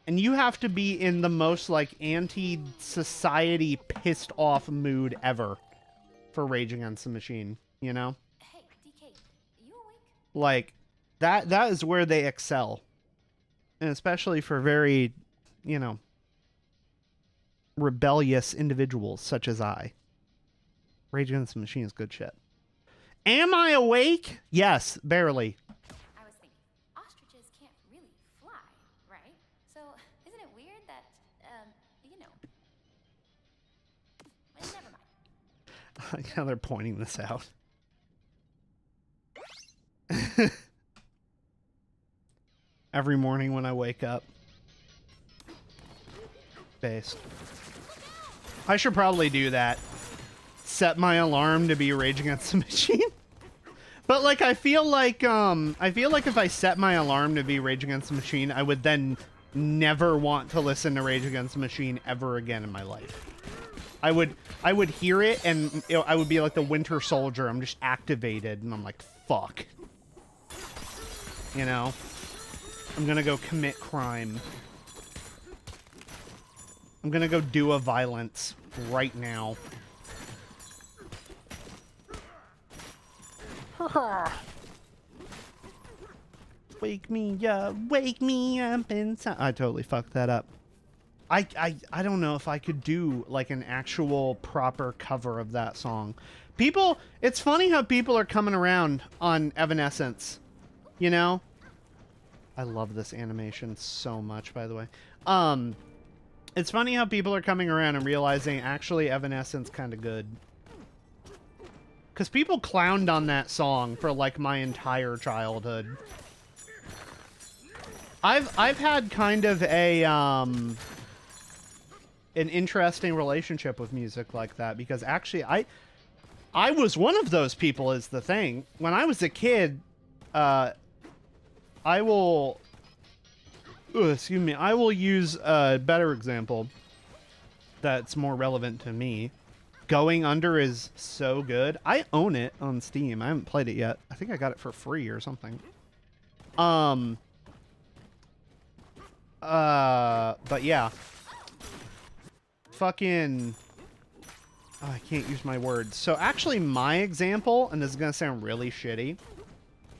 and you have to be in the most, like, anti-society pissed off mood ever for Rage Against the Machine, you know? Hey, DK, you awake? Like, that is where they excel. And especially for very, you know, rebellious individuals such as I. Rage Against the Machine is good shit. Am I awake? Yes, barely. I was thinking, ostriches can't really fly, right? So, isn't it weird that, you know... Well, never mind. I like how they're pointing this out. Every morning when I wake up. Based. I should probably do that. Set my alarm to be Rage Against the Machine. But like I feel like if I set my alarm to be Rage Against the Machine, I would then never want to listen to Rage Against the Machine ever again in my life. I would hear it and you know, I would be like the Winter Soldier. I'm just activated and I'm like, fuck. You know? I'm gonna go commit crime. I'm gonna go do a violence right now. Wake me up inside. I totally fucked that up. I don't know if I could do like an actual proper cover of that song. People, it's funny how people are coming around on Evanescence, you know? I love this animation so much, by the way. It's funny how people are coming around and realizing actually Evanescence kind of good. Because people clowned on that song for like my entire childhood. I've had kind of a an interesting relationship with music like that because actually I was one of those people is the thing. When I was a kid, I will use a better example that's more relevant to me. Going Under is so good. I own it on Steam. I haven't played it yet. I think I got it for free or something. But yeah. Fucking... Oh, I can't use my words. So actually my example, and this is going to sound really shitty,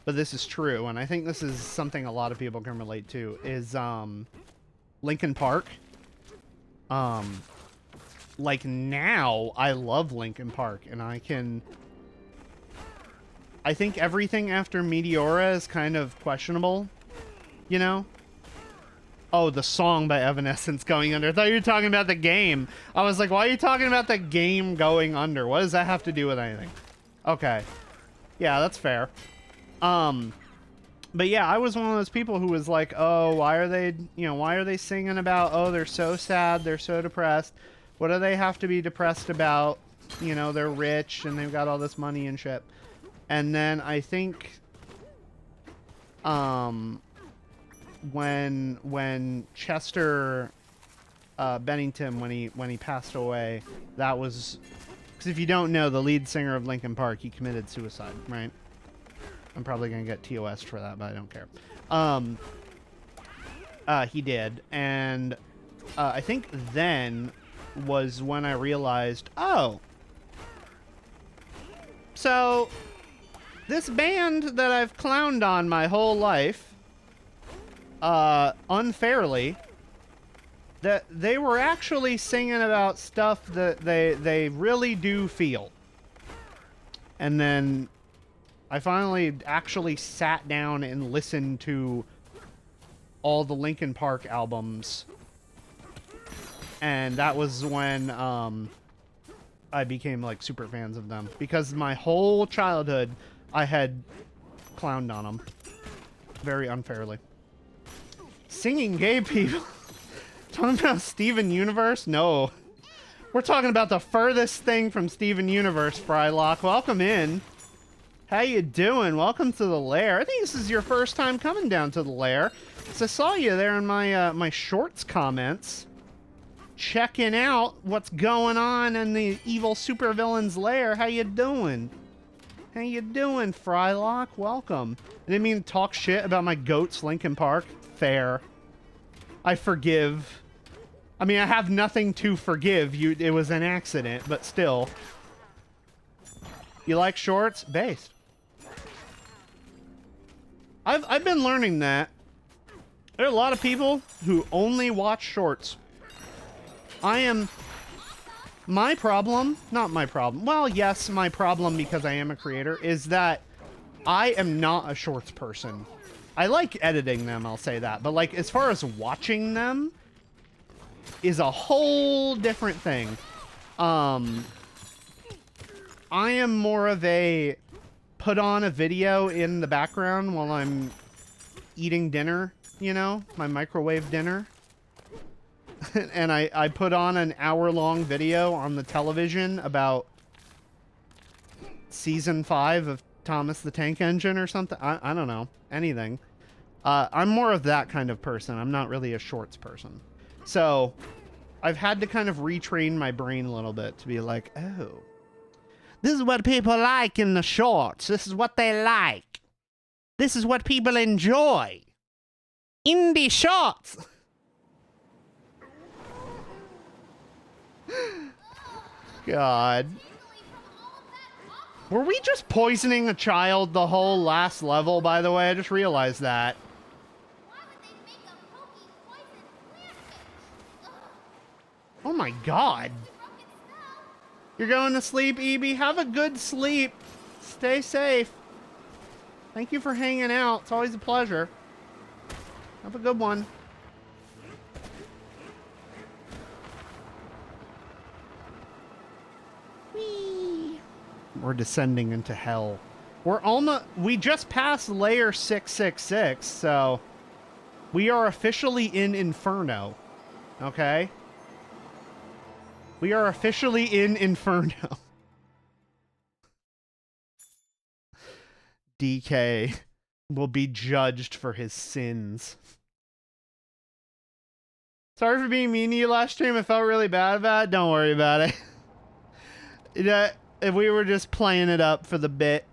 but this is true, and I think this is something a lot of people can relate to, is Linkin Park. Like now, I love Linkin Park, and I think everything after Meteora is kind of questionable, you know? Oh, the song by Evanescence, Going Under. I thought you were talking about the game. I was like, why are you talking about the game Going Under? What does that have to do with anything? Okay. Yeah, that's fair. But yeah, I was one of those people who was like, oh, why are they singing about, oh, they're so sad, they're so depressed. What do they have to be depressed about? You know, they're rich and they've got all this money and shit. And then I think when Chester Bennington when he passed away, that was because if you don't know, the lead singer of Linkin Park, he committed suicide, right? I'm probably gonna get TOS'd for that, but I don't care. He did, and I think then was when I realized, oh, so this band that I've clowned on my whole life, unfairly, that they were actually singing about stuff that they really do feel. And then I finally actually sat down and listened to all the Linkin Park albums. And that was when I became like super fans of them, because my whole childhood I had clowned on them very unfairly. Singing gay people. Talking about Steven Universe? No. We're talking about the furthest thing from Steven Universe, Frylock. Welcome in. How you doing? Welcome to the lair. I think this is your first time coming down to the lair. So I saw you there in my my shorts comments, checking out what's going on in the evil supervillain's lair. How you doing? How you doing, Frylock? Welcome. I didn't mean to talk shit about my goats, Linkin Park. Fair. I forgive. I mean, I have nothing to forgive. It was an accident, but still. You like shorts? Based. I've been learning that. There are a lot of people who only watch shorts. My problem, not my problem. Well, yes, my problem, because I am a creator, is that I am not a shorts person. I like editing them, I'll say that. But, like, as far as watching them is a whole different thing. I am more of a put on a video in the background while I'm eating dinner, you know, my microwave dinner. And I put on an hour-long video on the television about season 5 of Thomas the Tank Engine or something. I don't know. Anything. I'm more of that kind of person. I'm not really a shorts person. So I've had to kind of retrain my brain a little bit to be like, oh, this is what people like in the shorts. This is what they like. This is what people enjoy. Indie shorts. God. Were we just poisoning a child the whole last level, by the way? I just realized that. Oh my God. You're going to sleep, EB? Have a good sleep. Stay safe. Thank you for hanging out. It's always a pleasure. Have a good one. Whee! We're descending into hell. We just passed layer 666, so we are officially in Inferno. Okay? We are officially in Inferno. DK will be judged for his sins. Sorry for being mean to you last stream. I felt really bad about it. Don't worry about it. If we were just playing it up for the bit.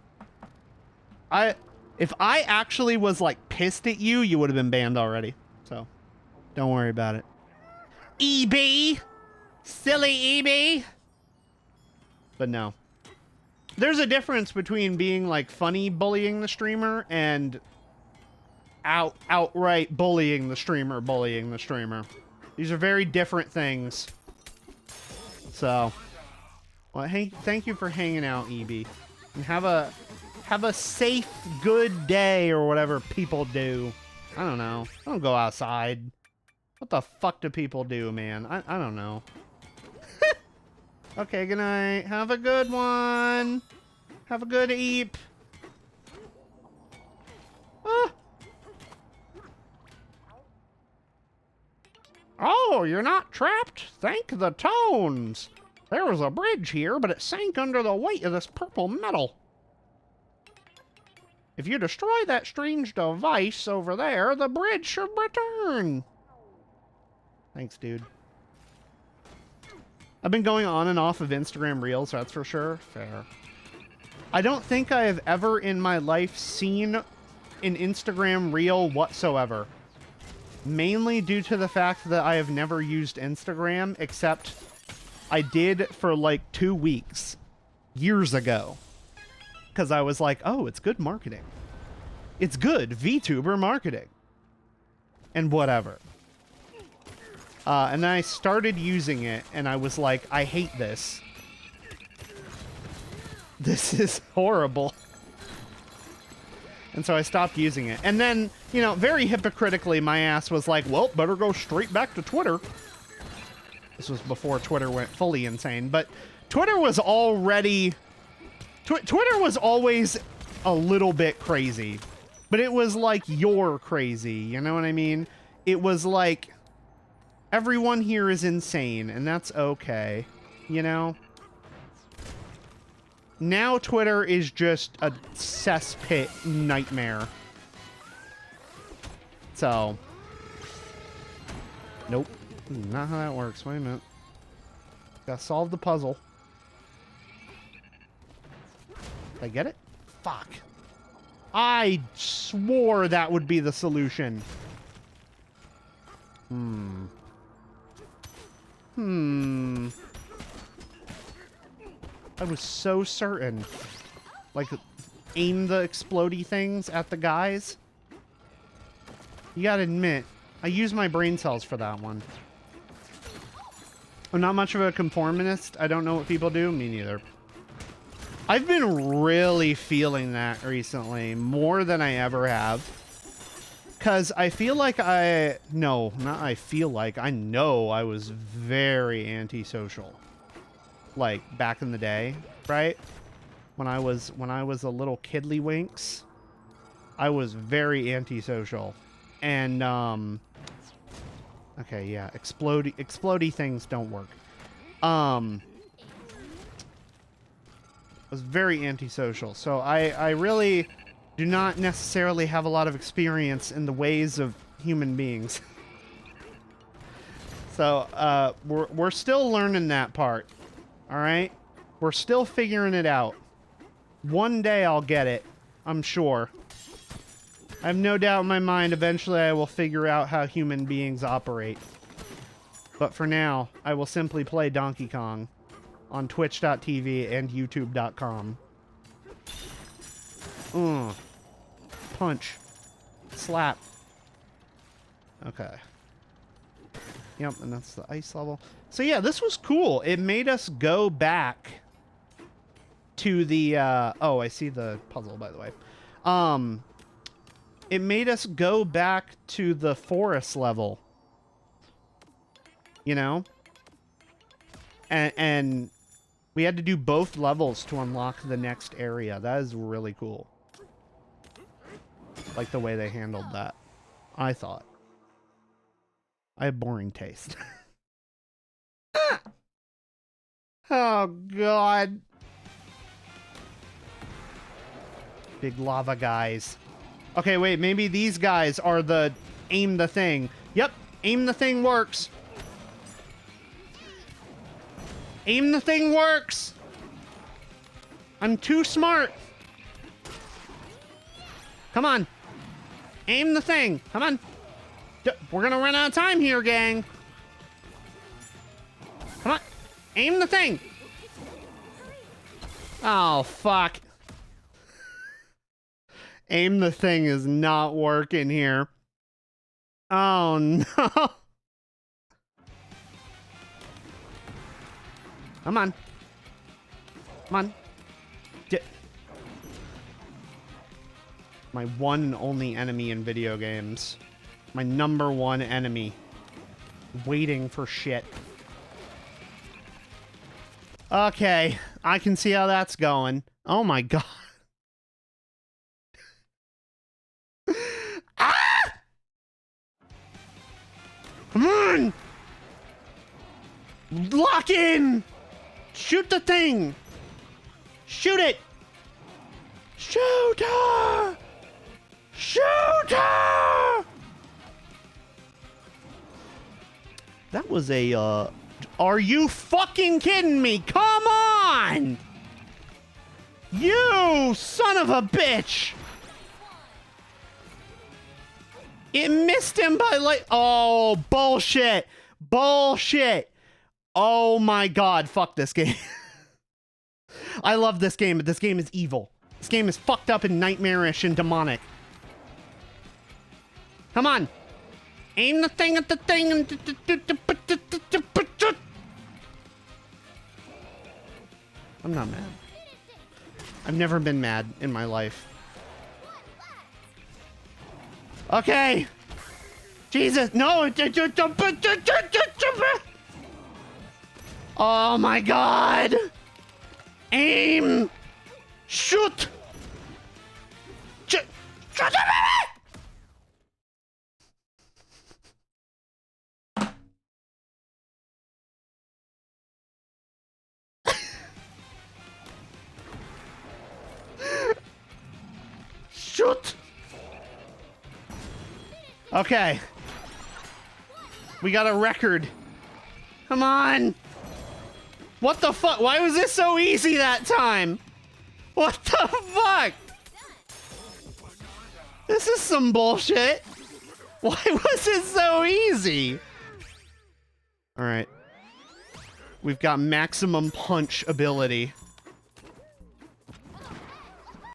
If I actually was like pissed at you, you would have been banned already. So, don't worry about it. EB! Silly EB! But no. There's a difference between being like funny bullying the streamer and outright bullying the streamer. These are very different things. So, well, hey, thank you for hanging out, EB. And have a safe, good day, or whatever people do. I don't know. I don't go outside. What the fuck do people do, man? I don't know. Okay, good night. Have a good one. Have a good eep. Ah. Oh, you're not trapped? Thank the tones. There was a bridge here, but it sank under the weight of this purple metal. If you destroy that strange device over there, the bridge should return. Thanks, dude. I've been going on and off of Instagram Reels, that's for sure. Fair. I don't think I have ever in my life seen an Instagram Reel whatsoever. mainly due to the fact that I have never used Instagram, except I did for like 2 weeks years ago. Because I was like, oh, it's good marketing. It's good VTuber marketing. And whatever. And then I started using it, and I was like, I hate this. This is horrible. And so I stopped using it. And then, you know, very hypocritically, my ass was like, well, better go straight back to Twitter. This was before Twitter went fully insane. But Twitter was already... Twitter was always a little bit crazy. But it was like, you're crazy. You know what I mean? It was like, everyone here is insane, and that's okay. You know? Now Twitter is just a cesspit nightmare. So. Nope. Not how that works. Wait a minute. Gotta solve the puzzle. Did I get it? Fuck. I swore that would be the solution. I was so certain. Like, aim the explodey things at the guys. You gotta admit, I used my brain cells for that one. I'm not much of a conformist. I don't know what people do. Me neither. I've been really feeling that recently, more than I ever have. Because I feel like I know I was very antisocial. Like, back in the day, right? When I was a little kidlywinks, I was very antisocial. And, okay, yeah, explodey things don't work. I was very antisocial, so I really do not necessarily have a lot of experience in the ways of human beings. So, we're still learning that part. All right? We're still figuring it out. One day I'll get it, I'm sure. I have no doubt in my mind eventually I will figure out how human beings operate. But for now, I will simply play Donkey Kong on twitch.tv and youtube.com. Punch. Slap. Okay. Yep, and that's the ice level. So yeah, this was cool. It made us go back to the, oh, I see the puzzle, by the way. It made us go back to the forest level. You know? And we had to do both levels to unlock the next area. That is really cool. Like the way they handled that, I thought. I have boring taste. Oh, God. Big lava guys. Okay, wait, maybe these guys are the aim the thing. Yep, aim the thing works. Aim the thing works. I'm too smart. Come on. Aim the thing. Come on. We're gonna run out of time here, gang. Come on. Aim the thing. Oh, fuck. Aim the thing is not working here. Oh, no. Come on. Come on. My one and only enemy in video games. My #1 enemy. Waiting for shit. Okay, I can see how that's going. Oh my god. Ah! Come on! Lock in! Shoot the thing! Shoot it! Shoot her! Shoot her! That was a, are you fucking kidding me? Come on! You son of a bitch! It missed him by like... Oh, bullshit. Bullshit. Oh my god, fuck this game. I love this game, but this game is evil. This game is fucked up and nightmarish and demonic. Come on. Aim the thing at the thing and... I'm not mad. I've never been mad in my life. Okay. Jesus, no. Oh my god. Aim. Shoot. Shoot the Shoot. Okay. We got a record. Come on. What the fuck? Why was this so easy that time? What the fuck? This is some bullshit. Why was it so easy? All right. We've got maximum punch ability.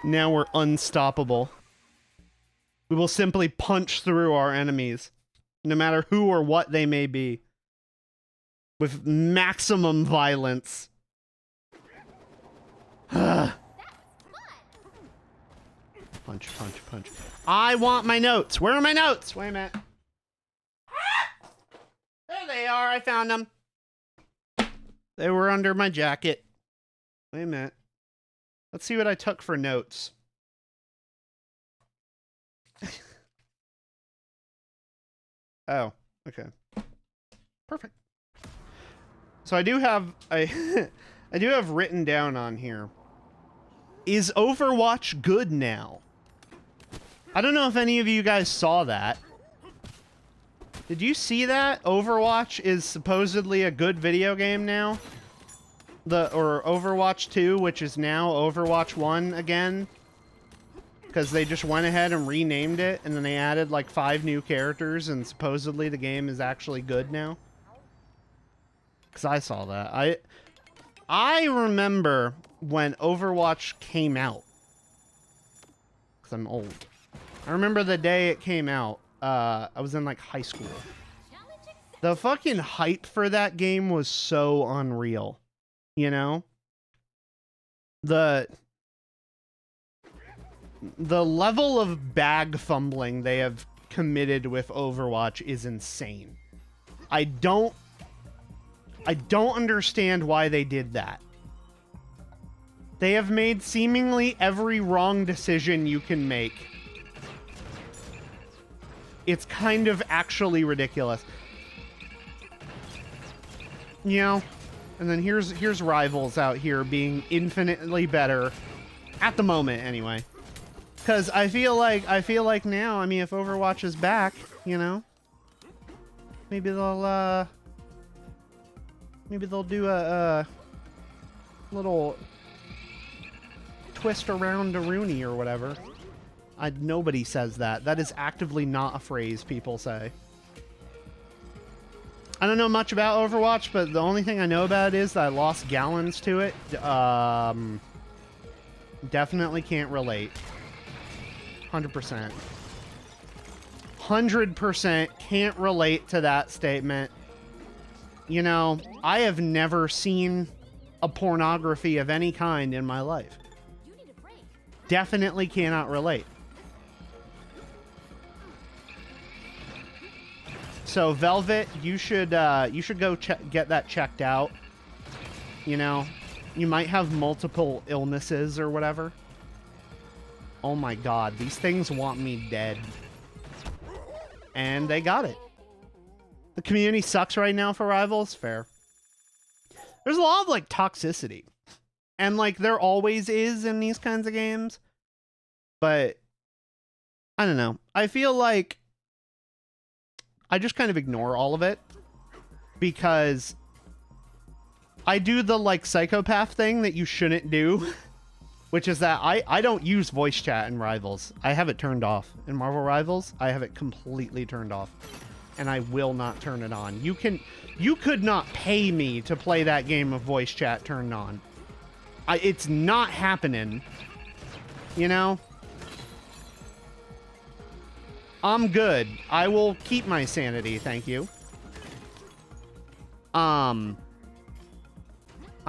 Now we're unstoppable. We will simply punch through our enemies, no matter who or what they may be, with maximum violence. Punch, punch, punch. I want my notes. Where are my notes? Wait a minute. There they are. I found them. They were under my jacket. Wait a minute. Let's see what I took for notes. Oh, okay. Perfect. So I do have I do have written down on here. Is Overwatch good now? I don't know if any of you guys saw that. Did you see that? Overwatch is supposedly a good video game now. Or Overwatch 2, which is now Overwatch 1 again. Because they just went ahead and renamed it, and then they added like 5 new characters, and supposedly the game is actually good now. Because I saw that. I remember when Overwatch came out. Because I'm old. I remember the day it came out. I was in like high school. The fucking hype for that game was so unreal. You know? The level of bag fumbling they have committed with Overwatch is insane. I don't understand why they did that. They have made seemingly every wrong decision you can make. It's kind of actually ridiculous. You know? And then here's Rivals out here being infinitely better. At the moment, anyway. Because I feel like now, I mean, if Overwatch is back, you know, maybe they'll do a little twist around a Rooney or whatever. Nobody says that. That is actively not a phrase people say. I don't know much about Overwatch, but the only thing I know about it is that I lost gallons to it. Definitely can't relate. 100%. 100% can't relate to that statement. You know, I have never seen a pornography of any kind in my life. Definitely cannot relate. So Velvet, you should go get that checked out. You know, you might have multiple illnesses or whatever. Oh my god, these things want me dead. And they got it. The community sucks right now for Rivals. Fair. There's a lot of like toxicity. And like there always is in these kinds of games. But I don't know. I feel like I just kind of ignore all of it because I do the like psychopath thing that you shouldn't do. which is that I don't use voice chat in Rivals. I have it turned off. In Marvel Rivals, I have it completely turned off. And I will not turn it on. You could not pay me to play that game of voice chat turned on. It's not happening. You know? I'm good. I will keep my sanity, thank you. I'm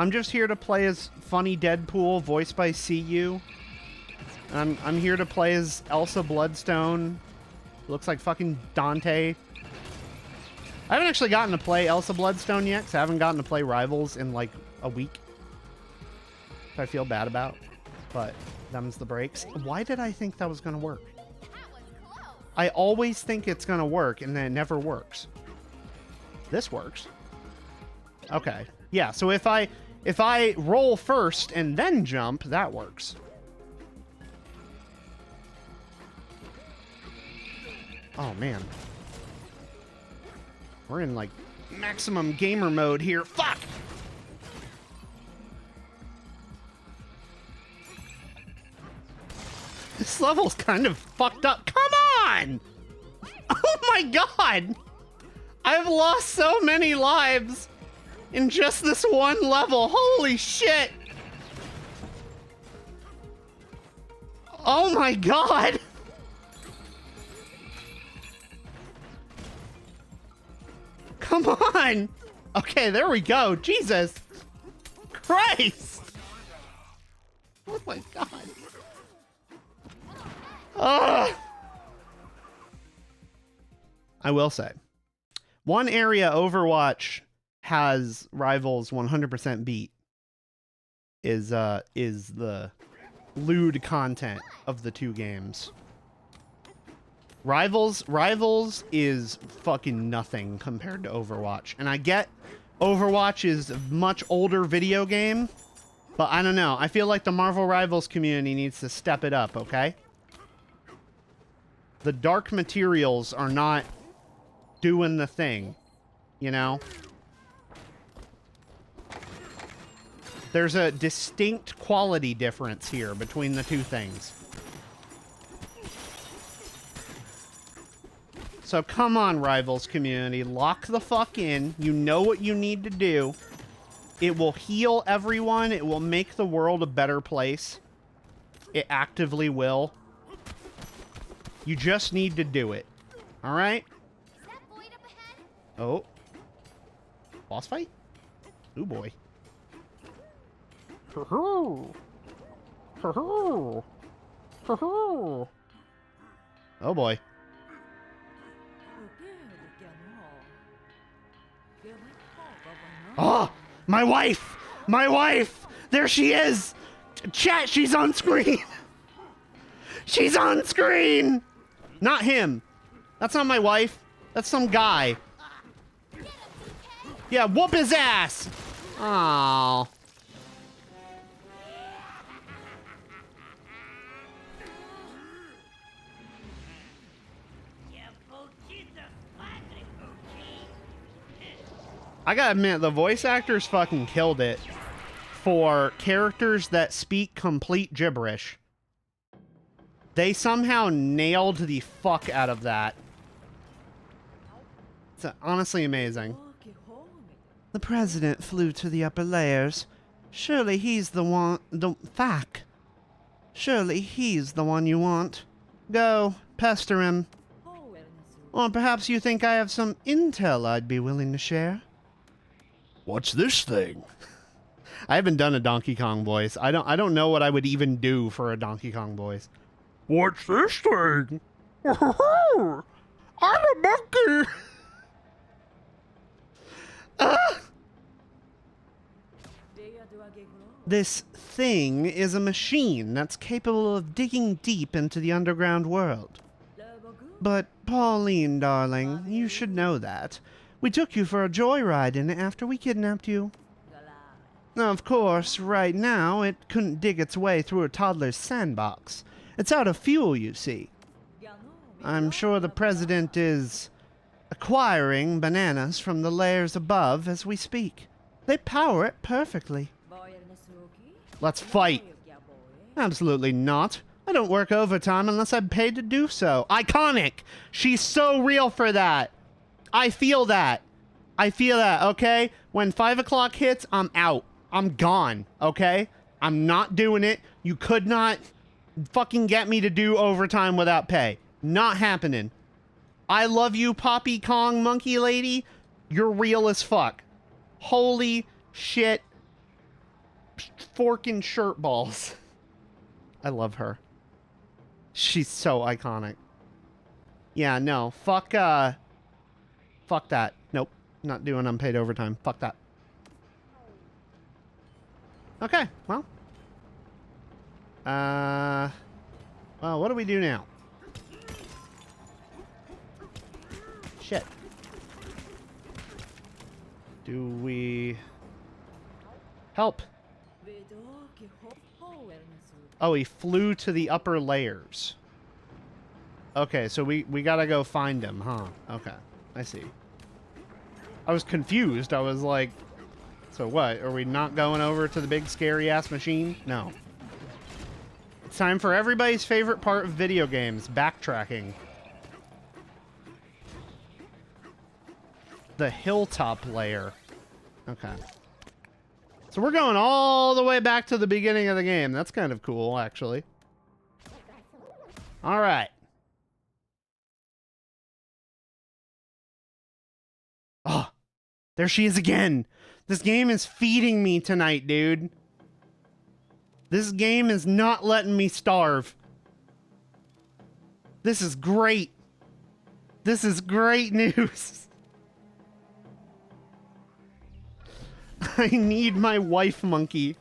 just here to play as funny Deadpool, voiced by CU. I'm here to play as Elsa Bloodstone. Looks like fucking Dante. I haven't actually gotten to play Elsa Bloodstone yet, because I haven't gotten to play Rivals in like a week. Which I feel bad about, but them's the breaks. Why did I think that was going to work? I always think it's going to work, and then it never works. This works. Okay. Yeah, so if I roll first and then jump, that works. Oh, man. We're in, like, maximum gamer mode here. Fuck! This level's kind of fucked up. Come on! Oh my god! I've lost so many lives in just this one level. Holy shit! Oh my god! Come on! Okay, there we go. Jesus Christ! Oh my god. Ugh. I will say, one area Overwatch has Rivals 100% beat is the lewd content of the two games. Rivals is fucking nothing compared to Overwatch. And I get Overwatch is a much older video game, but I don't know. I feel like the Marvel Rivals community needs to step it up, okay? The dark materials are not doing the thing, you know? There's a distinct quality difference here between the two things. So come on, Rivals community, lock the fuck in. You know what you need to do. It will heal everyone. It will make the world a better place. It actively will. You just need to do it. All right? Oh. Boss fight? Oh boy. Oh boy. Oh, my wife! My wife! There she is! Chat, she's on screen! She's on screen! Not him. That's not my wife. That's some guy. Yeah, whoop his ass! Aww. I gotta admit, the voice actors fucking killed it for characters that speak complete gibberish. They somehow nailed the fuck out of that. It's honestly amazing. The president flew to the upper layers. Surely he's the one... Surely he's the one you want. Go, pester him. Or perhaps you think I have some intel I'd be willing to share. What's this thing? I haven't done a Donkey Kong voice. I don't know what I would even do for a Donkey Kong voice. What's this thing? I'm a monkey. This thing is a machine that's capable of digging deep into the underground world. But, Pauline, darling, you should know that. We took you for a joyride in it after we kidnapped you. Of course, right now, it couldn't dig its way through a toddler's sandbox. It's out of fuel, you see. I'm sure the president is acquiring bananas from the layers above as we speak. They power it perfectly. Let's fight. Absolutely not. I don't work overtime unless I'm paid to do so. Iconic! She's so real for that. I feel that. I feel that, okay? When 5 o'clock hits, I'm out. I'm gone, okay? I'm not doing it. You could not fucking get me to do overtime without pay. Not happening. I love you, Poppy Kong Monkey Lady. You're real as fuck. Holy shit. Forking shirt balls. I love her. She's so iconic. Yeah, no. Fuck that. Nope. Not doing unpaid overtime. Fuck that. Okay, well. Well, what do we do now? Shit. Do we... Help. Oh, he flew to the upper layers. Okay, so we gotta go find him, huh? Okay, I see. I was confused. I was like, so what? Are we not going over to the big scary-ass machine? No. It's time for everybody's favorite part of video games, backtracking. The hilltop layer. Okay. So we're going all the way back to the beginning of the game. That's kind of cool, actually. All right. Oh, there she is again. This game is feeding me tonight, dude. This game is not letting me starve. This is great. This is great news. I need my wife monkey.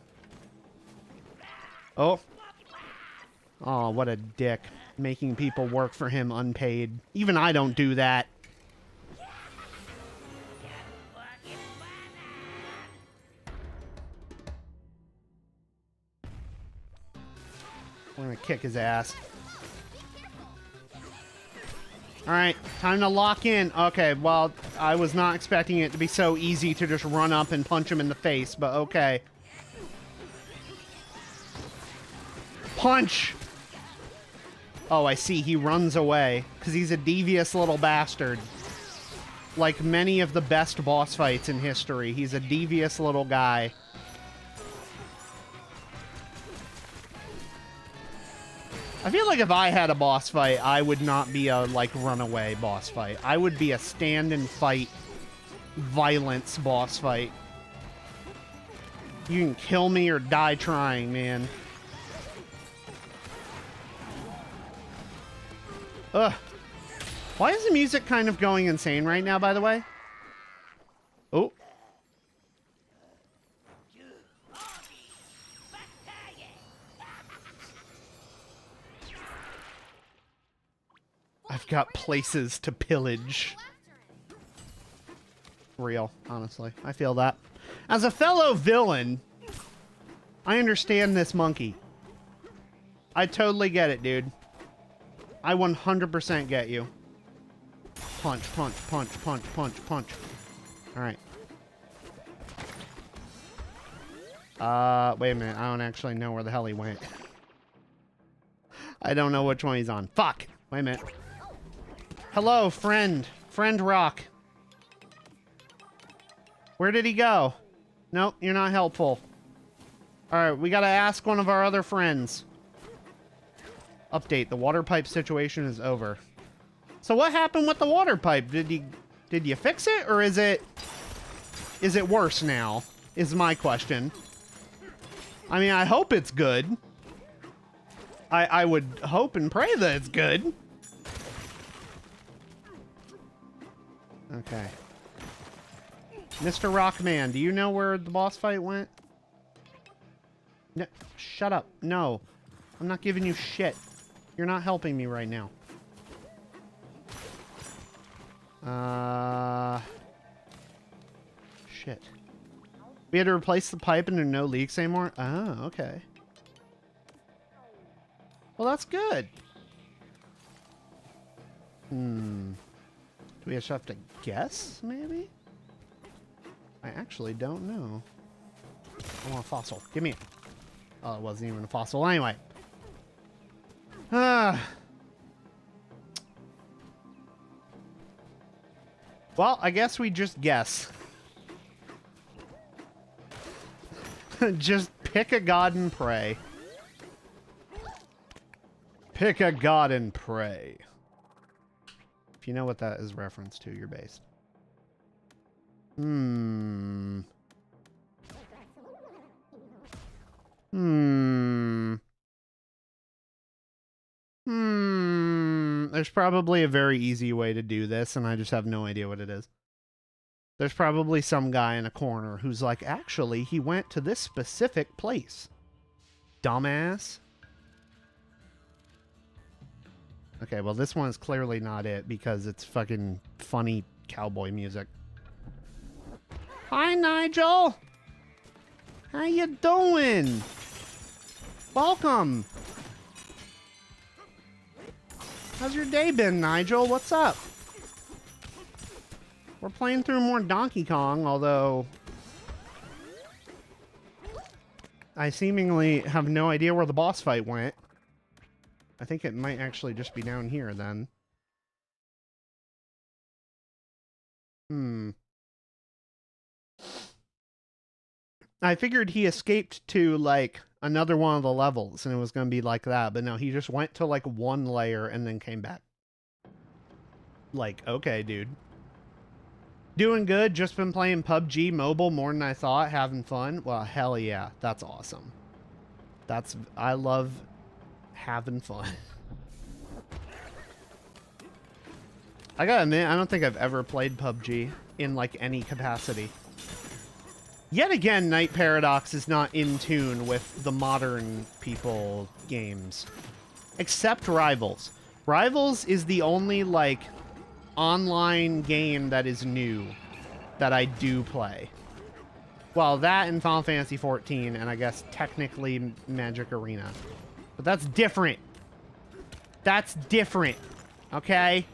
Oh. Oh, what a dick. Making people work for him unpaid. Even I don't do that. We're gonna kick his ass. Alright, time to lock in. Okay, well, I was not expecting it to be so easy to just run up and punch him in the face, but okay. Punch! Oh, I see. He runs away, because he's a devious little bastard. Like many of the best boss fights in history, he's a devious little guy. I feel like if I had a boss fight, I would not be a, like, runaway boss fight. I would be a stand and fight, violence boss fight. You can kill me or die trying, man. Ugh. Why is the music kind of going insane right now, by the way? Oh. I've got places to pillage. Real, honestly. I feel that. As a fellow villain, I understand this monkey. I totally get it, dude. I 100% get you. Punch, punch, punch, punch, punch, punch. Alright. Wait a minute. I don't actually know where the hell he went. I don't know which one he's on. Fuck! Wait a minute. Hello, friend. Friend Rock. Where did he go? Nope, you're not helpful. Alright, we gotta ask one of our other friends. Update, the water pipe situation is over. So what happened with the water pipe? Did you fix it, or is it worse now? Is my question. I mean, I hope it's good. I would hope and pray that it's good. Okay. Mr. Rockman, do you know where the boss fight went? No, shut up. No. I'm not giving you shit. You're not helping me right now. Shit. We had to replace the pipe and there are no leaks anymore? Oh, okay. Well, that's good. Do we just have to guess, maybe? I actually don't know. I want a fossil. Give me it. Oh, it wasn't even a fossil. Anyway. Well, I guess we just guess. Just pick a god and pray. Pick a god and pray. If you know what that is reference to, you're based. There's probably a very easy way to do this, and I just have no idea what it is. There's probably some guy in a corner who's like, actually, he went to this specific place. Dumbass. Okay, well, this one is clearly not it because it's fucking funny cowboy music. Hi, Nigel. How you doing? Welcome. How's your day been, Nigel? What's up? We're playing through more Donkey Kong, although I seemingly have no idea where the boss fight went. I think it might actually just be down here, then. I figured he escaped to, like, another one of the levels, and it was going to be like that, but no, he just went to, like, one layer and then came back. Like, okay, dude. Doing good, just been playing PUBG Mobile more than I thought, having fun. Well, hell yeah, that's awesome. I love having fun. I gotta admit, I don't think I've ever played PUBG in, like, any capacity. Yet again, Night Paradox is not in tune with the modern people games. Except Rivals. Rivals is the only, like, online game that is new that I do play. Well, that and Final Fantasy XIV, and I guess technically Magic Arena. But that's different. That's different. Okay?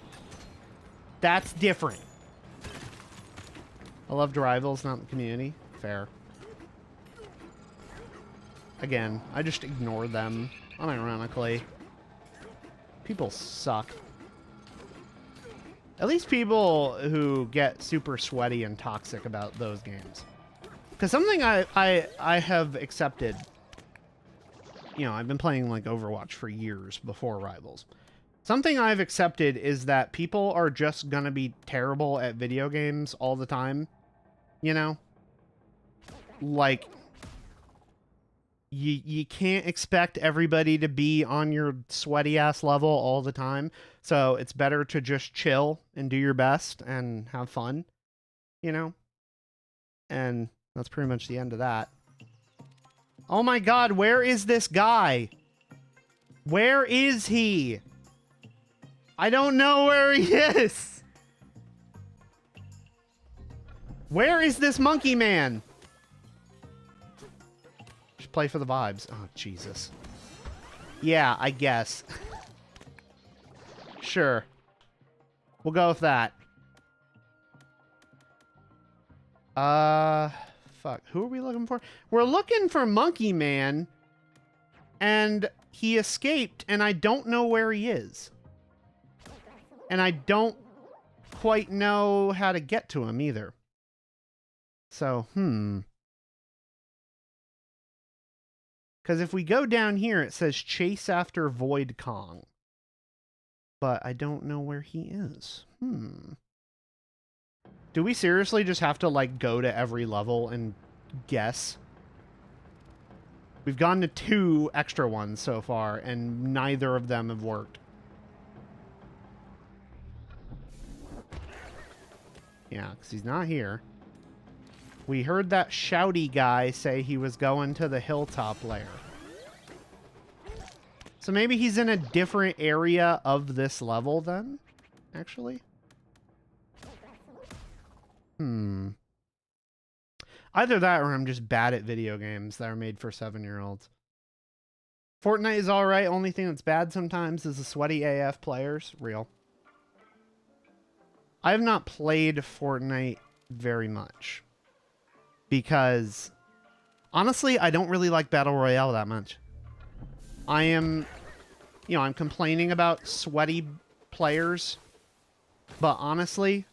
That's different. I loved Rivals, not the community. Fair. Again, I just ignore them, unironically. People suck. At least people who get super sweaty and toxic about those games. Because something I have accepted, you know, I've been playing like Overwatch for years before Rivals. Something I've accepted is that people are just gonna be terrible at video games all the time. You know? Like, you can't expect everybody to be on your sweaty ass level all the time. So it's better to just chill and do your best and have fun, you know? And that's pretty much the end of that. Oh my god, where is this guy? Where is he? I don't know where he is. Where is this monkey man? Just play for the vibes. Oh, Jesus. Yeah, I guess. Sure. We'll go with that. Fuck. Who are we looking for? We're looking for Monkey Man. And he escaped, and I don't know where he is. And I don't quite know how to get to him either. So, Because if we go down here, it says chase after Void Kong. But I don't know where he is. Do we seriously just have to, like, go to every level and guess? We've gone to 2 extra ones so far, and neither of them have worked. Yeah, because he's not here. We heard that shouty guy say he was going to the hilltop lair. So maybe he's in a different area of this level then, actually? Either that or I'm just bad at video games that are made for 7-year-olds. Fortnite is alright. Only thing that's bad sometimes is the sweaty AF players. Real. I have not played Fortnite very much. Because, honestly, I don't really like Battle Royale that much. I am you know, I'm complaining about sweaty players. But honestly,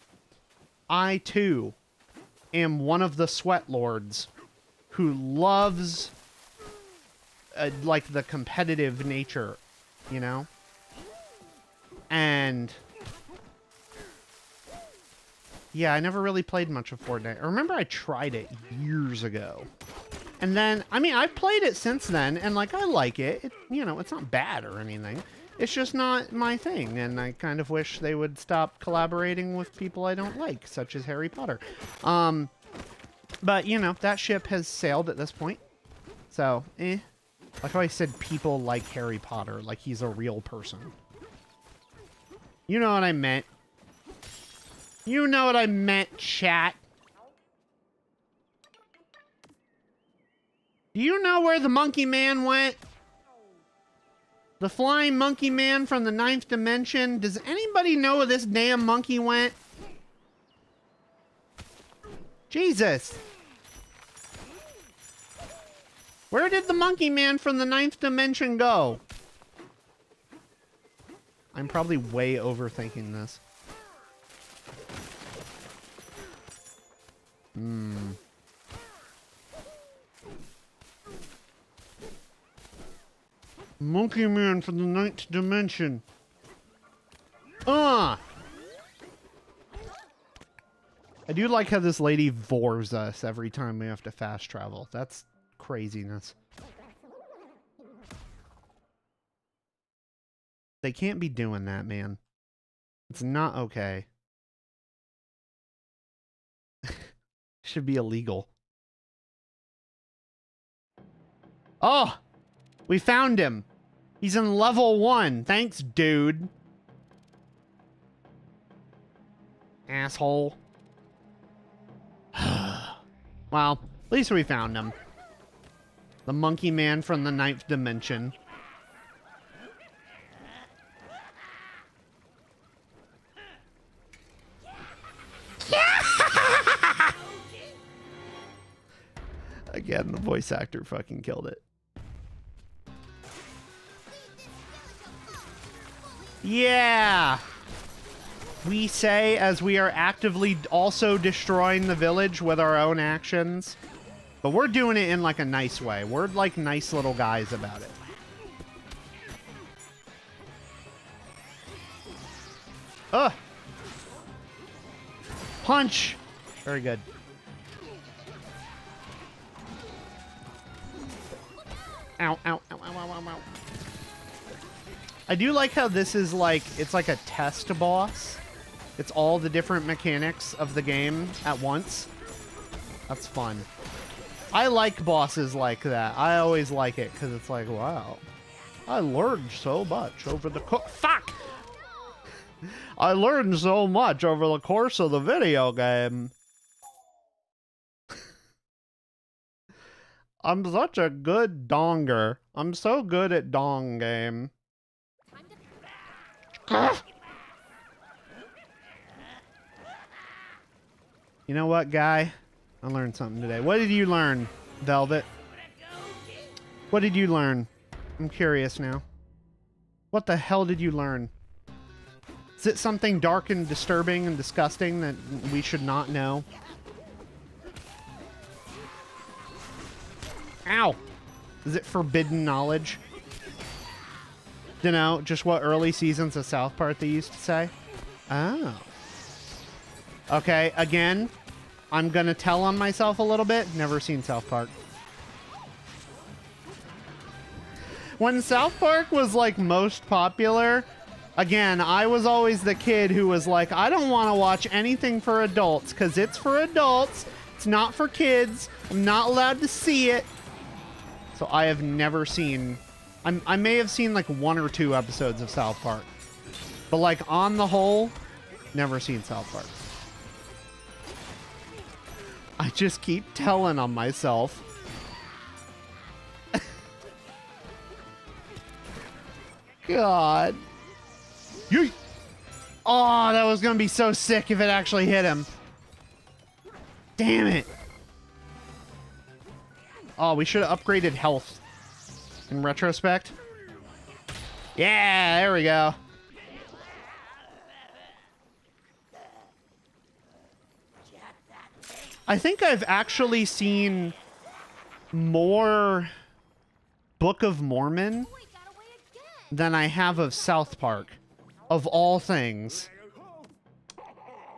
I too am one of the sweat lords who loves like the competitive nature, you know? And yeah, I never really played much of Fortnite. I remember I tried it years ago. And then, I mean, I've played it since then, and like, I like it. You know, it's not bad or anything. It's just not my thing, and I kind of wish they would stop collaborating with people I don't like, such as Harry Potter. But, you know, that ship has sailed at this point. So, Like how I said people like Harry Potter, like he's a real person. You know what I meant. You know what I meant, chat. Do you know where the monkey man went? The flying monkey man from the 9th dimension? Does anybody know where this damn monkey went? Jesus. Where did the monkey man from the 9th dimension go? I'm probably way overthinking this. Monkey man from the 9th dimension. I do like how this lady vores us every time we have to fast travel. That's craziness. They can't be doing that, man. It's not okay. Should be illegal. Oh! We found him. He's in level 1. Thanks, dude. Asshole. Well, at least we found him. The monkey man from the 9th dimension. Again, the voice actor fucking killed it. Yeah! We say as we are actively also destroying the village with our own actions. But we're doing it in like a nice way. We're like nice little guys about it. Ugh! Punch! Very good. Ow, ow, ow, ow, ow, ow, ow. I do like how this is like, it's like a test boss. It's all the different mechanics of the game at once. That's fun. I like bosses like that. I always like it because it's like, wow. I learned so much over the fuck! I learned so much over the course of the video game. I'm such a good donger. I'm so good at dong game. You know what, guy? I learned something today. What did you learn, Velvet? What did you learn? I'm curious now. What the hell did you learn? Is it something dark and disturbing and disgusting that we should not know? Ow! Is it forbidden knowledge? You know, just what early seasons of South Park they used to say? Oh. Okay, again, I'm gonna tell on myself a little bit. Never seen South Park. When South Park was, like, most popular, again, I was always the kid who was like, I don't want to watch anything for adults, because it's for adults. It's not for kids. I'm not allowed to see it. So I have never seen... I may have seen, like, 1 or 2 episodes of South Park. But, like, on the whole, never seen South Park. I just keep telling on myself. God. Yeet. Oh, that was going to be so sick if it actually hit him. Damn it. Oh, we should have upgraded health in retrospect. Yeah, there we go. I think I've actually seen more Book of Mormon than I have of South Park. Of all things.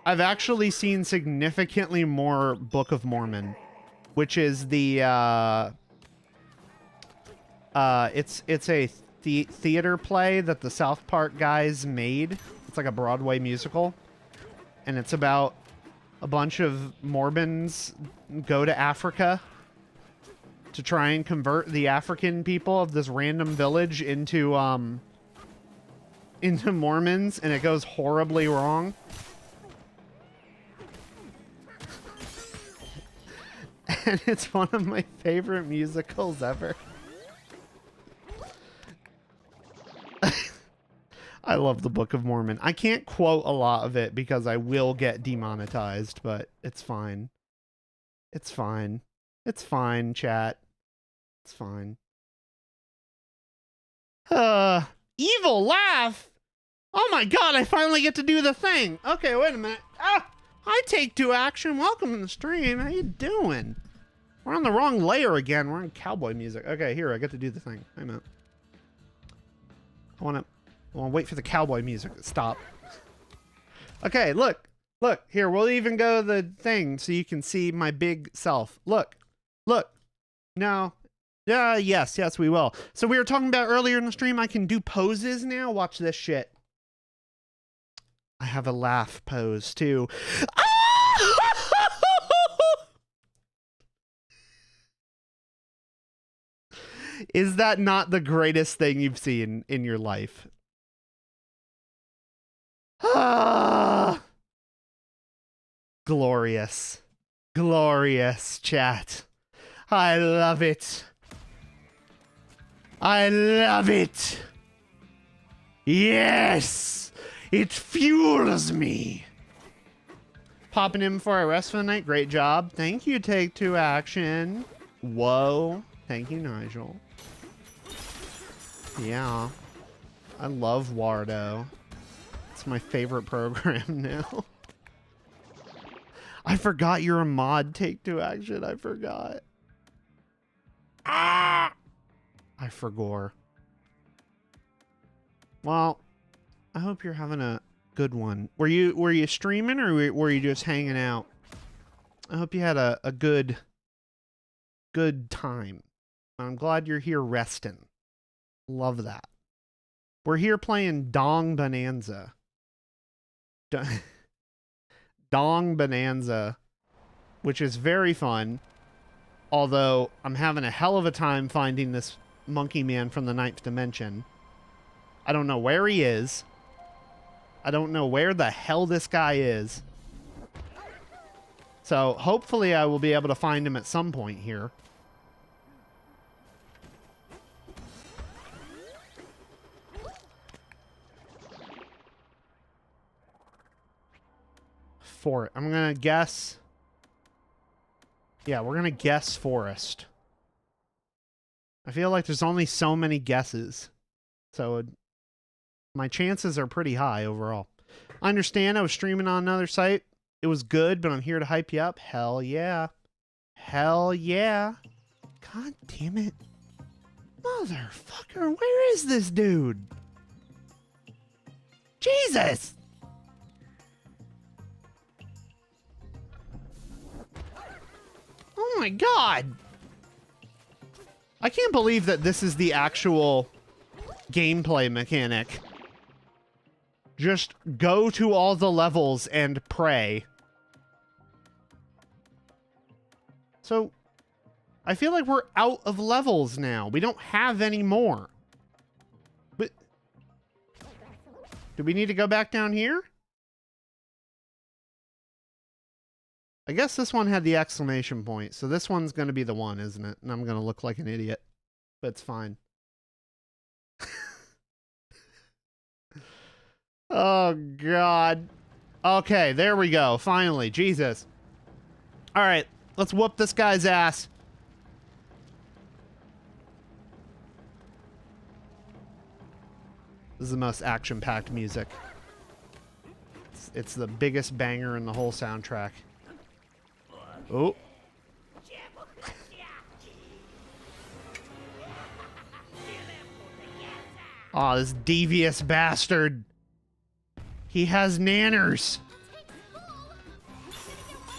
I've actually seen significantly more Book of Mormon, which is the it's a theater play that the South Park guys made. It's like a Broadway musical, and it's about a bunch of Mormons go to Africa to try and convert the African people of this random village into Mormons, and it goes horribly wrong. And it's one of my favorite musicals ever. I love the Book of Mormon. I can't quote a lot of it because I will get demonetized, but it's fine. It's fine. It's fine, chat. It's fine. Evil laugh? Oh my god, I finally get to do the thing. Okay, wait a minute. Ah, hi, Take Two Action. Welcome to the stream. How you doing? We're on the wrong layer again. We're on cowboy music. Okay, here, I get to do the thing. Wait a minute. I want to wait for the cowboy music to stop. Okay, look. Look, here, we'll even go the thing so you can see my big self. Look. Look. No. Yes, we will. So we were talking about earlier in the stream, I can do poses now. Watch this shit. I have a laugh pose, too. Is that not the greatest thing you've seen in your life? Glorious. Glorious, chat. I love it. I love it. Yes. It fuels me. Popping in for a rest for the night. Great job. Thank you, Take Two Action. Whoa. Thank you, Nigel. Yeah. I love Wardo. It's my favorite program now. I forgot you're a mod, Take Two Action. I forgot. Ah! I forgot. Well, I hope you're having a good one. Were you streaming or were you just hanging out? I hope you had a good time. I'm glad you're here resting. Love that. We're here playing Dong Bananza. Dong Bananza, which is very fun. Although I'm having a hell of a time finding this monkey man from the 9th dimension. I don't know where he is. I don't know where the hell this guy is. So hopefully I will be able to find him at some point here. I'm gonna guess. Yeah, we're gonna guess forest. I feel like there's only so many guesses. So my chances are pretty high overall. I understand I was streaming on another site. It was good, but I'm here to hype you up. Hell yeah. Hell yeah. God damn it. Motherfucker, where is this dude? Jesus! Oh my god! I can't believe that this is the actual gameplay mechanic. Just go to all the levels and pray. So, I feel like we're out of levels now. We don't have any more. But do we need to go back down here? I guess this one had the exclamation point, so this one's going to be the one, isn't it? And I'm going to look like an idiot. But it's fine. Oh, God. Okay, there we go. Finally. Jesus. All right, let's whoop this guy's ass. This is the most action-packed music. It's the biggest banger in the whole soundtrack. Oh. Oh, this devious bastard. He has nanners.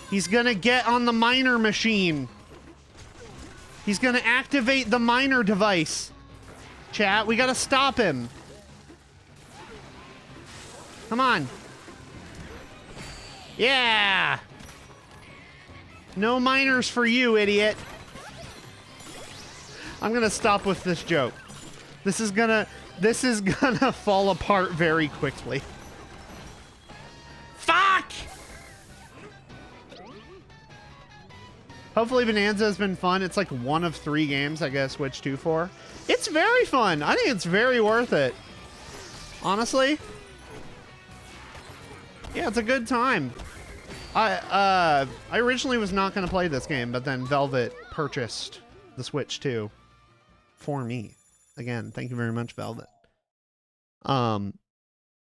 He's gonna get on the miner machine. He's gonna activate the miner device. Chat, we gotta stop him. Come on. Yeah. No miners for you, idiot. I'm gonna stop with this joke. This is gonna fall apart very quickly. Fuck! Hopefully Bananza has been fun. It's like one of 3 games I gotta switch to for. It's very fun. I think it's very worth it. Honestly. Yeah, it's a good time. I originally was not gonna play this game, but then Velvet purchased the Switch 2 for me. Again, thank you very much, Velvet. So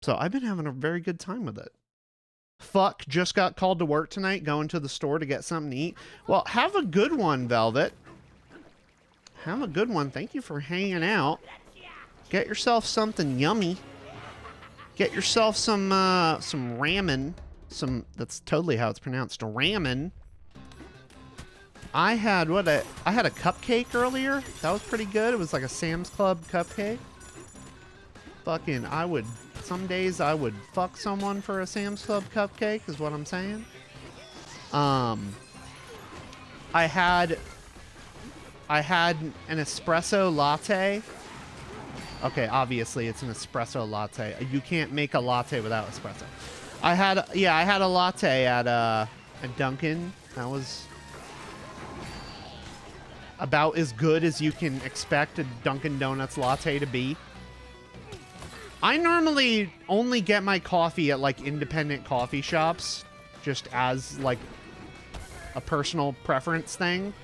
I've been having a very good time with it. Fuck, just got called to work tonight, going to the store to get something to eat. Well, have a good one, Velvet. Have a good one. Thank you for hanging out. Get yourself something yummy. Get yourself some ramen. That's totally how it's pronounced. Ramen. I had a cupcake earlier. That was pretty good. It was like a Sam's Club cupcake. Fucking, some days I would fuck someone for a Sam's Club cupcake, is what I'm saying. I had an espresso latte. Okay, obviously it's an espresso latte. You can't make a latte without espresso. I had a latte at Dunkin'. That was about as good as you can expect a Dunkin' Donuts latte to be. I normally only get my coffee at like independent coffee shops, just as like a personal preference thing.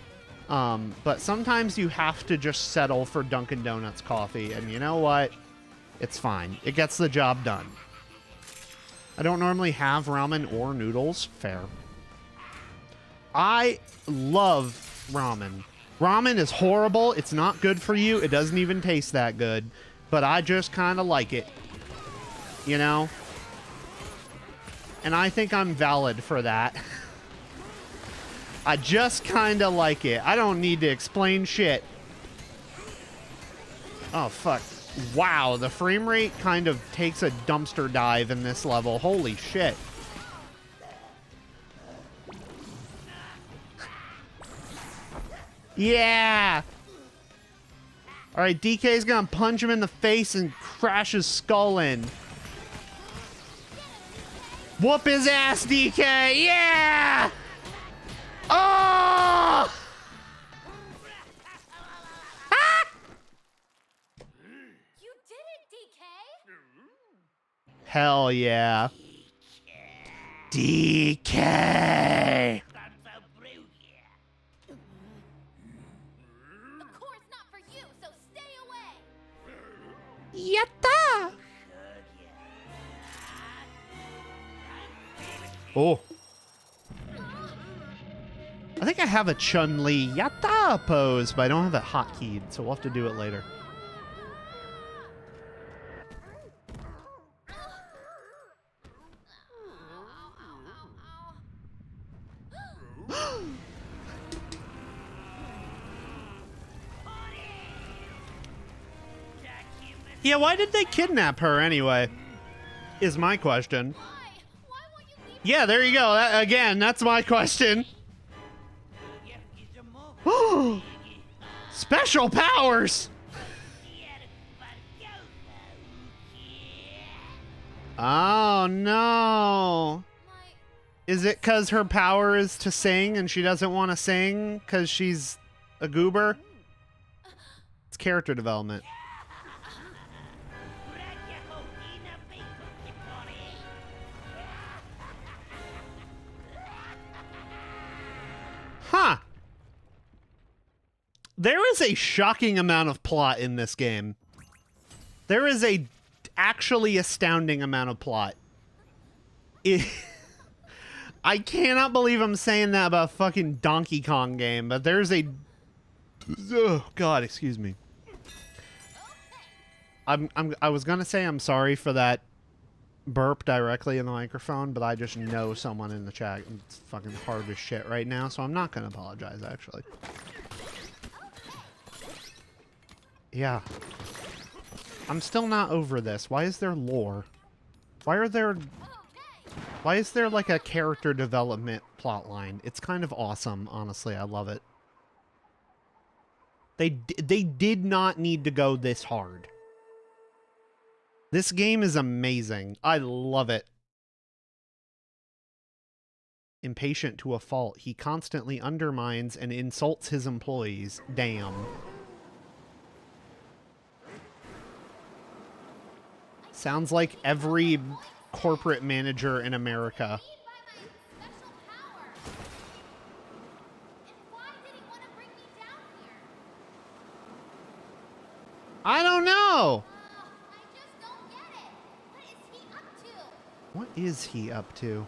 But sometimes you have to just settle for Dunkin' Donuts coffee, and you know what? It's fine. It gets the job done. I don't normally have ramen or noodles. Fair. I love ramen. Ramen is horrible. It's not good for you. It doesn't even taste that good. But I just kind of like it. You know? And I think I'm valid for that. I just kind of like it. I don't need to explain shit. Oh, fuck. Wow, the frame rate kind of takes a dumpster dive in this level. Holy shit. Yeah! Alright, DK's gonna punch him in the face and crash his skull in. Whoop his ass, DK! Yeah! Oh! Ah! You did it, DK! Hell yeah. DK! The core's not for you, so stay away! Yatta! Oh. I think I have a Chun-Li Yatta pose, but I don't have it hotkeyed, so we'll have to do it later. Yeah, why did they kidnap her anyway? Is my question. Why? Why won't you leave? Yeah, there you go. Again, that's my question. Special powers! Oh, no. Is it because her power is to sing and she doesn't want to sing because she's a goober? It's character development. Huh. There is a shocking amount of plot in this game. There is a actually astounding amount of plot. I cannot believe I'm saying that about a fucking Donkey Kong game, but there's a... Oh, God, excuse me. I was gonna say I'm sorry for that burp directly in the microphone, but I just know someone in the chat. It's fucking hard as shit right now, so I'm not gonna apologize, actually. Yeah. I'm still not over this. Why is there lore? Why is there like a character development plot line? It's kind of awesome, honestly. I love it. They did not need to go this hard. This game is amazing. I love it. Impatient to a fault. He constantly undermines and insults his employees. Damn. Sounds like every corporate manager in America. I don't know. What is he up to?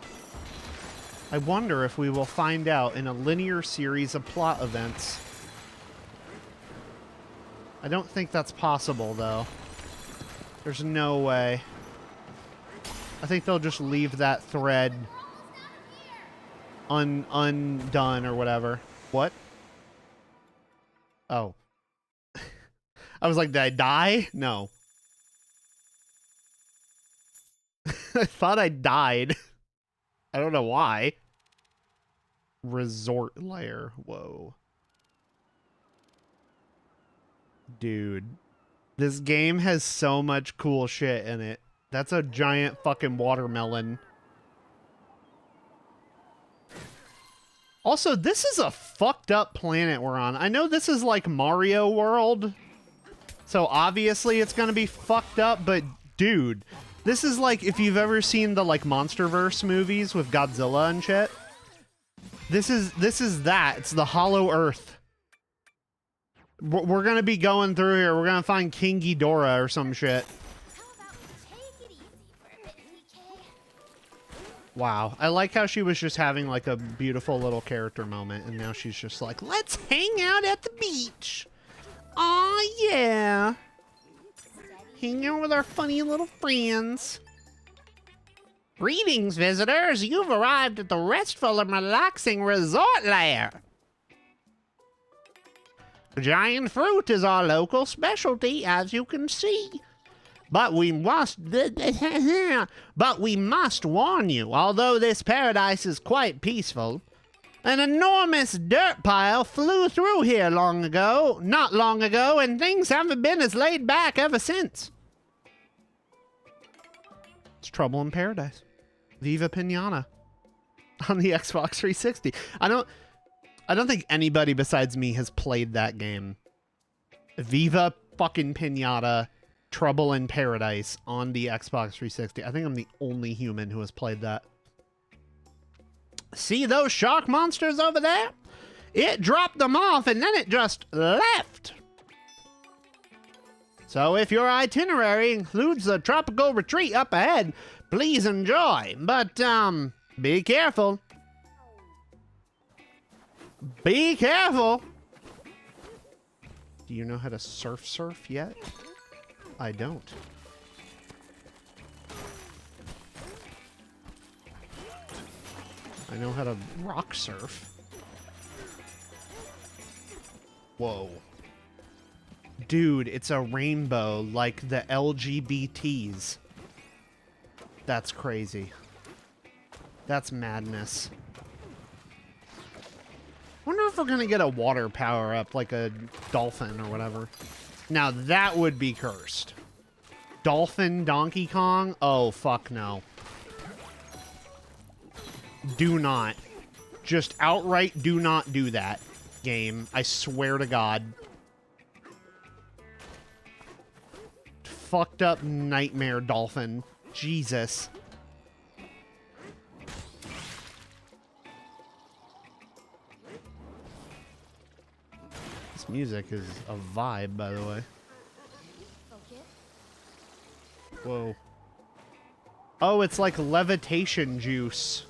I wonder if we will find out in a linear series of plot events. I don't think that's possible, though. There's no way. I think they'll just leave that thread undone or whatever. What? Oh. I was like, did I die? No. I thought I died. I don't know why. Resort lair. Whoa. Dude. This game has so much cool shit in it. That's a giant fucking watermelon. Also, this is a fucked up planet we're on. I know this is like Mario World. So obviously it's gonna be fucked up, but dude, this is like if you've ever seen the like MonsterVerse movies with Godzilla and shit. This is that. It's the Hollow Earth. We're gonna be going through here. We're gonna find King Ghidorah or some shit. Wow. I like how she was just having like a beautiful little character moment, and now she's just like, let's hang out at the beach. Aw, yeah. Hang out with our funny little friends. Greetings, visitors. You've arrived at the restful and relaxing resort lair. Giant fruit is our local specialty, as you can see. But we must warn you, although this paradise is quite peaceful, an enormous dirt pile flew through here not long ago, and things haven't been as laid back ever since. It's Trouble in Paradise. Viva Pinata on the Xbox 360. I don't think anybody besides me has played that game. Viva fucking Pinata, Trouble in Paradise on the Xbox 360. I think I'm the only human who has played that. See those shark monsters over there? It dropped them off and then it just left. So if your itinerary includes the tropical retreat up ahead, please enjoy. But, be careful. Be careful. Do you know how to surf yet? I don't. I know how to rock surf. Whoa. Dude, it's a rainbow like the LGBTs. That's crazy. That's madness. Wonder if we're gonna get a water power up like a dolphin or whatever. Now that would be cursed. Dolphin Donkey Kong? Oh, fuck no. Do not. Just outright do not do that, game. I swear to God. Fucked up nightmare dolphin. Jesus. This music is a vibe, by the way. Whoa. Oh, it's like levitation juice.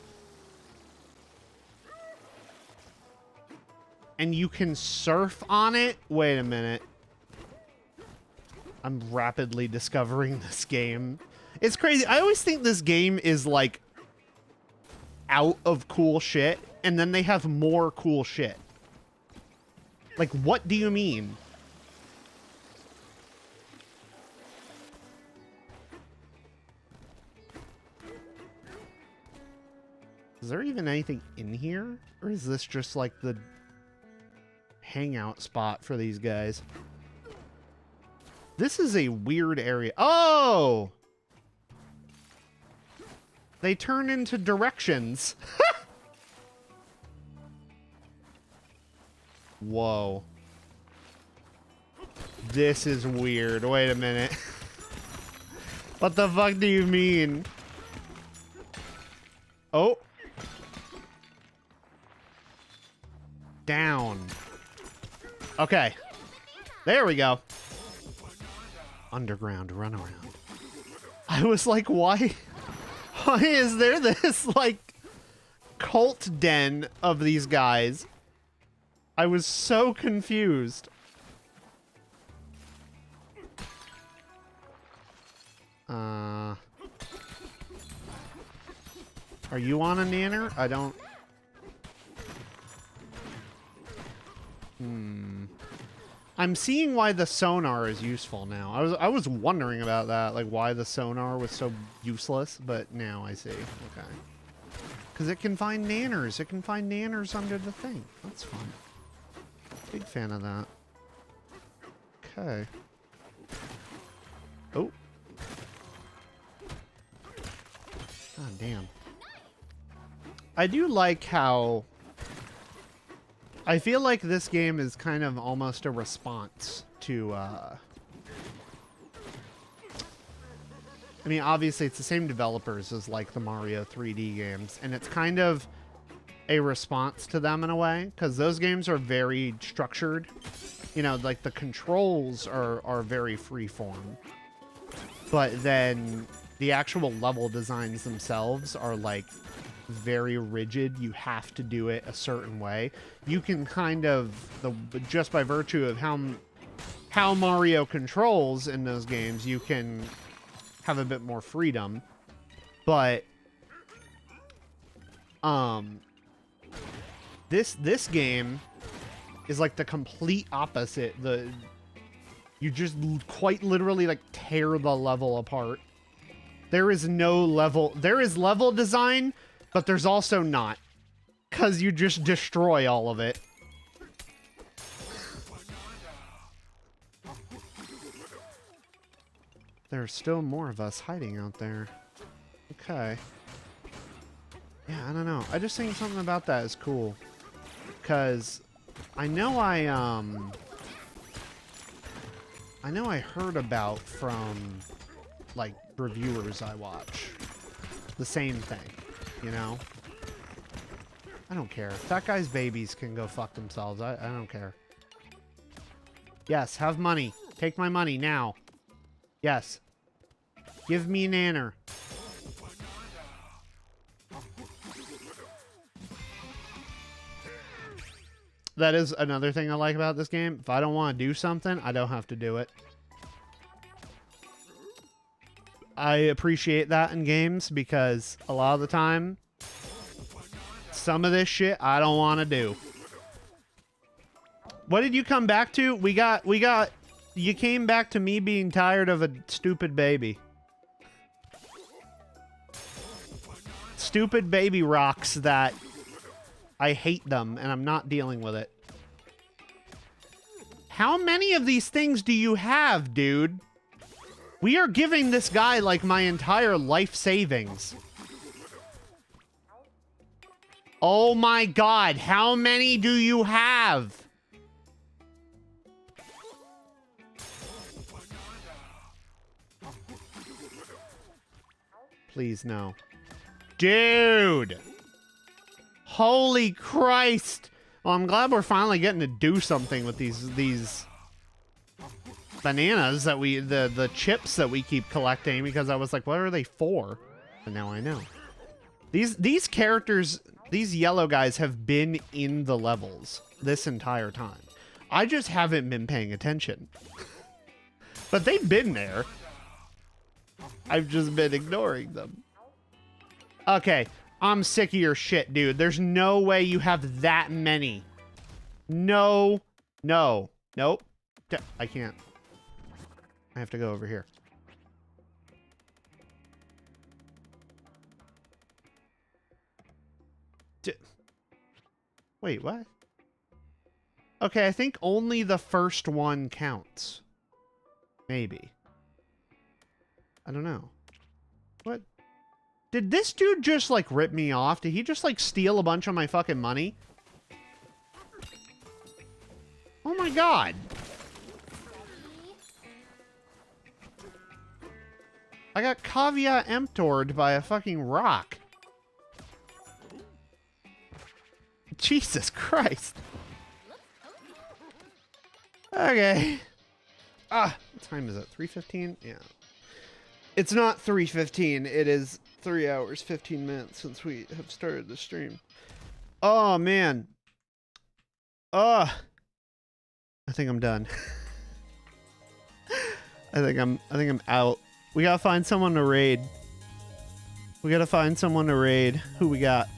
And you can surf on it? Wait a minute. I'm rapidly discovering this game. It's crazy. I always think this game is like out of cool shit, and then they have more cool shit. Like, what do you mean? Is there even anything in here? Or is this just like the hangout spot for these guys? This is a weird area. Oh! They turn into directions. Whoa. This is weird. Wait a minute. What the fuck do you mean? Oh. Down. Okay. There we go. Underground runaround. I was like, why is there this, like, cult den of these guys? I was so confused. Are you on a nanner? I don't... I'm seeing why the sonar is useful now. I was wondering about that, like why the sonar was so useless, but now I see. Okay. Because it can find nanners. It can find nanners under the thing. That's fun. Big fan of that. Okay. Oh. God damn. I do like how... I feel like this game is kind of almost a response to, I mean, obviously it's the same developers as, like, the Mario 3D games, and it's kind of a response to them in a way, because those games are very structured. You know, like, the controls are very freeform. But then the actual level designs themselves are, like, very rigid. You have to do it a certain way. You can kind of, just by virtue of how Mario controls in those games, you can have a bit more freedom. But this game is like the complete opposite. You just quite literally like tear the level apart. There is no level. There is level design, but there's also not, because you just destroy all of it. There's still more of us hiding out there. Okay. Yeah, I don't know. I just think something about that is cool. Because I know I heard about from, like, reviewers I watch. The same thing. You know? I don't care. That guy's babies can go fuck themselves. I don't care. Yes, have money. Take my money now. Yes. Give me nanner. That is another thing I like about this game. If I don't want to do something, I don't have to do it. I appreciate that in games because a lot of the time, some of this shit I don't want to do. What did you come back to? You came back to me being tired of a stupid baby. Stupid baby rocks that I hate them and I'm not dealing with it. How many of these things do you have, dude? We are giving this guy, like, my entire life savings. Oh my god, how many do you have? Please, no. Dude! Holy Christ! Well, I'm glad we're finally getting to do something with these bananas that the chips that we keep collecting, because I was like, what are they for? And now I know. These characters, these yellow guys have been in the levels this entire time. I just haven't been paying attention. But they've been there. I've just been ignoring them. Okay, I'm sick of your shit, dude. There's no way you have that many. No. No. Nope. I can't. I have to go over here. Wait, what? Okay, I think only the first one counts. Maybe. I don't know. What? Did this dude just, like, rip me off? Did he just, like, steal a bunch of my fucking money? Oh my god. I got caveat emptored by a fucking rock. Jesus Christ. Okay. What time is it? 3:15? Yeah. It's not 3:15. It is 3 hours, 15 minutes since we have started the stream. Oh, man. I think I'm done. I think I'm out. We gotta find someone to raid. We gotta find someone to raid. Who we got?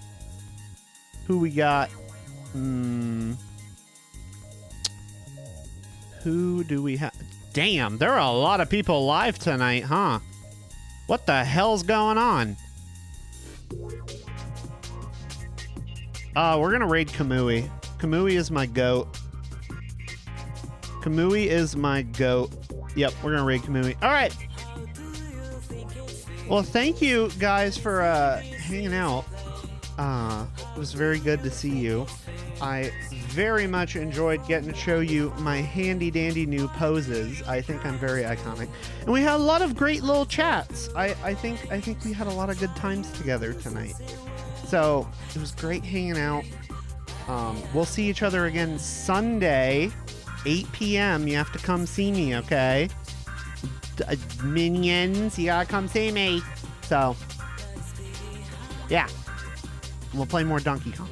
Who we got? Who do we have? Damn, there are a lot of people live tonight, huh? What the hell's going on? We're gonna raid Kamui. Kamui is my goat. Kamui is my goat. Yep, we're gonna raid Kamui. All right. Well, thank you guys for hanging out. It was very good to see you. I very much enjoyed getting to show you my handy dandy new poses. I think I'm very iconic. And we had a lot of great little chats. I think we had a lot of good times together tonight. So it was great hanging out. We'll see each other again Sunday, 8 p.m. You have to come see me, okay? Minions, you gotta come see me. So, yeah. We'll play more Donkey Kong.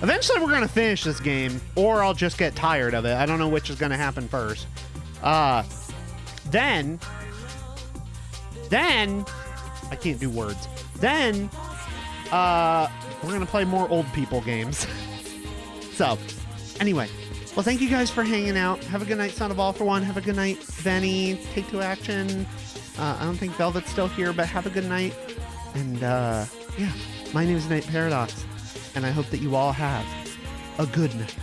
Eventually we're gonna finish this game, or I'll just get tired of it. I don't know which is gonna happen first. Then I can't do words. Then we're gonna play more old people games. So, anyway. Well, thank you guys for hanging out. Have a good night, Son of All for One. Have a good night, Benny. Take Two Action. I don't think Velvet's still here, but have a good night. And, yeah, my name is Night Paradox, and I hope that you all have a good night.